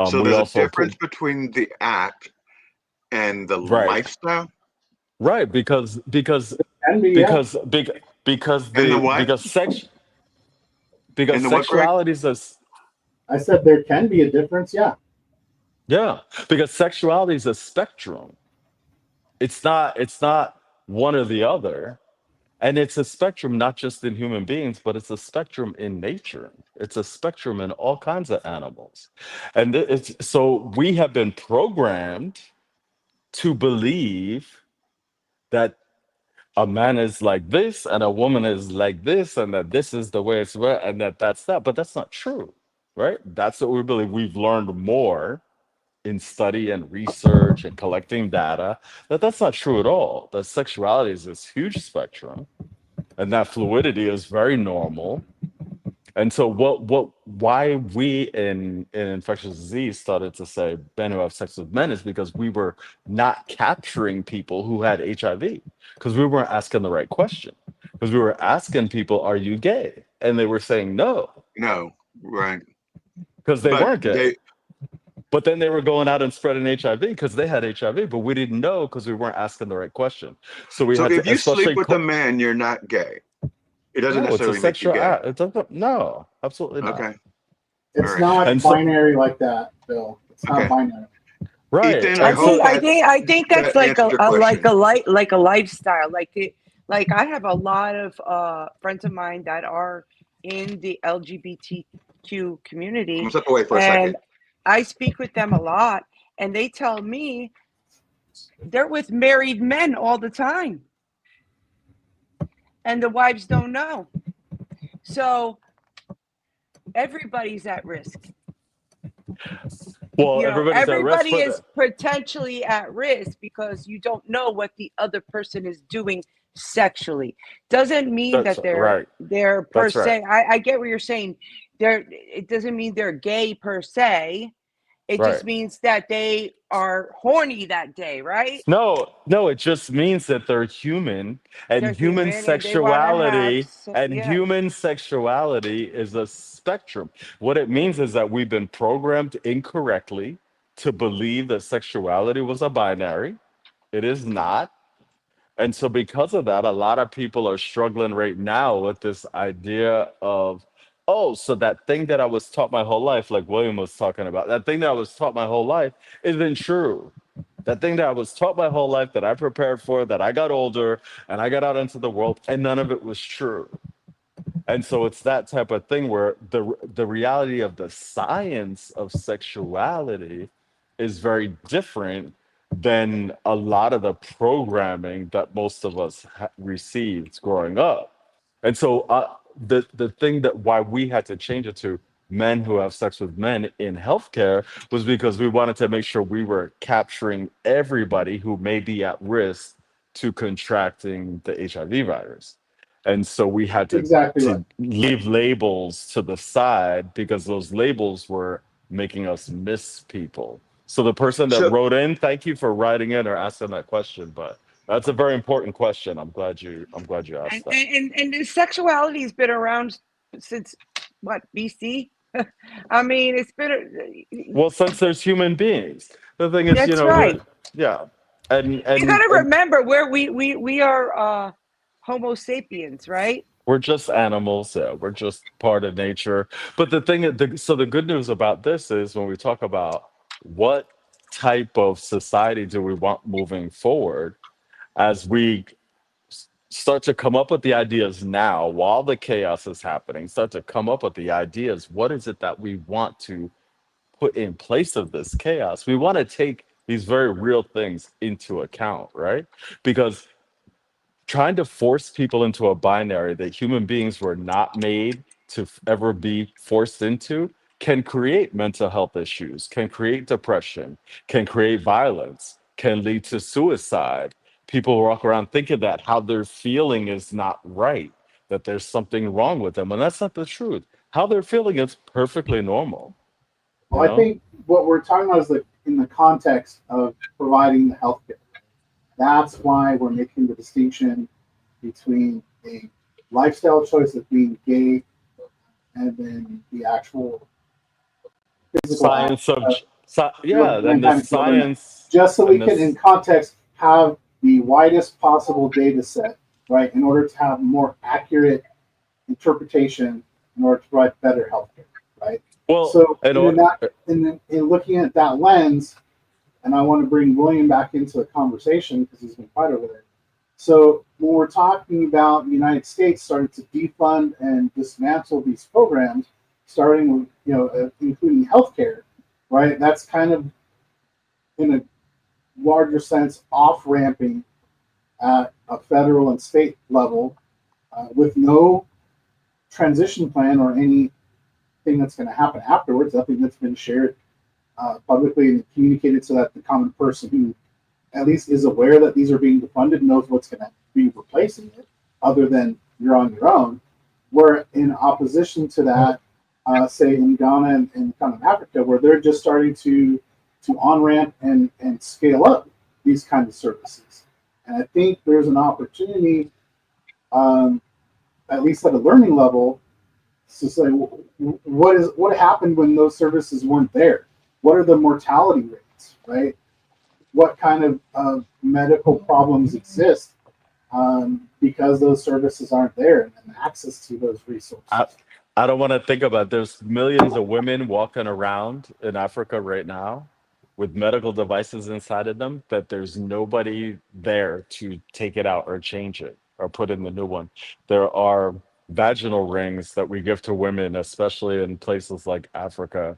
So We there's a also difference put, between the act and the right, lifestyle right, Can be, yeah. because big because and the the what because and the what, Greg? sexuality is a I said there can be a difference, yeah. yeah, because sexuality is a spectrum. It's not one or the other. And it's a spectrum not just in human beings, but it's a spectrum in nature. It's a spectrum in all kinds of animals. And it's so we have been programmed to believe that a man is like this and a woman is like this, and that this is the way and that's that. But that's not true, right? That's what we believe. We've learned more in study and research and collecting data that's not true at all. That sexuality is this huge spectrum and that fluidity is very normal. And so why we in infectious disease started to say men who have sex with men is because we were not capturing people who had HIV because we weren't asking the right question. Because we were asking people, are you gay? And they were saying no, No, right. because they But weren't gay. they But then they were going out and spreading HIV because they had HIV, but we didn't know because we weren't asking the right question. So we so had if to, you sleep especially, with a man, you're not gay. It doesn't no, it's a necessarily make you sexual gay. act. It doesn't, no, absolutely not. Okay. All It's right. not And so, binary like that, Bill. It's not Okay. binary. right. Ethan, I I And hope think so, I think I think that's that like answered your question. like a lifestyle. Like I have a lot of friends of mine that are in the LGBTQ I'm gonna community, step away for a second. and I speak with them a lot, and they tell me they're with married men all the time, and the wives don't know. So everybody's at risk. well, You know, everybody's at rest, everybody but is potentially at risk because you don't know what the other person is doing sexually. Doesn't mean that's that they're right. they're per That's right. se. I get what you're saying. It doesn't mean they're gay per se. It just Right. means that they are horny that day, right? No, no, it just means that they're human They're human and they want to have yeah. human sexuality is a spectrum. What it means is that we've been programmed incorrectly to believe that sexuality was a binary. It is not. And so, because of that, a lot of people are struggling right now with this idea of, oh, so that thing that I was taught my whole life, like William was talking about, that thing that I was taught my whole life isn't true. That thing that I was taught my whole life, that I prepared for, that I got older and I got out into the world, and none of it was true. And so it's that type of thing where the reality of the science of sexuality is very different than a lot of the programming that most of us received growing up. And so the thing that why we had to change it to men who have sex with men in healthcare was because we wanted to make sure we were capturing everybody who may be at risk to contracting the HIV virus. And so we had Exactly right. to leave labels to the side because those labels were making us miss people. So the person that So wrote in, thank you for writing in or asking that question. But that's a very important question. I'm glad you asked that. And sexuality has been around since what, BC? I mean, it's been. Well, since there's human beings, the thing is, That's right. yeah, and You got and to and remember where we are Homo sapiens, right? we're just animals. Yeah, we're just part of nature. But the thing, so the good news about this is when we talk about what type of society do we want moving forward, as we start to come up with the ideas now while the chaos is happening, start to come up with the ideas. What is it that we want to put in place of this chaos? We want to take these very real things into account, right? Because trying to force people into a binary that human beings were not made to ever be forced into can create mental health issues, can create depression, can create violence, can lead to suicide. People walk around thinking that how they're feeling is not right, that there's something wrong with them. And that's not the truth. How they're feeling is perfectly normal, you Well, I know? think what we're talking about is in the context of providing the healthcare. That's why we're making the distinction between a lifestyle choice of being gay and then the actual physical act Science of, of yeah, then the mankind children, science just so we and can, in this. context, have the widest possible data set, right, in order to have more accurate interpretation in order to provide better healthcare, right? Well, So, in that, in looking at that lens, and I want to bring William back into the conversation because he's been quiet over there. So when we're talking about the United States starting to defund and dismantle these programs, starting with including healthcare, right? That's kind of in a larger sense off ramping at a federal and state level with no transition plan or anything that's going to happen afterwards. Nothing that's been shared publicly and communicated so that the common person who at least is aware that these are being defunded, knows what's going to be replacing it, other than you're on your own. We're in opposition to that, say in Ghana and kind of Africa, where they're just starting to on ramp and scale up these kinds of services. And I think there's an opportunity, um, at least at a learning level, to say what happened when those services weren't there. What are the mortality rates, right? What kind of medical problems exist because those services aren't there and access to those I, resources. I don't want to think about it. There's millions of women walking around in Africa right now with medical devices inside of them that there's nobody there to take it out or change it or put in the new one. There are vaginal rings that we give to women, especially in places like Africa,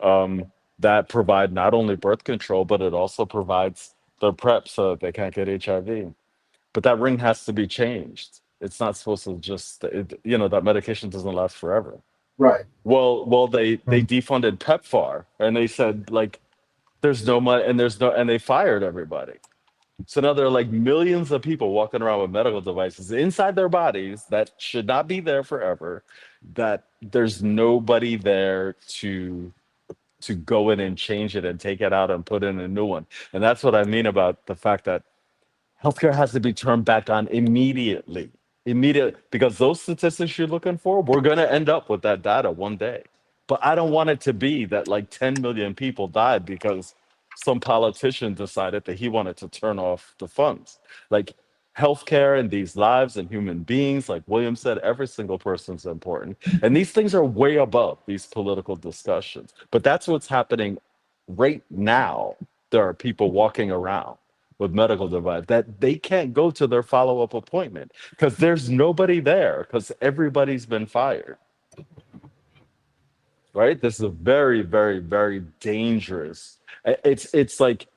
um, that provide not only birth control, but it also provides the prep so that they can't get HIV. But that ring has to be changed. It's not supposed to just, that medication doesn't last forever. Right. Well, they defunded PEPFAR and they said like there's no money and and they fired everybody. So now there are like millions of people walking around with medical devices inside their bodies that should not be there forever. That there's nobody there to go in and change it and take it out and put in a new one. And that's what I mean about the fact that healthcare has to be turned back on immediately. Immediate, because those statistics you're looking for, we're going to end up with that data one day. But I don't want it to be that like 10 million people died because some politician decided that he wanted to turn off the funds. Like healthcare and these lives and human beings, like William said, every single person's important. And these things are way above these political discussions. But that's what's happening right now. There are people walking around with medical device that they can't go to their follow-up appointment because there's nobody there because everybody's been fired. Right? This is a very, very, very dangerous. It's like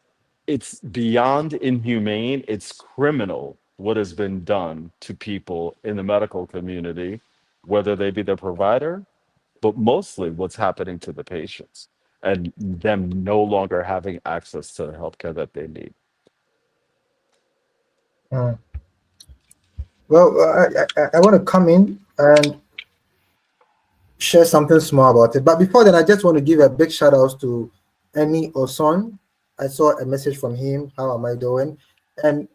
it's beyond inhumane. It's criminal what has been done to people in the medical community, whether they be the provider, but mostly what's happening to the patients and them no longer having access to the healthcare that they need. Mm. Well, I want to come in and share something small about it. But before then, I just want to give a big shout out to Annie Oson. I saw a message from him. How am I doing? And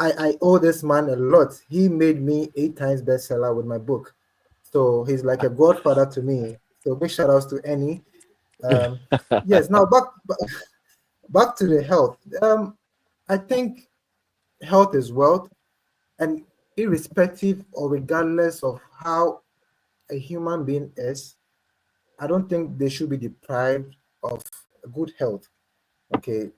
I owe this man a lot. He made me 8 times bestseller with my book. So he's like a godfather to me. So big shout outs to Annie. Um, yes, now back to the health. I think health is wealth, and irrespective or regardless of how a human being is, I don't think they should be deprived of good health. Okay,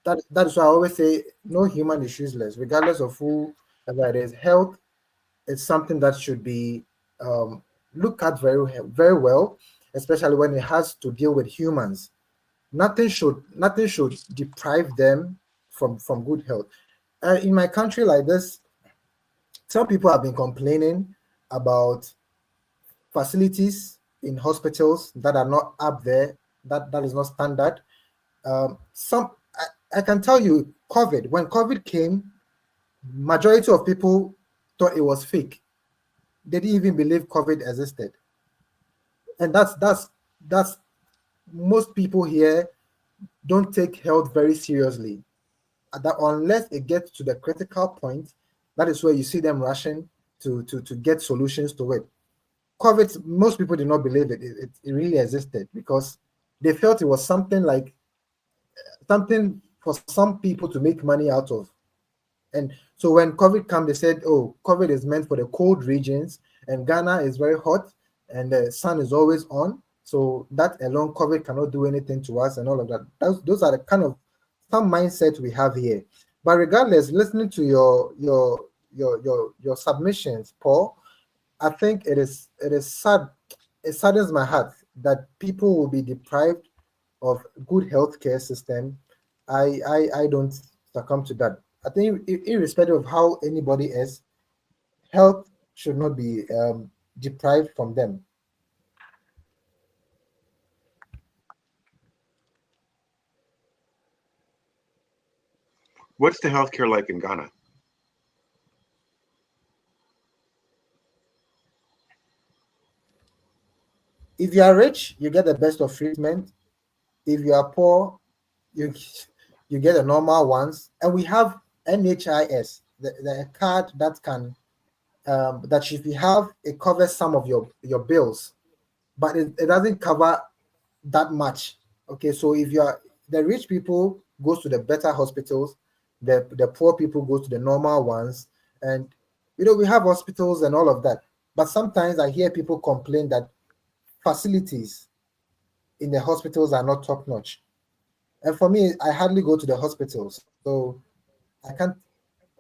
that is why I always say no human is useless, regardless of whoever it is. Health is something that should be um, looked at very well, especially when it has to deal with humans. Nothing should deprive them from good health. In my country like this, some people have been complaining about facilities in hospitals that are not up there, that is not standard. Some I can tell you, when COVID came, majority of people thought it was fake. They didn't even believe COVID existed, and that's most people here don't take health very seriously. That unless it gets to the critical point, that is where you see them rushing to get solutions to it. COVID, most people did not believe it really existed because they felt it was something for some people to make money out of. And so when COVID came, they said, "Oh, COVID is meant for the cold regions, and Ghana is very hot, and the sun is always on. So that alone, COVID cannot do anything to us, and all of that." Those are the kind of some mindset we have here. But regardless, listening to your submissions, Paul, I think it is sad. It saddens my heart that people will be deprived of good healthcare system. I don't succumb to that. I think irrespective of how anybody is, health should not be deprived from them. What's the healthcare like in Ghana? If you are rich, you get the best of treatment. If you are poor, you you get the normal ones. And we have NHIS, the card that can that if you have, it covers some of your bills, but it doesn't cover that much. Okay, so if you are the rich people goes to the better hospitals, the poor people go to the normal ones, and we have hospitals and all of that. But sometimes I hear people complain that facilities in the hospitals are not top notch. And for me, I hardly go to the hospital, so I can't.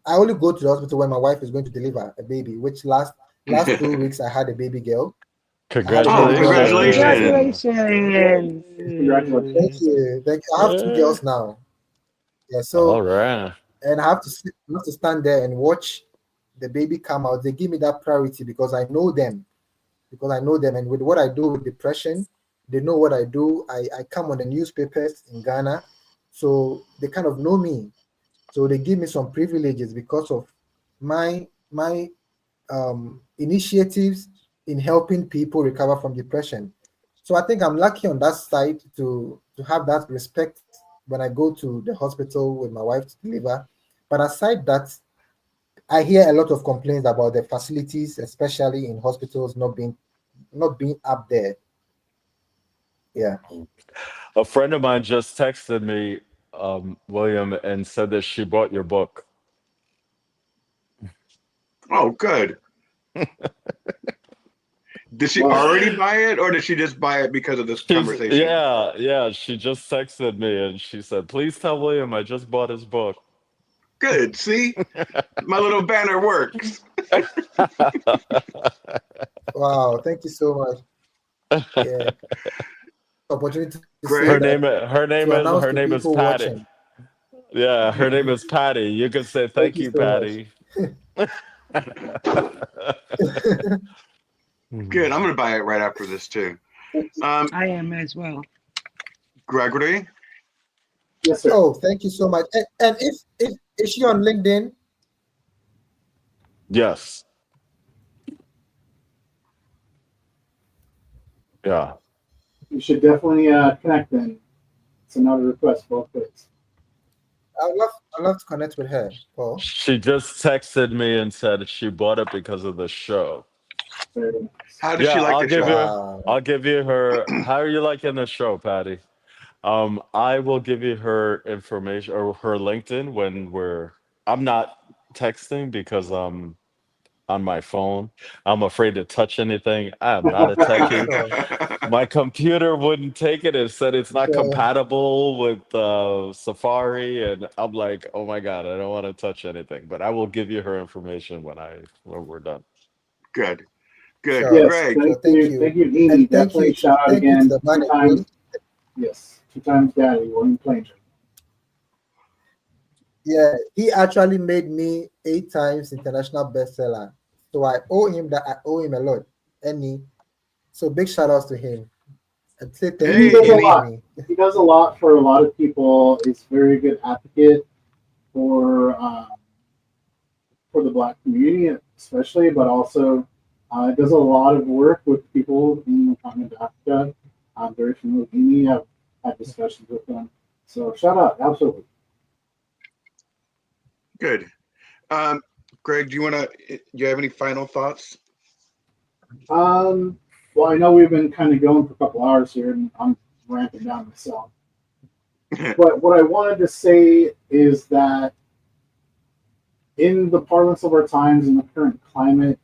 I only go to the hospital when my wife is going to deliver a baby. Which last 2 weeks I had a baby girl. I had a Oh, baby girl that was congratulations. Congratulations. Thank Congratulations. you. Thank you. I have two Yeah. girls now. Yeah, All so right. and I have to stand there and watch the baby come out. They give me that priority because I know them, and with what I do with depression, they know what I do. I come on the newspapers in Ghana, so they kind of know me. So they give me some privileges because of my initiatives in helping people recover from depression. So I think I'm lucky on that side to have that respect when I go to the hospital with my wife to deliver. But aside that, I hear a lot of complaints about the facilities, especially in hospitals, not being up there. Yeah. A friend of mine just texted me, William, and said that she bought your book. Oh, good. Did she Well, already buy it, or did she just buy it because of this conversation? Yeah. She just texted me and she said, "Please tell William I just bought his book." Good. See, my little banner works. Wow, thank you so much. Yeah, opportunity to say Greg, that, to announce Her to name is people Patty. watching. Yeah, her name is Patty. You can say Thank thank you you, so much. Patty. good. I'm gonna buy it right after this too. Um, I am as well. Gregory, yes, sir. Oh, thank you so much. And if is she on LinkedIn? Yes. Yeah. You should definitely connect then. It's another request, both ways. I'd love to connect with her, Paul. She just texted me and said she bought it because of the show. Very nice. how does she Yeah, like the show? Wow. I'll give you her. How are you liking the show, Patty? I will give you her information or her LinkedIn when I'm not texting because I'm on my phone. I'm afraid to touch anything. I am not a techie. Sure, My computer wouldn't take it. It said it's not sure. compatible with Safari, and I'm like, oh my god, I don't want to touch anything. But I will give you her information when we're done. Good, good. Sure, Yes, Greg, thank you. thank you, Amy. And Definitely shout out thank you to again. the Two management. times, yes, two times daddy, one planger. Yeah, he actually made me 8 times international bestseller. So I owe him that. I owe him a lot. Any so big shout outs to him. And say thank He you does to a hey, lot. Amy. He does a lot for a lot of people. He's a very good advocate for the Black community, especially, but also does a lot of work with people in the continent of Africa. I'm very familiar with Amy. I've had discussions with them. So shout out, absolutely. good. Um, Greg, do you have any final thoughts? Um, well, I know we've been kind of going for a couple hours here, and I'm ramping down myself. But what I wanted to say is that in the parlance of our times in the current climate,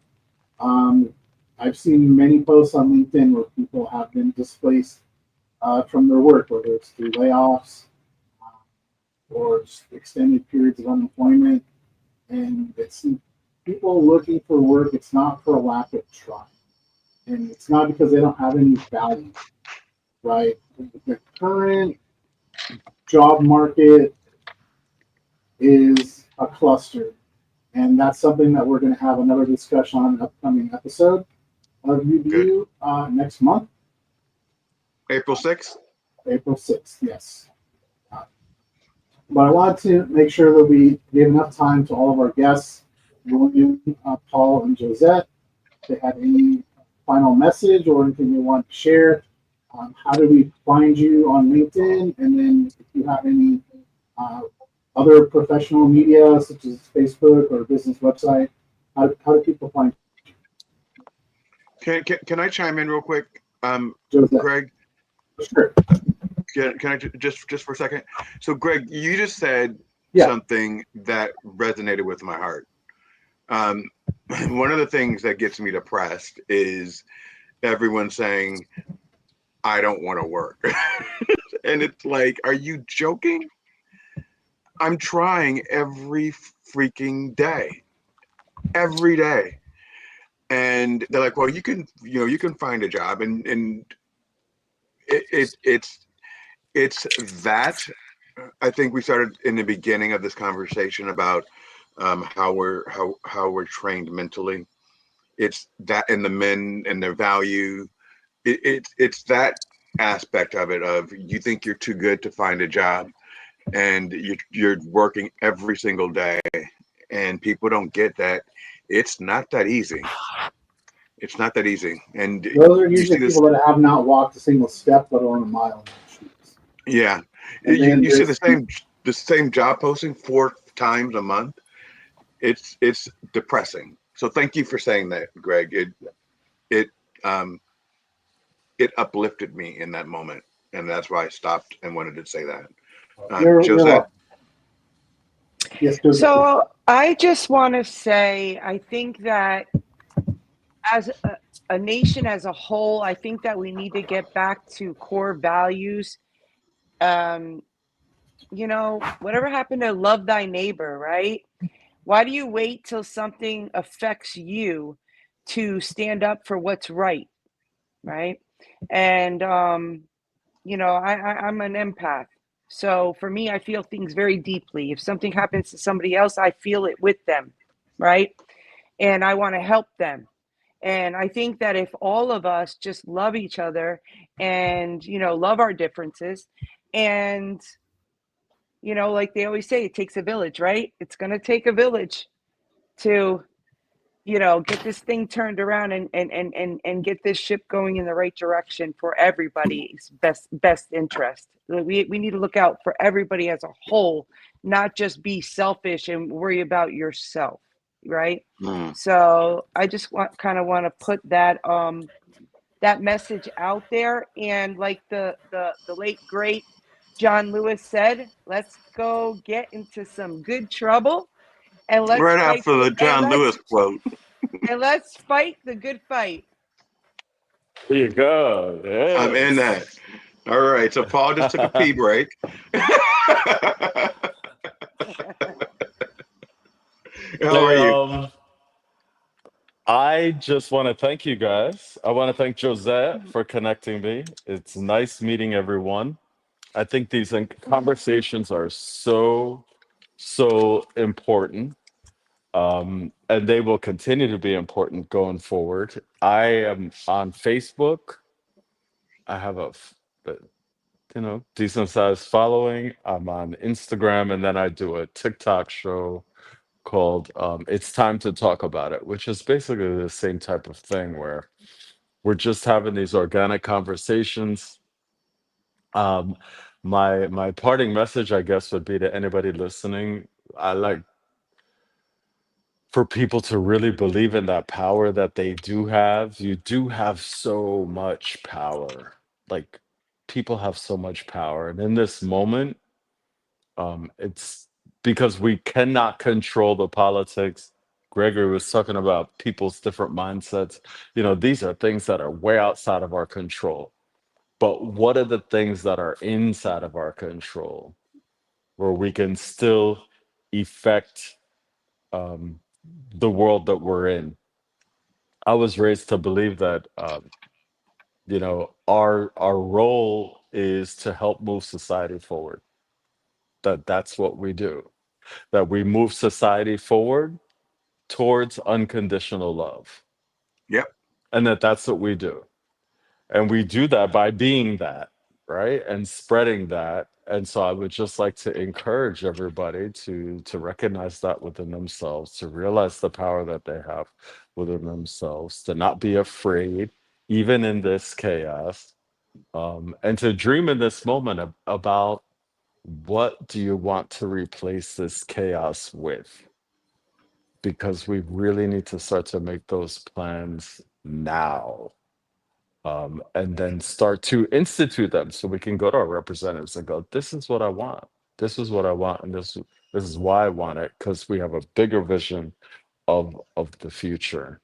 um, I've seen many posts on LinkedIn where people have been displaced from their work, whether it's through layoffs or just extended periods of unemployment. And it's people looking for work. It's not for a lack of trying, and it's not because they don't have any value, right? The current job market is a cluster, and that's something that we're going to have another discussion on in an upcoming episode of Good. UBU next month, April 6th? April 6th. Yes. Uh, but I wanted to make sure that we gave enough time to all of our guests, William, Paul, and Josette. If they had any final message or anything they want to share, how do we find you on LinkedIn? And then if you have any uh, other professional media, such as Facebook or business website, how do people find Can I chime in real quick? Josette? Greg, Sure. can I just for a second? So, Greg, you just said Yeah. something that resonated with my heart. Um, one of the things that gets me depressed is everyone saying, I don't want to work. And it's like, are you joking? I'm trying every freaking day, every day. And they're like, well, you can find a job. And it's that. I think we started in the beginning of this conversation about how we're trained mentally. It's that and the men and their value. It's that aspect of it of you think you're too good to find a job and you're working every single day and people don't get that it's not that easy. It's not that easy. And Those are you usually see this, people that have not walked a single step, let alone a mile in their shoes. yeah. And they You see embrace it. the same job posting 4 times a month. It's depressing. So thank you for saying that, Greg. It um it uplifted me in that moment. And that's why I stopped and wanted to say that. You're Josette? welcome. Yes, Joseph. So I just want to say, I think that as a nation as a whole, I think that we need to get back to core values. Um, whatever happened to love thy neighbor, right? Why do you wait till something affects you to stand up for what's right, right? And I'm an empath. So for me, I feel things very deeply. If something happens to somebody else, I feel it with them, right? And I want to help them. And I think that if all of us just love each other and, love our differences, and, like they always say, it takes a village, right? It's going to take a village to get this thing turned around and get this ship going in the right direction for everybody's best interest. We need to look out for everybody as a whole, not just be selfish and worry about yourself, right? Mm. So I just want to put that message out there, and like the late great John Lewis said, let's go get into some good trouble, and let's Right fight after the John Lewis quote. fight the good fight. There you go. I'm in Yes. that. All right. So Paul just took a pee break. How are Hey, you? I just want to thank you guys. I want to thank Josette for connecting me. It's nice meeting everyone. I think these conversations are so, so important. And they will continue to be important going forward. I am on Facebook. I have decent sized following. I'm on Instagram, and then I do a TikTok show called It's Time to Talk About It, which is basically the same type of thing where we're just having these organic conversations. Um, my parting message, I guess, would be to anybody listening. I like for people to really believe in that power that they do have. You do have so much power. Like people have so much power. And in this moment, it's because we cannot control the politics. Gregory was talking about people's different mindsets. These are things that are way outside of our control. But what are the things that are inside of our control where we can still affect um, the world that we're in? I was raised to believe that our role is to help move society forward. That's what we do. That we move society forward towards unconditional love, Yep. and that's what we do. And we do that by being that, right, and spreading that. And so I would just like to encourage everybody to recognize that within themselves, to realize the power that they have within themselves, to not be afraid even in this chaos, and to dream in this moment about what do you want to replace this chaos with, because we really need to start to make those plans now, and then start to institute them so we can go to our representatives and go, this is what I want. This is what I want. And this is why I want it, because we have a bigger vision of the future.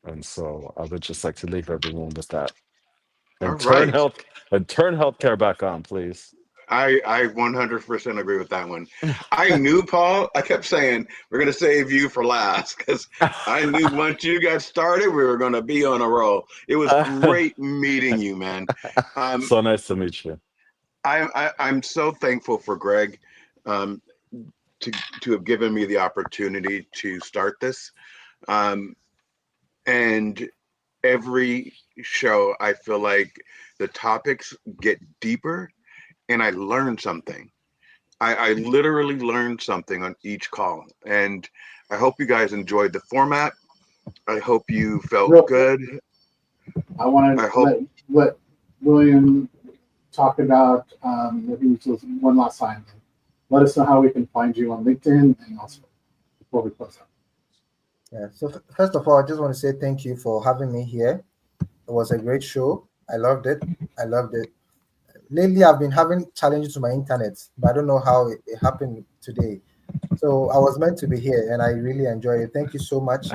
And so I would just like to leave everyone with that. All And right. turn healthcare back on, please. I 100% agree with that one. I knew, Paul. I kept saying we're going to save you for last because I knew once you got started, we were going to be on a roll. It was great meeting you, man. Um, So nice to meet you. I'm so thankful for Greg, um, to have given me the opportunity to start this. Um, and every show, I feel like the topics get deeper, and I learn something. I literally learned something on each call, and I hope you guys enjoyed the format. I hope you felt Real quick, good. I want I to hope. let William talk about one last time. Let us know how we can find you on LinkedIn and also before we close out. Yeah. So first of all, I just want to say thank you for having me here. It was a great show. I loved it. I loved it. lately I've been having challenges with my internet, but I don't know how it happened today. So I was meant to be here, and I really enjoyed it. Thank you so much.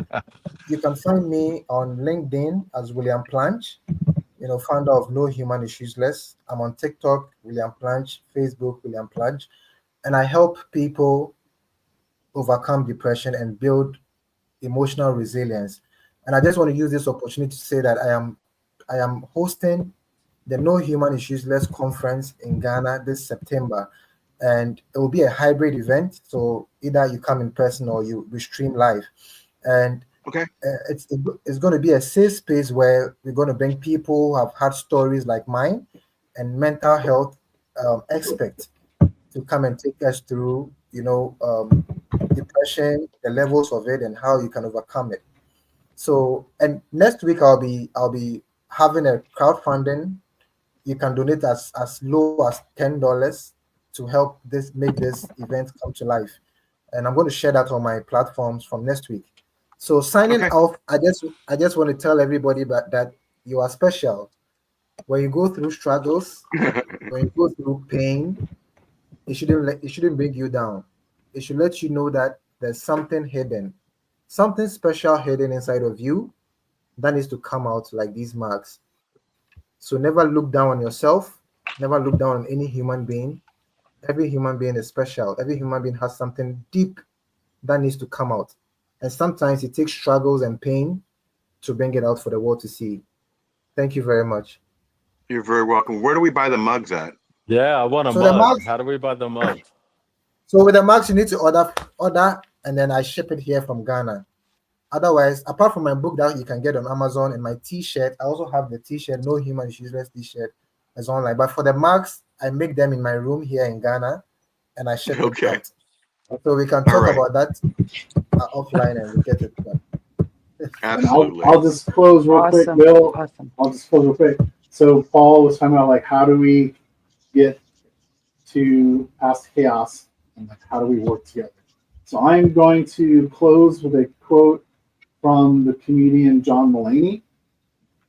You can find me on LinkedIn as William Planch, founder of No Human is Useless. I'm on TikTok, William Planch, Facebook, William Planch, and I help people overcome depression and build emotional resilience. And I just want to use this opportunity to say that I am hosting the No Human is Useless conference in Ghana this September. And it will be a hybrid event. So either you come in person or we stream live. And Okay. it's going to be a safe space where we're going to bring people who have had stories like mine and mental health experts to come and take us through, depression, the levels of it, and how you can overcome it. So, and next week I'll be having a crowdfunding. You can donate as low as $10 to help this make this event come to life, and I'm going to share that on my platforms from next week. So signing Okay. off, I just want to tell everybody that you are special. When you go through struggles, when you go through pain, it shouldn't bring you down. It should let you know that there's something hidden, something special hidden inside of you that needs to come out like these marks. So never look down on yourself, never look down on any human being. Every human being is special. Every human being has something deep that needs to come out. And sometimes it takes struggles and pain to bring it out for the world to see. Thank you very much. You're very welcome. Where do we buy the mugs at? Yeah, I want a So the mug. marks, How do we buy the mug? so with the marks, you need to order, and then I ship it here from Ghana. Otherwise, apart from my book that you can get on Amazon and my T-shirt, I also have the T-shirt, No Human is Useless T-shirt, as online. But for the marks, I make them in my room here in Ghana, and I ship it Okay. out. So we can All talk right. about that offline, and we get it done. And I'll Absolutely. I'll just close real quick, Awesome. Bill. Awesome. I'll just close real quick. So Paul was talking about like how do we get to past chaos and like how do we work together. So I'm going to close with a quote from the comedian John Mulaney,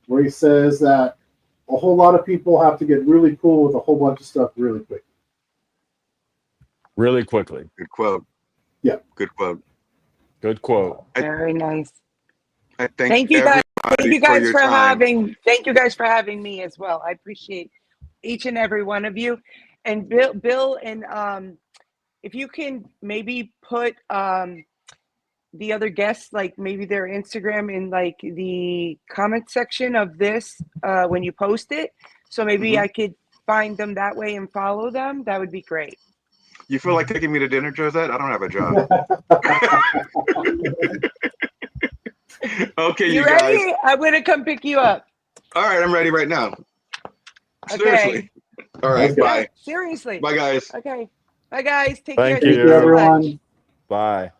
where he says that a whole lot of people have to get really cool with a whole bunch of stuff really quick. Really quickly. Good quote. Yeah. Good quote. Good quote. Very nice. I thank Thank you guys. Thank everybody you for guys your for time. having me as well. I appreciate each and every one of you. And Bill, and if you can maybe put the other guests, like maybe their Instagram in like the comment section of this when you post it. So maybe Mhm. I could find them that way and follow them. That would be great. You feel like taking me to dinner, Josette? I don't have a job. Okay, You you guys. ready? I'm gonna come pick you up. All right, I'm ready right now. Okay. Seriously. All right, Okay. Yeah, bye. seriously. Bye, guys. Okay. Bye guys. Take care. Thank Thank Thank you, you so you. much. everyone. Bye.